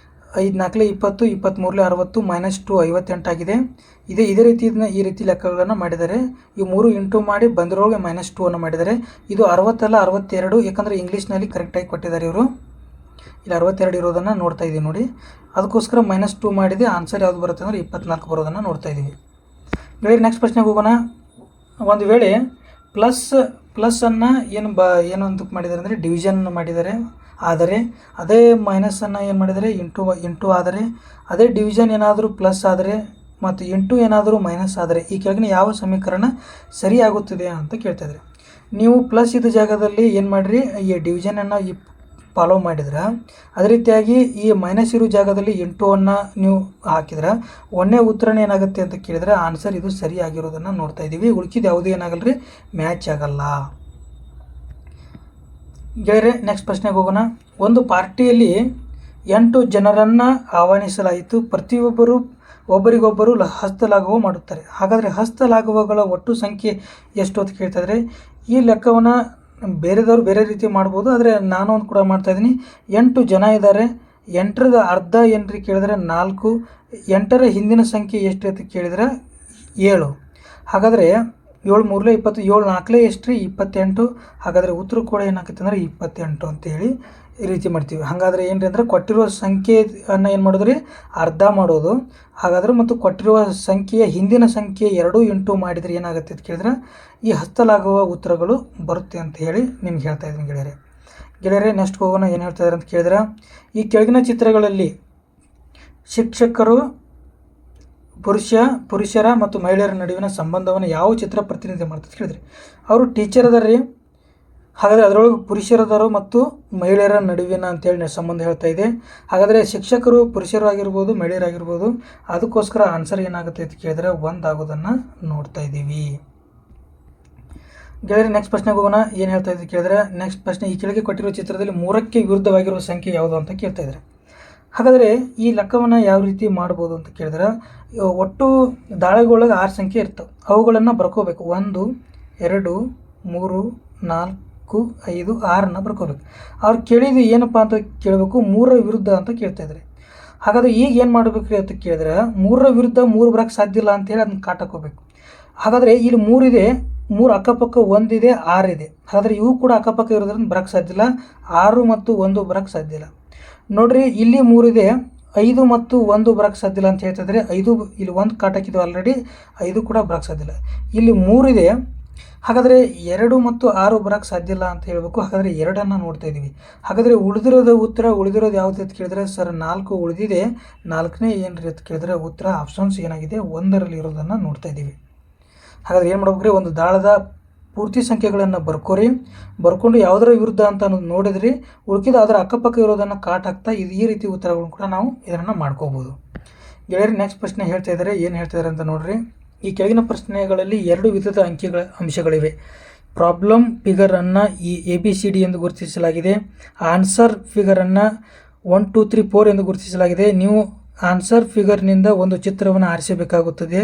5 4 20, 23 60 -2 58 ಆಗಿದೆ. ಇದೇ ರೀತಿ ಈ ರೀತಿ ಲೆಕ್ಕಗಳನ್ನು ಮಾಡಿದ್ದಾರೆ. ಈ 3 ಇಂಟು ಮಾಡಿ ಬಂದಿರೋಗೆ -2 ಅನ್ನು ಮಾಡಿದ್ದಾರೆ. ಇದು 60 ಅಲ್ಲ 62, ಯಾಕಂದರೆ ಇಂಗ್ಲೀಷ್ನಲ್ಲಿ ಕರೆಕ್ಟಾಗಿ ಕೊಟ್ಟಿದ್ದಾರೆ ಇವರು. ಇಲ್ಲಿ 62 ಇರೋದನ್ನು ನೋಡ್ತಾ ಇದ್ದೀವಿ ನೋಡಿ. ಅದಕ್ಕೋಸ್ಕರ -2 ಮಾಡಿದೆ. ಆನ್ಸರ್ ಯಾವುದು ಬರುತ್ತೆ ಅಂದರೆ 24 ಬರೋದನ್ನು ನೋಡ್ತಾ ಇದ್ದೀವಿ. ಗೆಳೆಯರೆ ನೆಕ್ಸ್ಟ್ ಪ್ರಶ್ನೆಗೆ ಹೋಗೋಣ. ಒಂದು ವೇಳೆ ಪ್ಲಸ್ಸನ್ನು ಏನು ಅಂತ ಮಾಡಿದ್ದಾರೆ ಅಂದರೆ ಡಿವಿಷನ್ ಮಾಡಿದ್ದಾರೆ. ಆದರೆ ಅದೇ ಮೈನಸನ್ನು ಏನು ಮಾಡಿದರೆ ಇಂಟು ಆದರೆ, ಅದೇ ಡಿವಿಷನ್ ಏನಾದರೂ ಪ್ಲಸ್ ಆದರೆ ಮತ್ತು ಇಂಟು ಏನಾದರೂ ಮೈನಸ್ ಆದರೆ ಈ ಕೆಳಗಿನ ಯಾವ ಸಮೀಕರಣ ಸರಿಯಾಗುತ್ತದೆ ಅಂತ ಕೇಳ್ತಾಯಿದ್ದಾರೆ. ನೀವು ಪ್ಲಸ್ ಇದ್ದ ಜಾಗದಲ್ಲಿ ಏನು ಮಾಡಿರಿ, ಈ ಡಿವಿಷನನ್ನು ಫಾಲೋ ಮಾಡಿದ್ರೆ, ಅದೇ ರೀತಿಯಾಗಿ ಈ ಮೈನಸ್ ಇರೋ ಜಾಗದಲ್ಲಿ ಇಂಟುವನ್ನು ನೀವು ಹಾಕಿದ್ರೆ ಒಂದೇ ಉತ್ತರನೇ ಏನಾಗುತ್ತೆ ಅಂತ ಕೇಳಿದರೆ ಆನ್ಸರ್ ಇದು ಸರಿಯಾಗಿರೋದನ್ನು ನೋಡ್ತಾ ಇದ್ದೀವಿ. ಉಳ್ಕಿದ್ದು ಯಾವುದೂ ಏನಾಗಲ್ಲ ರೀ, ಮ್ಯಾಚ್ ಆಗಲ್ಲ. ಗೆಳೆಯರೆ ನೆಕ್ಸ್ಟ್ ಪ್ರಶ್ನೆಗೆ ಹೋಗೋಣ. ಒಂದು ಪಾರ್ಟಿಯಲ್ಲಿ 8 ಜನರನ್ನು ಆಹ್ವಾನಿಸಲಾಯಿತು. ಪ್ರತಿಯೊಬ್ಬರು ಒಬ್ಬರಿಗೊಬ್ಬರು ಹಸ್ತಲಾಘವ ಮಾಡುತ್ತಾರೆ. ಹಾಗಾದರೆ ಹಸ್ತಲಾಘವಗಳ ಒಟ್ಟು ಸಂಖ್ಯೆ ಎಷ್ಟು ಅಂತ ಕೇಳ್ತಾಯಿದ್ರೆ, ಈ ಲೆಕ್ಕವನ್ನು ಬೇರೆದವರು ಬೇರೆ ರೀತಿ ಮಾಡ್ಬೋದು. ಆದರೆ ನಾನು ಒಂದು ಕೂಡ ಮಾಡ್ತಾಯಿದ್ದೀನಿ. 8 ಜನ ಇದ್ದಾರೆ. 8ರ ಅರ್ಧ ಏನ್ರಿ ಕೇಳಿದ್ರೆ 4. 8ರ ಹಿಂದಿನ ಸಂಖ್ಯೆ ಎಷ್ಟು ಅಂತ ಕೇಳಿದರೆ 7. ಹಾಗಾದರೆ 7 3 20, 7 4 ಎಷ್ಟು ರೀ 28. ಹಾಗಾದರೆ ಉತ್ತರ ಕೂಡ ಏನಾಗುತ್ತೆ ಅಂದರೆ 28 ಅಂತೇಳಿ ಈ ರೀತಿ ಮಾಡ್ತೀವಿ. ಹಾಗಾದರೆ ಏನು ರೀ ಅಂದರೆ ಕೊಟ್ಟಿರುವ ಸಂಖ್ಯೆಯನ್ನು ಏನು ಮಾಡೋದು ರೀ, ಅರ್ಧ ಮಾಡೋದು. ಹಾಗಾದರೆ ಮತ್ತು ಕೊಟ್ಟಿರುವ ಸಂಖ್ಯೆಯ ಹಿಂದಿನ ಸಂಖ್ಯೆ 2 ಇಂಟು ಮಾಡಿದರೆ ಏನಾಗುತ್ತೆ ಅಂತ ಕೇಳಿದ್ರೆ ಈ ಹಸ್ತಲಾಗುವ ಉತ್ತರಗಳು ಬರುತ್ತೆ ಅಂತ ಹೇಳಿ ನಿಮ್ಗೆ ಹೇಳ್ತಾ ಇದ್ದೀನಿ ಗೆಳೆಯರೆ. ನೆಕ್ಸ್ಟ್ ಹೋಗೋಣ. ಏನು ಹೇಳ್ತಾ ಇದ್ದಾರೆ ಅಂತ ಕೇಳಿದ್ರೆ, ಈ ಕೆಳಗಿನ ಚಿತ್ರಗಳಲ್ಲಿ ಶಿಕ್ಷಕರು ಪುರುಷರ ಮತ್ತು ಮಹಿಳೆಯರ ನಡುವಿನ ಸಂಬಂಧವನ್ನು ಯಾವ ಚಿತ್ರ ಪ್ರತಿನಿಧಿ ಮಾಡ್ತದೆ ಕೇಳಿದ್ರೆ, ಅವರು ಟೀಚರ್ ಅದಾರ ರೀ. ಹಾಗಾದರೆ ಅದರೊಳಗೆ ಪುರುಷರದಾರು ಮತ್ತು ಮಹಿಳೆಯರ ನಡುವಿನ ಅಂತೇಳಿ ಸಂಬಂಧ ಹೇಳ್ತಾ ಇದೆ. ಹಾಗಾದರೆ ಶಿಕ್ಷಕರು ಪುರುಷರು ಆಗಿರ್ಬೋದು, ಮಹಿಳೆಯರಾಗಿರ್ಬೋದು. ಅದಕ್ಕೋಸ್ಕರ ಆನ್ಸರ್ ಏನಾಗುತ್ತೆ ಅಂತ ಕೇಳಿದ್ರೆ 1 ಆಗೋದನ್ನು ನೋಡ್ತಾ ಇದ್ದೀವಿ. ಗೆಳೆಯರೆ ನೆಕ್ಸ್ಟ್ ಪ್ರಶ್ನೆಗೆ ಹೋಗೋಣ. ಏನು ಹೇಳ್ತಾ ಇದ್ದೀವಿ ಕೇಳಿದ್ರೆ, ನೆಕ್ಸ್ಟ್ ಪ್ರಶ್ನೆ, ಈ ಕೆಳಗೆ ಕೊಟ್ಟಿರುವ ಚಿತ್ರದಲ್ಲಿ 3ಕ್ಕೆ ವಿರುದ್ಧವಾಗಿರುವ ಸಂಖ್ಯೆ ಯಾವುದು ಅಂತ ಕೇಳ್ತಾ ಇದ್ದಾರೆ. ಹಾಗಾದರೆ ಈ ಲೆಕ್ಕವನ್ನು ಯಾವ ರೀತಿ ಮಾಡ್ಬೋದು ಅಂತ ಕೇಳಿದ್ರೆ, ಒಟ್ಟು ದಾಳಗಳೊಳಗೆ 6 ಸಂಖ್ಯೆ ಇರ್ತವೆ. ಅವುಗಳನ್ನು ಬರ್ಕೋಬೇಕು. 1 2 3 4 5 6 ಬರ್ಕೋಬೇಕು. ಅವ್ರು ಕೇಳಿದ್ದು ಏನಪ್ಪ ಅಂತ ಕೇಳಬೇಕು, 3ರ ವಿರುದ್ಧ ಅಂತ ಕೇಳ್ತಾಯಿದ್ದಾರೆ. ಹಾಗಾದರೆ ಈಗ ಏನು ಮಾಡಬೇಕ್ರಿ ಅಂತ ಕೇಳಿದ್ರೆ 3ರ ವಿರುದ್ಧ 3 ಬರೋಕ್ಕೆ ಸಾಧ್ಯ ಇಲ್ಲ ಅಂತೇಳಿ ಅದನ್ನ ಕಾಟಕೋಬೇಕು. ಹಾಗಾದರೆ ಇಲ್ಲಿ 3 ಇದೆ, 3 ಅಕ್ಕಪಕ್ಕ 1 ಇದೆ, 6 ಇದೆ. ಹಾಗಾದರೆ ಇವು ಕೂಡ ಅಕ್ಕಪಕ್ಕ ಇರೋದ್ರಿಂದ ಬರೋಕ್ಕೆ ಸಾಧ್ಯ ಇಲ್ಲ. 6 ಮತ್ತು 1 ಬರೋಕ್ಕೆ ಸಾಧ್ಯ ಇಲ್ಲ. ನೋಡಿರಿ, ಇಲ್ಲಿ 3 ಇದೆ, 5 ಮತ್ತು 1 ಬರೋಕ್ಕೆ ಸಾಧ್ಯ ಇಲ್ಲ ಅಂತ ಹೇಳ್ತಿದ್ರೆ 5 ಇಲ್ಲಿ 1 ಕಾಟಾಕಿದ್ದು ಆಲ್ರೆಡಿ, 5 ಕೂಡ ಬರೋಕ್ಕೆ ಸಾಧ್ಯ ಇಲ್ಲ. ಇಲ್ಲಿ 3 ಇದೆ, ಹಾಗಾದರೆ 2 ಮತ್ತು 6 ಬರೋಕ್ಕೆ ಸಾಧ್ಯ ಇಲ್ಲ ಅಂತ ಹೇಳಬೇಕು. ಹಾಗಾದರೆ 2ಅನ್ನು ನೋಡ್ತಾ ಇದ್ದೀವಿ. ಹಾಗಾದರೆ ಉಳಿದಿರೋದು ಯಾವುದು ಅಂತ ಕೇಳಿದ್ರೆ ಸರ್ 4 ಉಳಿದಿದೆ, 4ನೇ ಏನು ರೀ ಅಂತ ಕೇಳಿದ್ರೆ ಉತ್ತರ ಆಪ್ಷನ್ಸ್ ಏನಾಗಿದೆ 1ರಲ್ಲಿ ಇರೋದನ್ನು ನೋಡ್ತಾ ಇದ್ದೀವಿ. ಹಾಗಾದರೆ ಏನು ಮಾಡ್ಬೇಕ್ರಿ, ಒಂದು ದಾಳದ ಪೂರ್ತಿ ಸಂಖ್ಯೆಗಳನ್ನು ಬರ್ಕೊಂಡು ಯಾವುದರ ವಿರುದ್ಧ ಅಂತ ಅನ್ನೋದು ನೋಡಿದ್ರಿ, ಉಳ್ಕಿದ ಅದರ ಅಕ್ಕಪಕ್ಕ ಇರೋದನ್ನು ಕಾಟ್ ಹಾಕ್ತಾ ಈ ರೀತಿ ಉತ್ತರಗಳನ್ನು ಕೂಡ ನಾವು ಇದನ್ನು ಮಾಡ್ಕೋಬೋದು. ಗೆಳೆಯರಿ, ನೆಕ್ಸ್ಟ್ ಪ್ರಶ್ನೆ ಹೇಳ್ತಾ ಇದ್ದಾರೆ, ಏನು ಹೇಳ್ತಿದ್ದಾರೆ ಅಂತ ನೋಡ್ರಿ. ಈ ಕೆಳಗಿನ ಪ್ರಶ್ನೆಗಳಲ್ಲಿ 2 ವಿಧದ ಅಂಶಗಳಿವೆ. ಪ್ರಾಬ್ಲಮ್ ಫಿಗರನ್ನು ಈ ABCD ಎಂದು ಗುರುತಿಸಲಾಗಿದೆ. ಆನ್ಸರ್ ಫಿಗರನ್ನು 1 2 3 4 ಎಂದು ಗುರುತಿಸಲಾಗಿದೆ. ನೀವು ಆನ್ಸರ್ ಫಿಗರ್ನಿಂದ ಒಂದು ಚಿತ್ರವನ್ನು ಆರಿಸಬೇಕಾಗುತ್ತದೆ.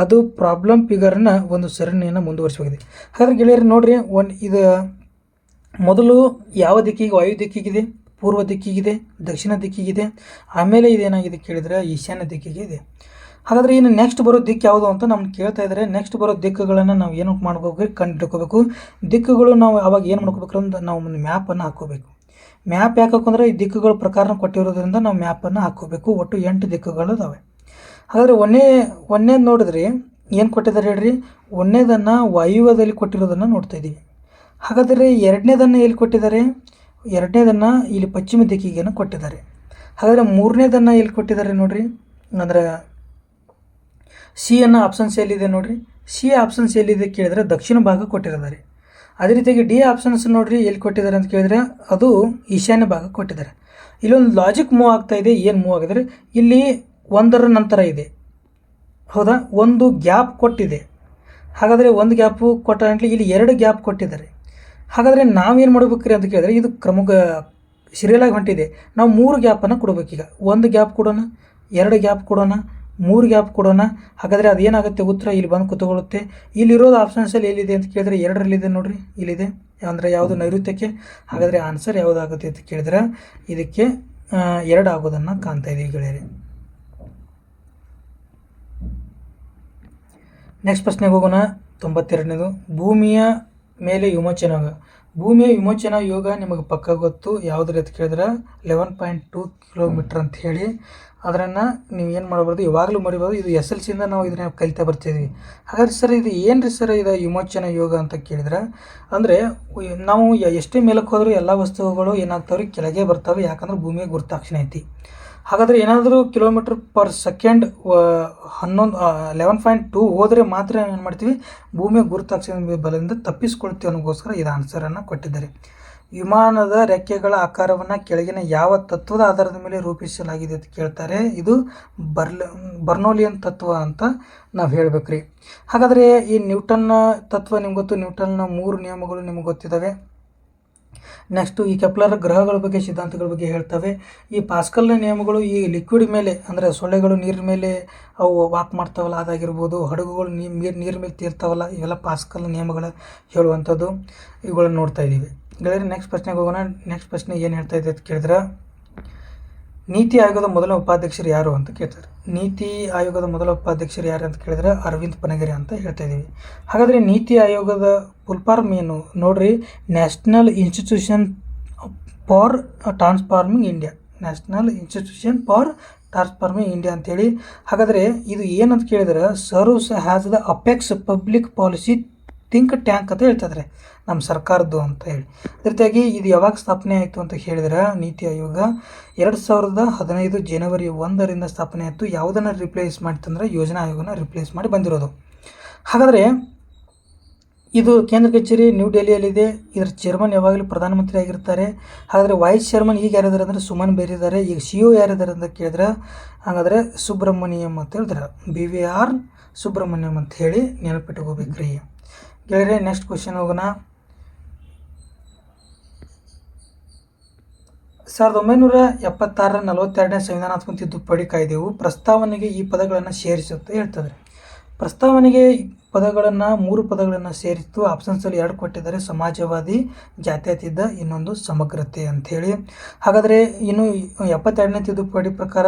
ಅದು ಪ್ರಾಬ್ಲಮ್ ಫಿಗರ್ನ ಒಂದು ಸರಣಿಯನ್ನು ಮುಂದುವರಿಸಬೇಕಿದೆ. ಹಾಗಾದರೆ ಗೆಳೆಯರು ನೋಡ್ರಿ, ಇದು ಮೊದಲು ಯಾವ ದಿಕ್ಕಿಗೆ, ವಾಯು ದಿಕ್ಕಿಗಿದೆ, ಪೂರ್ವ ದಿಕ್ಕಿಗಿದೆ, ದಕ್ಷಿಣ ದಿಕ್ಕಿಗಿದೆ, ಆಮೇಲೆ ಇದೇನಾಗಿದೆ ಕೇಳಿದರೆ ಈಶಾನ್ಯ ದಿಕ್ಕಿಗೆ ಇದೆ. ಹಾಗಾದರೆ ಇನ್ನು ನೆಕ್ಸ್ಟ್ ಬರೋ ದಿಕ್ಕು ಯಾವುದು ಅಂತ ನಮ್ಗೆ ಕೇಳ್ತಾ ಇದ್ದಾರೆ. ನೆಕ್ಸ್ಟ್ ಬರೋ ದಿಕ್ಕುಗಳನ್ನು ನಾವು ಏನು ಮಾಡ್ಕೋಬೇಕು, ಕಂಡುಹಿಡ್ಕೋಬೇಕು. ದಿಕ್ಕುಗಳು ನಾವು ಅವಾಗ ಏನು ಮಾಡ್ಕೋಬೇಕು ಅಂದ್ರೆ ನಾವು ಒಂದು ಮ್ಯಾಪನ್ನು ಹಾಕ್ಕೋಬೇಕು. ಮ್ಯಾಪ್ ಯಾಕೆ ಹಾಕೊಂಡ್ರೆ ಈ ದಿಕ್ಕುಗಳ ಪ್ರಕಾರ ಕೊಟ್ಟಿರೋದ್ರಿಂದ ನಾವು ಮ್ಯಾಪನ್ನು ಹಾಕ್ಕೋಬೇಕು. ಒಟ್ಟು 8 ದಿಕ್ಕುಗಳು ಇದಾವೆ. ಹಾಗಾದರೆ ಒಂದನೇದು ನೋಡಿದ್ರಿ, ಏನು ಕೊಟ್ಟಿದ್ದಾರೆ ಹೇಳ್ರಿ, ಒಂದನೇದನ್ನು ವಾಯುವ್ಯದಲ್ಲಿ ಕೊಟ್ಟಿರೋದನ್ನು ನೋಡ್ತಾ ಇದ್ದೀವಿ. ಹಾಗಾದರೆ ಎರಡನೇದನ್ನು ಎಲ್ಲಿ ಕೊಟ್ಟಿದ್ದಾರೆ, ಎರಡನೇದನ್ನು ಇಲ್ಲಿ ಪಶ್ಚಿಮ ದಿಕ್ಕಿಗೆ ಕೊಟ್ಟಿದ್ದಾರೆ. ಹಾಗಾದರೆ ಮೂರನೇದನ್ನು ಎಲ್ಲಿ ಕೊಟ್ಟಿದ್ದಾರೆ ನೋಡಿರಿ, ಅಂದರೆ ಸಿ ಅನ್ನೋ ಆಪ್ಷನ್ಸ್ ಎಲ್ಲಿದೆ ನೋಡಿರಿ. ಸಿ ಆಪ್ಷನ್ಸ್ ಎಲ್ಲಿದೆ ಕೇಳಿದರೆ ದಕ್ಷಿಣ ಭಾಗ ಕೊಟ್ಟಿದ್ದಾರೆ. ಅದೇ ರೀತಿಯಾಗಿ ಡಿ ಆಪ್ಷನ್ಸ್ ನೋಡಿರಿ ಎಲ್ಲಿ ಕೊಟ್ಟಿದ್ದಾರೆ ಅಂತ ಕೇಳಿದರೆ ಅದು ಈಶಾನ್ಯ ಭಾಗ ಕೊಟ್ಟಿದ್ದಾರೆ. ಇಲ್ಲೊಂದು ಲಾಜಿಕ್ ಮೂವ್ ಆಗ್ತಾ ಇದೆ. ಏನು ಮೂವ್ ಆಗಿದ್ರೆ ಇಲ್ಲಿ 1ರ ನಂತರ ಇದೆ, ಹೌದಾ, ಒಂದು ಗ್ಯಾಪ್ ಕೊಟ್ಟಿದೆ. ಹಾಗಾದರೆ ಒಂದು ಗ್ಯಾಪು ಕೊಟ್ಟ ಇಲ್ಲಿ 2 ಗ್ಯಾಪ್ ಕೊಟ್ಟಿದ್ದಾರೆ. ಹಾಗಾದರೆ ನಾವೇನು ಮಾಡ್ಬೇಕ್ರಿ ಅಂತ ಕೇಳಿದ್ರೆ ಇದು ಸೀರಿಯಲಾಗಿ ಹೊಂಟಿದೆ. ನಾವು 3 ಗ್ಯಾಪನ್ನು ಕೊಡಬೇಕೀಗ. 1 ಗ್ಯಾಪ್ ಕೊಡೋಣ, 2 ಗ್ಯಾಪ್ ಕೊಡೋಣ, 3 ಗ್ಯಾಪ್ ಕೊಡೋಣ. ಹಾಗಾದರೆ ಅದೇನಾಗುತ್ತೆ, ಉತ್ತರ ಇಲ್ಲಿ ಬಂದು ಕೂತ್ಕೊಳ್ಳುತ್ತೆ. ಇಲ್ಲಿರೋದು ಆಪ್ಷನ್ಸಲ್ಲಿ ಎಲ್ಲಿದೆ ಅಂತ ಕೇಳಿದ್ರೆ 2ರಲ್ಲಿದೆ ನೋಡಿರಿ, ಇಲ್ಲಿದೆ. ಅಂದರೆ ಯಾವುದು ನೈಋತ್ಯಕ್ಕೆ. ಹಾಗಾದರೆ ಆನ್ಸರ್ ಯಾವುದಾಗುತ್ತೆ ಅಂತ ಕೇಳಿದ್ರೆ ಇದಕ್ಕೆ 2 ಆಗೋದನ್ನು ಕಾಣ್ತಾ ಇದ್ದೀವಿ ಗೆಳೆಯರೆ. ನೆಕ್ಸ್ಟ್ ಪ್ರಶ್ನೆಗೆ ಹೋಗೋಣ. 92ನೇದು, ಭೂಮಿಯ ಮೇಲೆ ವಿಮೋಚನಾ ಯೋಗ. ಭೂಮಿಯ ವಿಮೋಚನಾ ಯೋಗ ನಿಮಗೆ ಪಕ್ಕ ಗೊತ್ತು. ಯಾವುದ್ರ ಅಂತ ಕೇಳಿದ್ರೆ 11.2 ಕಿಲೋಮೀಟ್ರ್ ಅಂತ ಹೇಳಿ. ಅದನ್ನು ನೀವು ಏನು ಮಾಡಬಾರ್ದು, ಯಾವಾಗಲೂ ಮರಿಬಾರ್ದು. ಇದು SLCಯಿಂದ ನಾವು ಇದನ್ನ ಕಲಿತಾ ಬರ್ತಿದ್ವಿ. ಹಾಗಾದ್ರೆ ಸರ್ ಇದು ಏನು ರೀ ಸರ್ ಇದು ವಿಮೋಚನಾ ಯೋಗ ಅಂತ ಕೇಳಿದ್ರೆ, ಅಂದರೆ ನಾವು ಎಷ್ಟೇ ಮೇಲಕ್ಕೆ ಹೋದರೂ ಎಲ್ಲ ವಸ್ತುಗಳು ಏನಾಗ್ತಾವ್ರಿ, ಕೆಳಗೆ ಬರ್ತವೆ. ಯಾಕಂದ್ರೆ ಭೂಮಿಯ ಗುರುತ್ವಾಕರ್ಷಣೆ ಐತಿ. ಹಾಗಾದರೆ ಏನಾದರೂ ಕಿಲೋಮೀಟ್ರ್ ಪರ್ ಸೆಕೆಂಡ್ 11.2 ಹೋದರೆ ಮಾತ್ರ ಏನು ಮಾಡ್ತೀವಿ, ಭೂಮಿಯ ಗುರುತ್ವಾಕರ್ಷಣೆ ಬಲದಿಂದ ತಪ್ಪಿಸ್ಕೊಳ್ತೀವಿ ಅನ್ನೋಗೋಸ್ಕರ ಇದು ಆನ್ಸರನ್ನು ಕೊಟ್ಟಿದ್ದಾರೆ. ವಿಮಾನದ ರೆಕ್ಕೆಗಳ ಆಕಾರವನ್ನು ಕೆಳಗಿನ ಯಾವ ತತ್ವದ ಆಧಾರದ ಮೇಲೆ ರೂಪಿಸಲಾಗಿದೆ ಅಂತ ಕೇಳ್ತಾರೆ. ಇದು ಬರ್ನೋಲಿಯನ್ ತತ್ವ ಅಂತ ನಾವು ಹೇಳ್ಬೇಕ್ರಿ. ಹಾಗಾದರೆ ಈ ನ್ಯೂಟನ್ನ ತತ್ವ ನಿಮ್ಗೆ ಗೊತ್ತು. ನ್ಯೂಟನ್ನ 3 ನಿಯಮಗಳು ನಿಮ್ಗೆ ಗೊತ್ತಿದ್ದಾವೆ. ನೆಕ್ಸ್ಟು ಈ ಕೆಪ್ಲರ್ ಗ್ರಹಗಳ ಬಗ್ಗೆ, ಸಿದ್ಧಾಂತಗಳ ಬಗ್ಗೆ ಹೇಳ್ತವೆ. ಈ ಪಾಸ್ಕಲ್ನ ನಿಯಮಗಳು ಈ ಲಿಕ್ವಿಡ್ ಮೇಲೆ, ಅಂದರೆ ಸೊಳ್ಳೆಗಳು ನೀರಿನ ಮೇಲೆ ಅವು ವಾಕ್ ಮಾಡ್ತಾವಲ್ಲ ಅದಾಗಿರ್ಬೋದು, ಹಡಗುಗಳು ನೀರು ಮೇಲೆ ತೀರ್ತಾವಲ್ಲ, ಇವೆಲ್ಲ ಪಾಸ್ಕಲ್ನ ನಿಯಮಗಳ ಹೇಳುವಂಥದ್ದು. ಇವುಗಳನ್ನು ನೋಡ್ತಾ ಇದ್ದೀವಿ ಗೆಳೆಯರೆ. ನೆಕ್ಸ್ಟ್ ಪ್ರಶ್ನೆಗೆ ಹೋಗೋಣ. ನೆಕ್ಸ್ಟ್ ಪ್ರಶ್ನೆ ಏನು ಹೇಳ್ತಾ ಇದೆ ಅಂತ ಕೇಳಿದ್ರೆ, ನೀತಿ ಆಯೋಗದ ಮೊದಲ ಉಪಾಧ್ಯಕ್ಷರು ಯಾರು ಅಂತ ಕೇಳ್ತಾರೆ. ನೀತಿ ಆಯೋಗದ ಮೊದಲ ಉಪಾಧ್ಯಕ್ಷರು ಯಾರು ಅಂತ ಕೇಳಿದ್ರೆ ಅರವಿಂದ್ ಪನಗಿರಿ ಅಂತ ಹೇಳ್ತಾ ಇದ್ದೀವಿ. ಹಾಗಾದರೆ ನೀತಿ ಆಯೋಗದ ಫುಲ್ ಫಾರ್ಮ್ ಏನು ನೋಡ್ರಿ, national institution for transforming India. National institution for transforming India ಅಂತೇಳಿ. ಹಾಗಾದರೆ ಇದು ಏನಂತ ಕೇಳಿದ್ರೆ serves has the apex public policy think tank ಅಂತ ಹೇಳ್ತಿದ್ರೆ ನಮ್ಮ ಸರ್ಕಾರದ್ದು ಅಂತ ಹೇಳಿ. ಅದೇ ರೀತಿಯಾಗಿ ಇದು ಯಾವಾಗ ಸ್ಥಾಪನೆ ಆಯಿತು ಅಂತ ಹೇಳಿದ್ರೆ ನೀತಿ ಆಯೋಗ 2015 ಜನವರಿ 1ರಿಂದ ಸ್ಥಾಪನೆ ಆಯಿತು. ಯಾವುದನ್ನು ರಿಪ್ಲೇಸ್ ಮಾಡಿತಂದ್ರೆ ಯೋಜನಾ ಆಯೋಗನ ರಿಪ್ಲೇಸ್ ಮಾಡಿ ಬಂದಿರೋದು. ಹಾಗಾದರೆ ಇದು ಕೇಂದ್ರ ಕಚೇರಿ ನ್ಯೂ ಡೆಲ್ಲಿಯಲ್ಲಿದೆ. ಇದರ ಚೇರ್ಮನ್ ಯಾವಾಗಲೂ ಪ್ರಧಾನಮಂತ್ರಿ ಆಗಿರ್ತಾರೆ. ಹಾಗಾದರೆ ವೈಸ್ ಚೇರ್ಮನ್ ಈಗ ಯಾರಿದ್ದಾರೆ ಅಂದರೆ ಸುಮನ್ ಬೇರಿದ್ದಾರೆ. ಈಗ CEO ಯಾರಿದ್ದಾರೆ ಅಂತ ಕೇಳಿದ್ರೆ ಹಾಗಾದರೆ ಸುಬ್ರಹ್ಮಣ್ಯಂ ಅಂತ ಹೇಳ್ತಾರೆ. BVR ಸುಬ್ರಹ್ಮಣ್ಯಂ ಅಂತ ಹೇಳಿ ನೆನಪಿಟ್ಕೋಬೇಕ್ರಿ ಗೆಳೆಯರೆ. ನೆಕ್ಸ್ಟ್ ಕ್ವಶನ್ ಹೋಗೋಣ. 1976 42ನೇ ಸಂವಿಧಾನಾತ್ಮಕ ತಿದ್ದುಪಡಿ ಕಾಯ್ದೆಯು ಪ್ರಸ್ತಾವನೆಗೆ ಈ ಪದಗಳನ್ನು ಸೇರಿಸುತ್ತೆ ಹೇಳ್ತದೆ. ಪ್ರಸ್ತಾವನೆಗೆ ಪದಗಳನ್ನು 3 ಪದಗಳನ್ನು ಸೇರಿತ್ತು. ಆಪ್ಷನ್ಸಲ್ಲಿ 2 ಕೊಟ್ಟಿದ್ದಾರೆ, ಸಮಾಜವಾದಿ, ಜಾತ್ಯತೀತ, ಇನ್ನೊಂದು ಸಮಗ್ರತೆ ಅಂಥೇಳಿ. ಹಾಗಾದರೆ ಇನ್ನು 72ನೇ ತಿದ್ದುಪಡಿ ಪ್ರಕಾರ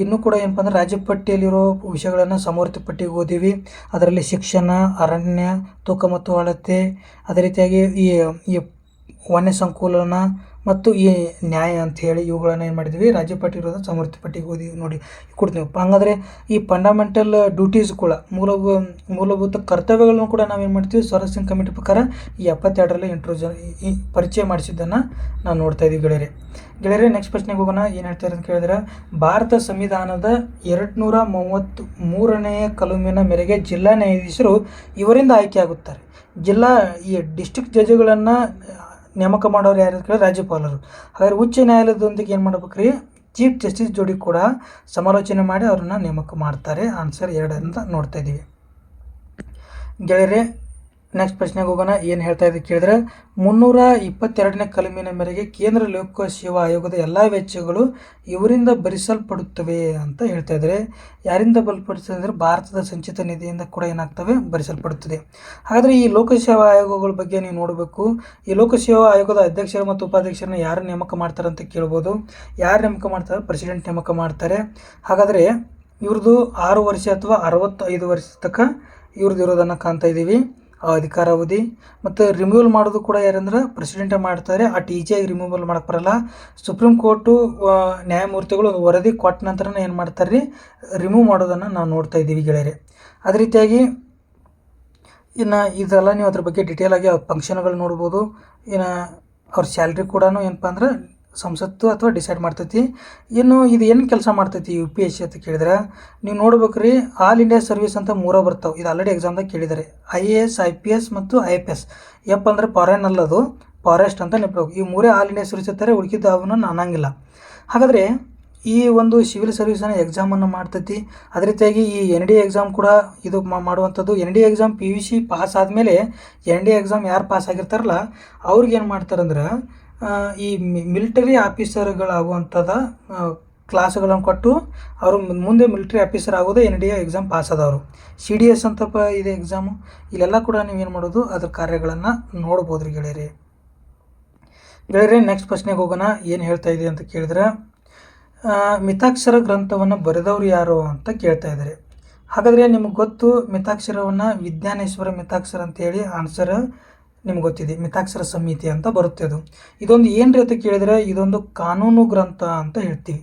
ಇನ್ನೂ ಕೂಡ ಏನಪ್ಪ ಅಂದರೆ ರಾಜ್ಯ ಪಟ್ಟಿಯಲ್ಲಿರೋ ವಿಷಯಗಳನ್ನು ಸಮವರ್ತಿ ಪಟ್ಟಿಗೆ ಓದಿವಿ. ಅದರಲ್ಲಿ ಶಿಕ್ಷಣ, ಅರಣ್ಯ, ತೂಕ ಮತ್ತು ಅಳತೆ, ಅದೇ ರೀತಿಯಾಗಿ ಈ ವನ್ಯ ಸಂಕುಲನ ಮತ್ತು ಈ ನ್ಯಾಯ ಅಂಥೇಳಿ ಇವುಗಳನ್ನು ಏನು ಮಾಡಿದ್ವಿ ರಾಜ್ಯ ಪಟ್ಟಿ ಇರೋದು ಸಮವರ್ತಿ ಪಟ್ಟಿಗೆ ಓದಿ ನೋಡಿ ಕೊಡ್ತೀವಿ. ಹಂಗಾದ್ರೆ ಈ ಫಂಡಮೆಂಟಲ್ ಡ್ಯೂಟೀಸ್ ಕೂಡ ಮೂಲಭೂತ ಕರ್ತವ್ಯಗಳನ್ನು ಕೂಡ ನಾವೇನು ಮಾಡ್ತೀವಿ ಸ್ವರಾಜ್ ಸಿಂಗ್ ಕಮಿಟಿ ಪ್ರಕಾರ ಈ 72ರಲ್ಲಿ ಈ ಪರಿಚಯ ಮಾಡಿಸಿದ್ದನ್ನು ನಾವು ನೋಡ್ತಾ ಇದ್ದೀವಿ ಗೆಳೆಯರೆ. ನೆಕ್ಸ್ಟ್ ಪ್ರಶ್ನೆಗೆ ಹೋಗೋಣ. ಏನು ಹೇಳ್ತಾರೆ ಅಂತ ಕೇಳಿದ್ರೆ, ಭಾರತ ಸಂವಿಧಾನದ 233ನೇ ಕಲಮಿನ ಮೇರೆಗೆ ಜಿಲ್ಲಾ ನ್ಯಾಯಾಧೀಶರು ಇವರಿಂದ ಆಯ್ಕೆಯಾಗುತ್ತಾರೆ. ಈ ಡಿಸ್ಟ್ರಿಕ್ಟ್ ಜಡ್ಜ್ಗಳನ್ನು ನೇಮಕ ಮಾಡೋರು ಯಾರು ಕೇಳಿದ್ರೆ ರಾಜ್ಯಪಾಲರು. ಹಾಗಾದ್ರೆ ಉಚ್ಚ ನ್ಯಾಯಾಲಯದೊಂದಿಗೆ ಏನು ಮಾಡ್ಬೇಕ್ರಿ, ಚೀಫ್ ಜಸ್ಟಿಸ್ ಜೋಡಿ ಕೂಡ ಸಮಾಲೋಚನೆ ಮಾಡಿ ಅವ್ರನ್ನ ನೇಮಕ ಮಾಡ್ತಾರೆ. ಆನ್ಸರ್ 2 ಅಂತ ನೋಡ್ತಾ ಇದ್ದೀವಿ ಗೆಳೆಯರೆ. ನೆಕ್ಸ್ಟ್ ಪ್ರಶ್ನೆಗೆ ಹೋಗೋಣ. ಏನು ಹೇಳ್ತಾ ಇದ್ದೀವಿ ಕೇಳಿದ್ರೆ, 322ನೇ ಕಲಮಿನ ಮೇರೆಗೆ ಕೇಂದ್ರ ಲೋಕ ಸೇವಾ ಆಯೋಗದ ಎಲ್ಲ ವೆಚ್ಚಗಳು ಇವರಿಂದ ಭರಿಸಲ್ಪಡುತ್ತವೆ ಅಂತ ಹೇಳ್ತಾ ಇದ್ದಾರೆ. ಯಾರಿಂದ ಬಲಪಡಿಸಿದ್ರೆ ಭಾರತದ ಸಂಚಿತ ನಿಧಿಯಿಂದ ಕೂಡ ಏನಾಗ್ತವೆ ಭರಿಸಲ್ಪಡುತ್ತದೆ. ಹಾಗಾದರೆ ಈ ಲೋಕಸೇವಾ ಆಯೋಗಗಳ ಬಗ್ಗೆ ನೀವು ನೋಡಬೇಕು. ಈ ಲೋಕಸೇವಾ ಆಯೋಗದ ಅಧ್ಯಕ್ಷರು ಮತ್ತು ಉಪಾಧ್ಯಕ್ಷರನ್ನ ಯಾರು ನೇಮಕ ಮಾಡ್ತಾರೆ ಅಂತ ಕೇಳ್ಬೋದು. ಯಾರು ನೇಮಕ ಮಾಡ್ತಾರೆ? ಪ್ರೆಸಿಡೆಂಟ್ ನೇಮಕ ಮಾಡ್ತಾರೆ. ಹಾಗಾದರೆ ಇವ್ರದ್ದು 6 ವರ್ಷ ಅಥವಾ 65 ವರ್ಷ ತನಕ ಇವ್ರದ್ದು ಇರೋದನ್ನು ಕಾಣ್ತಾ ಇದ್ದೀವಿ ಅಧಿಕಾರಾವಧಿ. ಮತ್ತು ರಿಮೂವಲ್ ಮಾಡೋದು ಕೂಡ ಯಾರಂದ್ರೆ ಪ್ರೆಸಿಡೆಂಟೇ ಮಾಡ್ತಾರೆ. ಈಜಿಯಾಗಿ ರಿಮೂವಲ್ ಮಾಡೋಕ್ಕೆ ಬರಲ್ಲ. ಸುಪ್ರೀಂ ಕೋರ್ಟು ನ್ಯಾಯಮೂರ್ತಿಗಳು ಒಂದು ವರದಿ ಕೊಟ್ಟ ನಂತರನೇ ಏನು ಮಾಡ್ತಾರೆ ರೀ ರಿಮೂವ್ ಮಾಡೋದನ್ನು ನಾವು ನೋಡ್ತಾ ಇದ್ದೀವಿ ಗೆಳೆಯರೆ. ಅದೇ ರೀತಿಯಾಗಿ ಇನ್ನು ಇದೆಲ್ಲ ನೀವು ಅದ್ರ ಬಗ್ಗೆ ಡಿಟೇಲಾಗಿ ಅವ್ರ ಫಂಕ್ಷನ್ಗಳು ನೋಡ್ಬೋದು. ಇನ್ನು ಅವ್ರ ಸ್ಯಾಲ್ರಿ ಕೂಡ ಏನಪ್ಪ ಅಂದ್ರೆ ಸಂಸತ್ತು ಅಥವಾ ಡಿಸೈಡ್ ಮಾಡ್ತೈತಿ. ಇನ್ನು ಇದು ಏನು ಕೆಲಸ ಮಾಡ್ತೈತಿ UPSC ಅಂತ ಕೇಳಿದ್ರೆ ನೀವು ನೋಡ್ಬೇಕ್ರಿ, ಆಲ್ ಇಂಡಿಯಾ ಸರ್ವಿಸ್ ಅಂತ 3 ಬರ್ತಾವೆ. ಇದು ಆಲ್ರೆಡಿ ಎಕ್ಸಾಮ್ದಾಗ ಕೇಳಿದ್ದಾರೆ. IAS, IPS ಮತ್ತು IPS. ಯಪ್ಪ ಅಂದರೆ ಫಾರೆನ್ ಅಲ್ಲದು, ಫಾರೆಸ್ಟ್ ಅಂತ ನೆನಪು. ಈ 3 ಆಲ್ ಇಂಡಿಯಾ ಸರ್ವಿಸ್ ಇರ್ತಾರೆ, ಉಳಿಕಿದ್ದು ಅವನ್ನ ಅನ್ನಂಗಿಲ್ಲ. ಹಾಗಾದರೆ ಈ ಒಂದು ಸಿವಿಲ್ ಸರ್ವಿಸನ್ನು ಎಕ್ಸಾಮನ್ನು ಮಾಡ್ತೈತಿ. ಅದೇ ರೀತಿಯಾಗಿ ಈ NDA ಎಕ್ಸಾಮ್ ಕೂಡ ಇದು ಮಾಡುವಂಥದ್ದು. NDA ಎಕ್ಸಾಮ್ PUC ಪಾಸ್ ಆದಮೇಲೆ NDA ಎಕ್ಸಾಮ್ ಯಾರು ಪಾಸ್ ಆಗಿರ್ತಾರಲ್ಲ ಅವ್ರಿಗೇನು ಮಾಡ್ತಾರಂದ್ರೆ ಈ ಮಿಲಿಟರಿ ಆಫೀಸರ್ಗಳಾಗುವಂಥದ್ದು ಕ್ಲಾಸ್ಗಳನ್ನು ಕೊಟ್ಟು ಅವರು ಮುಂದೆ ಮಿಲಿಟರಿ ಆಫೀಸರ್ ಆಗೋದು NDA ಎಕ್ಸಾಮ್ ಪಾಸ್ ಆದವರು. CDS ಅಂತಪ್ಪ ಇದೆ ಎಕ್ಸಾಮು. ಇಲ್ಲೆಲ್ಲ ಕೂಡ ನೀವೇನು ಮಾಡೋದು ಅದ್ರ ಕಾರ್ಯಗಳನ್ನು ನೋಡ್ಬೋದು ರೀ ಗೆಳೆಯರೆ. ನೆಕ್ಸ್ಟ್ ಪ್ರಶ್ನೆಗೆ ಹೋಗೋಣ. ಏನು ಹೇಳ್ತಾ ಇದೆ ಅಂತ ಕೇಳಿದ್ರೆ, ಮಿತಾಕ್ಷರ ಗ್ರಂಥವನ್ನು ಬರೆದವರು ಯಾರು ಅಂತ ಕೇಳ್ತಾ ಇದ್ದಾರೆ. ಹಾಗಾದರೆ ನಿಮಗೆ ಗೊತ್ತು, ಮಿತಾಕ್ಷರವನ್ನು ವಿಜ್ಞಾನೇಶ್ವರ ಮಿತಾಕ್ಷರ ಅಂತೇಳಿ ಆನ್ಸರ್ ನಿಮ್ಗೆ ಗೊತ್ತಿದೆ. ಮಿತಾಕ್ಷರ ಸಂಹಿತೆ ಅಂತ ಬರುತ್ತೆ. ಇದೊಂದು ಏನು ಅಂತ ಕೇಳಿದರೆ ಇದೊಂದು ಕಾನೂನು ಗ್ರಂಥ ಅಂತ ಹೇಳ್ತೀವಿ.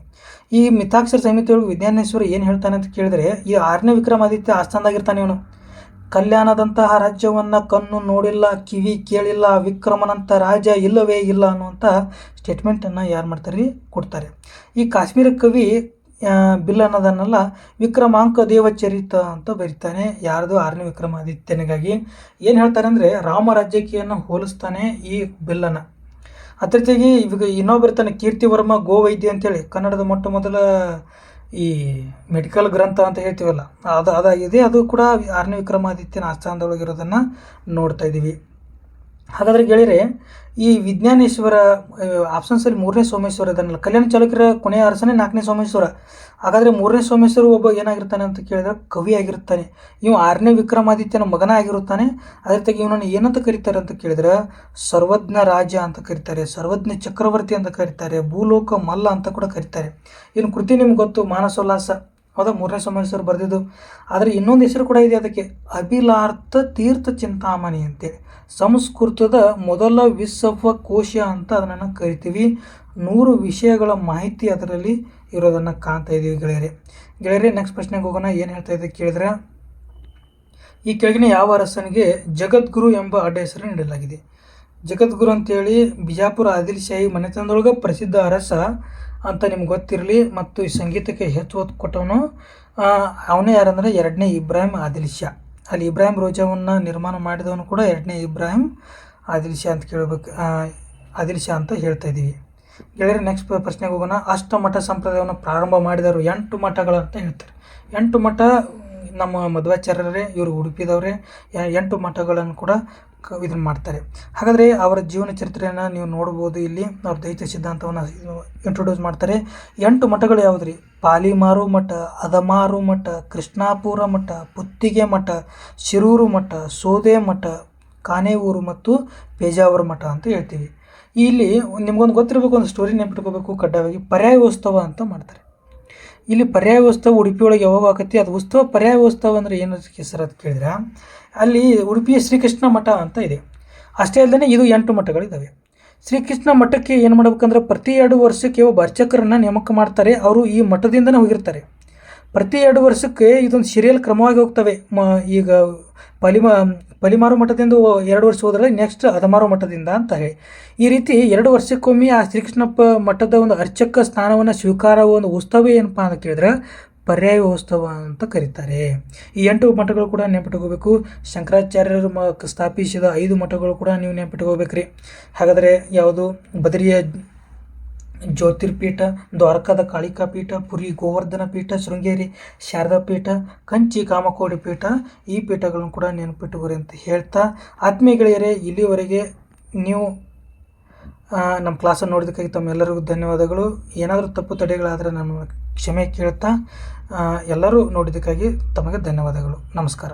ಈ ಮಿತಾಕ್ಷರ ಸಂಹಿತೆಯೊಳಗೆ ವಿಜ್ಞಾನೇಶ್ವರ ಏನು ಹೇಳ್ತಾನೆ ಅಂತ ಕೇಳಿದರೆ, ಈ 6ನೇ ವಿಕ್ರಮಾದಿತ್ಯ ಆಸ್ಥಾನದಾಗಿರ್ತಾನೆ ಇವನು. ಕಲ್ಯಾಣದಂತಹ ರಾಜ್ಯವನ್ನು ಕಣ್ಣು ನೋಡಿಲ್ಲ, ಕಿವಿ ಕೇಳಿಲ್ಲ, ವಿಕ್ರಮನಂಥ ರಾಜ ಇಲ್ಲವೇ ಇಲ್ಲ ಅನ್ನುವಂಥ ಸ್ಟೇಟ್ಮೆಂಟನ್ನು ಯಾರು ಮಾಡ್ತಾರೆ ಕೊಡ್ತಾರೆ. ಈ ಕಾಶ್ಮೀರ ಕವಿ ಬಿಲ್ ಅನ್ನೋದನ್ನೆಲ್ಲ ವಿಕ್ರಮಾಂಕ ದೇವಚರಿತ ಅಂತ ಬರೀತಾನೆ. ಯಾರ್ದು 6ನೇ ವಿಕ್ರಮಾದಿತ್ಯನಿಗಾಗಿ ಏನು ಹೇಳ್ತಾರೆ ಅಂದರೆ ರಾಮರಾಜ್ಯಕ್ಕೆಯನ್ನು ಹೋಲಿಸ್ತಾನೆ ಈ ಬಿಲ್ಲನ್ನು. ಅದೇ ರೀತಿಯಾಗಿ ಇವಾಗ ಇನ್ನೊಬ್ಬರ್ತಾನೆ ಕೀರ್ತಿವರ್ಮ ಗೋವೈದ್ಯ ಅಂತೇಳಿ ಕನ್ನಡದ ಮೊಟ್ಟ ಮೊದಲ ಈ ಮೆಡಿಕಲ್ ಗ್ರಂಥ ಅಂತ ಹೇಳ್ತೀವಲ್ಲ ಅದಾಗಿದೆ. ಅದು ಕೂಡ 6ನೇ ವಿಕ್ರಮಾದಿತ್ಯನ ಆಸ್ಥಾನದೊಳಗಿರೋದನ್ನು ನೋಡ್ತಾ ಇದ್ದೀವಿ. ಹಾಗಾದರೆ ಗೆಳೆಯರೆ, ಈ ವಿಜ್ಞಾನೇಶ್ವರ ಆಪ್ಷನ್ಸಲ್ಲಿ 3ನೇ ಸೋಮೇಶ್ವರ ಇದನ್ನಲ್ಲ. ಕಲ್ಯಾಣ ಚಾಲುಕ್ಯರ ಕೊನೆಯ ಅರಸನೇ 4ನೇ ಸೋಮೇಶ್ವರ. ಹಾಗಾದರೆ 3ನೇ ಸೋಮೇಶ್ವರ ಒಬ್ಬ ಏನಾಗಿರ್ತಾನೆ ಅಂತ ಕೇಳಿದ್ರೆ ಕವಿ ಆಗಿರ್ತಾನೆ. ಇವು 6ನೇ ವಿಕ್ರಮಾದಿತ್ಯನ ಮಗನ ಆಗಿರುತ್ತಾನೆ. ಅದೇ ರೀತಿಯಾಗಿ ಇವನನ್ನು ಏನಂತ ಕರೀತಾರೆ ಅಂತ ಕೇಳಿದ್ರೆ ಸರ್ವಜ್ಞ ರಾಜ ಅಂತ ಕರೀತಾರೆ, ಸರ್ವಜ್ಞ ಚಕ್ರವರ್ತಿ ಅಂತ ಕರೀತಾರೆ, ಭೂಲೋಕ ಮಲ್ಲ ಅಂತ ಕೂಡ ಕರೀತಾರೆ. ಇನ್ನು ಕೃತಿ ನಿಮ್ಗೆ ಗೊತ್ತು, ಮಾನಸೋಲ್ಲಾಸ. ಹೌದಾ, 3ನೇ ಸೋಮೇಶ್ವರ ಬರೆದಿದ್ದು. ಆದರೆ ಇನ್ನೊಂದು ಹೆಸರು ಕೂಡ ಇದೆ ಅದಕ್ಕೆ, ಅಭಿಲಾರ್ಥ ತೀರ್ಥ ಚಿಂತಾಮಣಿ ಅಂತೇಳಿ. ಸಂಸ್ಕೃತದ ಮೊದಲ ವಿಶ್ವಕೋಶ ಅಂತ ಅದನ್ನು ಕರಿತೀವಿ. 100 ವಿಷಯಗಳ ಮಾಹಿತಿ ಅದರಲ್ಲಿ ಇರೋದನ್ನು ಕಾಣ್ತಾ ಇದ್ದೀವಿ ಗೆಳೆಯರೆ. ನೆಕ್ಸ್ಟ್ ಪ್ರಶ್ನೆಗೆ ಹೋಗೋಣ. ಏನು ಹೇಳ್ತಾ ಇದೆ ಕೇಳಿದ್ರೆ, ಈ ಕೆಳಗಿನ ಯಾವ ಅರಸನಿಗೆ ಜಗದ್ಗುರು ಎಂಬ ಅಡ್ಡ ಹೆಸರು ನೀಡಲಾಗಿದೆ? ಜಗದ್ಗುರು ಅಂತೇಳಿ ಬಿಜಾಪುರ ಆದಿಲ್ಶಾಹಿ ಮನೆತನದೊಳಗೆ ಪ್ರಸಿದ್ಧ ಅರಸ ಅಂತ ನಿಮ್ಗೆ ಗೊತ್ತಿರಲಿ. ಮತ್ತು ಈ ಸಂಗೀತಕ್ಕೆ ಹೆಚ್ಚು ಒತ್ತು ಕೊಟ್ಟವನು ಅವನೇ ಯಾರಂದರೆ 2ನೇ ಇಬ್ರಾಹಿಂ ಆದಿಲ್ ಶಾ. ಅಲ್ಲಿ ಇಬ್ರಾಹಿಂ ರೋಜಾವನ್ನು ನಿರ್ಮಾಣ ಮಾಡಿದವನು ಕೂಡ 2ನೇ ಇಬ್ರಾಹಿಂ ಆದಿಲ್ ಶಾ ಅಂತ ಕೇಳಬೇಕು, ಆದಿಲ್ ಶಾ ಅಂತ ಹೇಳ್ತಾ ಇದ್ದೀವಿ ಗೆಳೆಯರೆ. ನೆಕ್ಸ್ಟ್ ಪ್ರಶ್ನೆಗೆ ಹೋಗೋಣ. ಅಷ್ಟಮಠ ಸಂಪ್ರದಾಯವನ್ನು ಪ್ರಾರಂಭ ಮಾಡಿದವರು 8 ಮಠಗಳು ಅಂತ ಹೇಳ್ತಾರೆ. 8 ಮಠ ನಮ್ಮ ಮಧ್ವಾಚಾರ್ಯರೇ, ಇವರು ಉಡುಪಿದವರೇ 8 ಮಠಗಳನ್ನು ಕೂಡ ಇದನ್ನು ಮಾಡ್ತಾರೆ. ಹಾಗಾದರೆ ಅವರ ಜೀವನ ಚರಿತ್ರೆಯನ್ನು ನೀವು ನೋಡ್ಬೋದು. ಇಲ್ಲಿ ಅವ್ರ ದೈತ್ಯ ಸಿದ್ಧಾಂತವನ್ನು ಇಂಟ್ರೊಡ್ಯೂಸ್ ಮಾಡ್ತಾರೆ. 8 ಮಠಗಳು ಯಾವುದ್ರಿ? ಪಾಲಿಮಾರು ಮಠ, ಅದಮಾರು ಮಠ, ಕೃಷ್ಣಾಪುರ ಮಠ, ಪುತ್ತಿಗೆ ಮಠ, ಶಿರೂರು ಮಠ, ಸೋದೆ ಮಠ, ಕಾನೇವೂರು ಮತ್ತು ಪೇಜಾವರ ಮಠ ಅಂತ ಹೇಳ್ತೀವಿ. ಇಲ್ಲಿ ನಿಮ್ಗೊಂದು ಗೊತ್ತಿರಬೇಕು, ಒಂದು ಸ್ಟೋರಿ ನೆನಪಿಟ್ಕೋಬೇಕು ಕಡ್ಡಾಯವಾಗಿ. ಪರ್ಯಾಯ ಉತ್ಸವ ಅಂತ ಮಾಡ್ತಾರೆ. ಇಲ್ಲಿ ಪರ್ಯಾಯ ಉತ್ಸವ ಉಡುಪಿ ಒಳಗೆ ಯಾವಾಗ ಆಕತಿ? ಅದು ಉತ್ಸವ, ಪರ್ಯಾಯ ಉತ್ಸವ ಅಂದರೆ ಏನು ಹೆಸರು ಅಂತ ಕೇಳಿದ್ರೆ, ಅಲ್ಲಿ ಉಡುಪಿಯ ಶ್ರೀಕೃಷ್ಣ ಮಠ ಅಂತ ಇದೆ. ಅಷ್ಟೇ ಅಲ್ಲದೆ ಇದು 8 ಮಠಗಳಿದ್ದಾವೆ. ಶ್ರೀಕೃಷ್ಣ ಮಠಕ್ಕೆ ಏನು ಮಾಡ್ಬೇಕಂದ್ರೆ ಪ್ರತಿ 2 ವರ್ಷಕ್ಕೆ ಒಬ್ಬ ಅರ್ಚಕರನ್ನು ನೇಮಕ ಮಾಡ್ತಾರೆ. ಅವರು ಈ ಮಠದಿಂದನೇ ಹೋಗಿರ್ತಾರೆ. ಪ್ರತಿ 2 ವರ್ಷಕ್ಕೆ ಇದೊಂದು ಸೀರಿಯಲ್ ಕ್ರಮವಾಗಿ ಹೋಗ್ತವೆ. ಈಗ ಪಲಿಮಾರು ಮಠದಿಂದ 2 ವರ್ಷ ಹೋದರೆ ನೆಕ್ಸ್ಟ್ ಅದಮಾರು ಮಠದಿಂದ ಅಂತ ಹೇಳಿ ಈ ರೀತಿ 2 ವರ್ಷಕ್ಕೊಮ್ಮೆ ಆ ಶ್ರೀಕೃಷ್ಣಪ್ಪ ಮಠದ ಒಂದು ಅರ್ಚಕ ಸ್ಥಾನವನ್ನು ಸ್ವೀಕಾರ ಒಂದು ಉತ್ಸವ ಏನಪ್ಪ ಅಂತ ಕೇಳಿದ್ರೆ ಪರ್ಯಾಯ ಉತ್ಸವ ಅಂತ ಕರೀತಾರೆ. ಈ 8 ಮಠಗಳು ಕೂಡ ನೆನಪಿಟ್ಕೋಬೇಕು. ಶಂಕರಾಚಾರ್ಯರು ಸ್ಥಾಪಿಸಿದ 5 ಮಠಗಳು ಕೂಡ ನೀವು ನೆನಪಿಟ್ಕೋಬೇಕ್ರಿ. ಹಾಗಾದರೆ ಯಾವುದು? ಬದರಿಯ ಜ್ಯೋತಿರ್ಪೀಠ, ದ್ವಾರಕಾದ ಕಾಳಿಕಾ ಪೀಠ, ಪುರಿ ಗೋವರ್ಧನ ಪೀಠ, ಶೃಂಗೇರಿ ಶಾರದಾ ಪೀಠ, ಕಂಚಿ ಕಾಮಕೋಡಿ ಪೀಠ, ಈ ಪೀಠಗಳನ್ನು ಕೂಡ ನೆನಪಿಟ್ಟುಕೋರಿ ಅಂತ ಹೇಳ್ತಾ, ಆತ್ಮೀಯ ಗೆಳೆಯರೇ, ಇಲ್ಲಿವರೆಗೆ ನೀವು ನಮ್ಮ ಕ್ಲಾಸನ್ನು ನೋಡಿದ್ದಕ್ಕಾಗಿ ತಮ್ಮೆಲ್ಲರಿಗೂ ಧನ್ಯವಾದಗಳು. ಏನಾದರೂ ತಪ್ಪು ತಡೆಗಳಾದರೆ ನಾನು ಕ್ಷಮೆ ಕೇಳ್ತಾ, ಎಲ್ಲರೂ ನೋಡಿದ್ದಕ್ಕಾಗಿ ತಮಗೆ ಧನ್ಯವಾದಗಳು. ನಮಸ್ಕಾರ.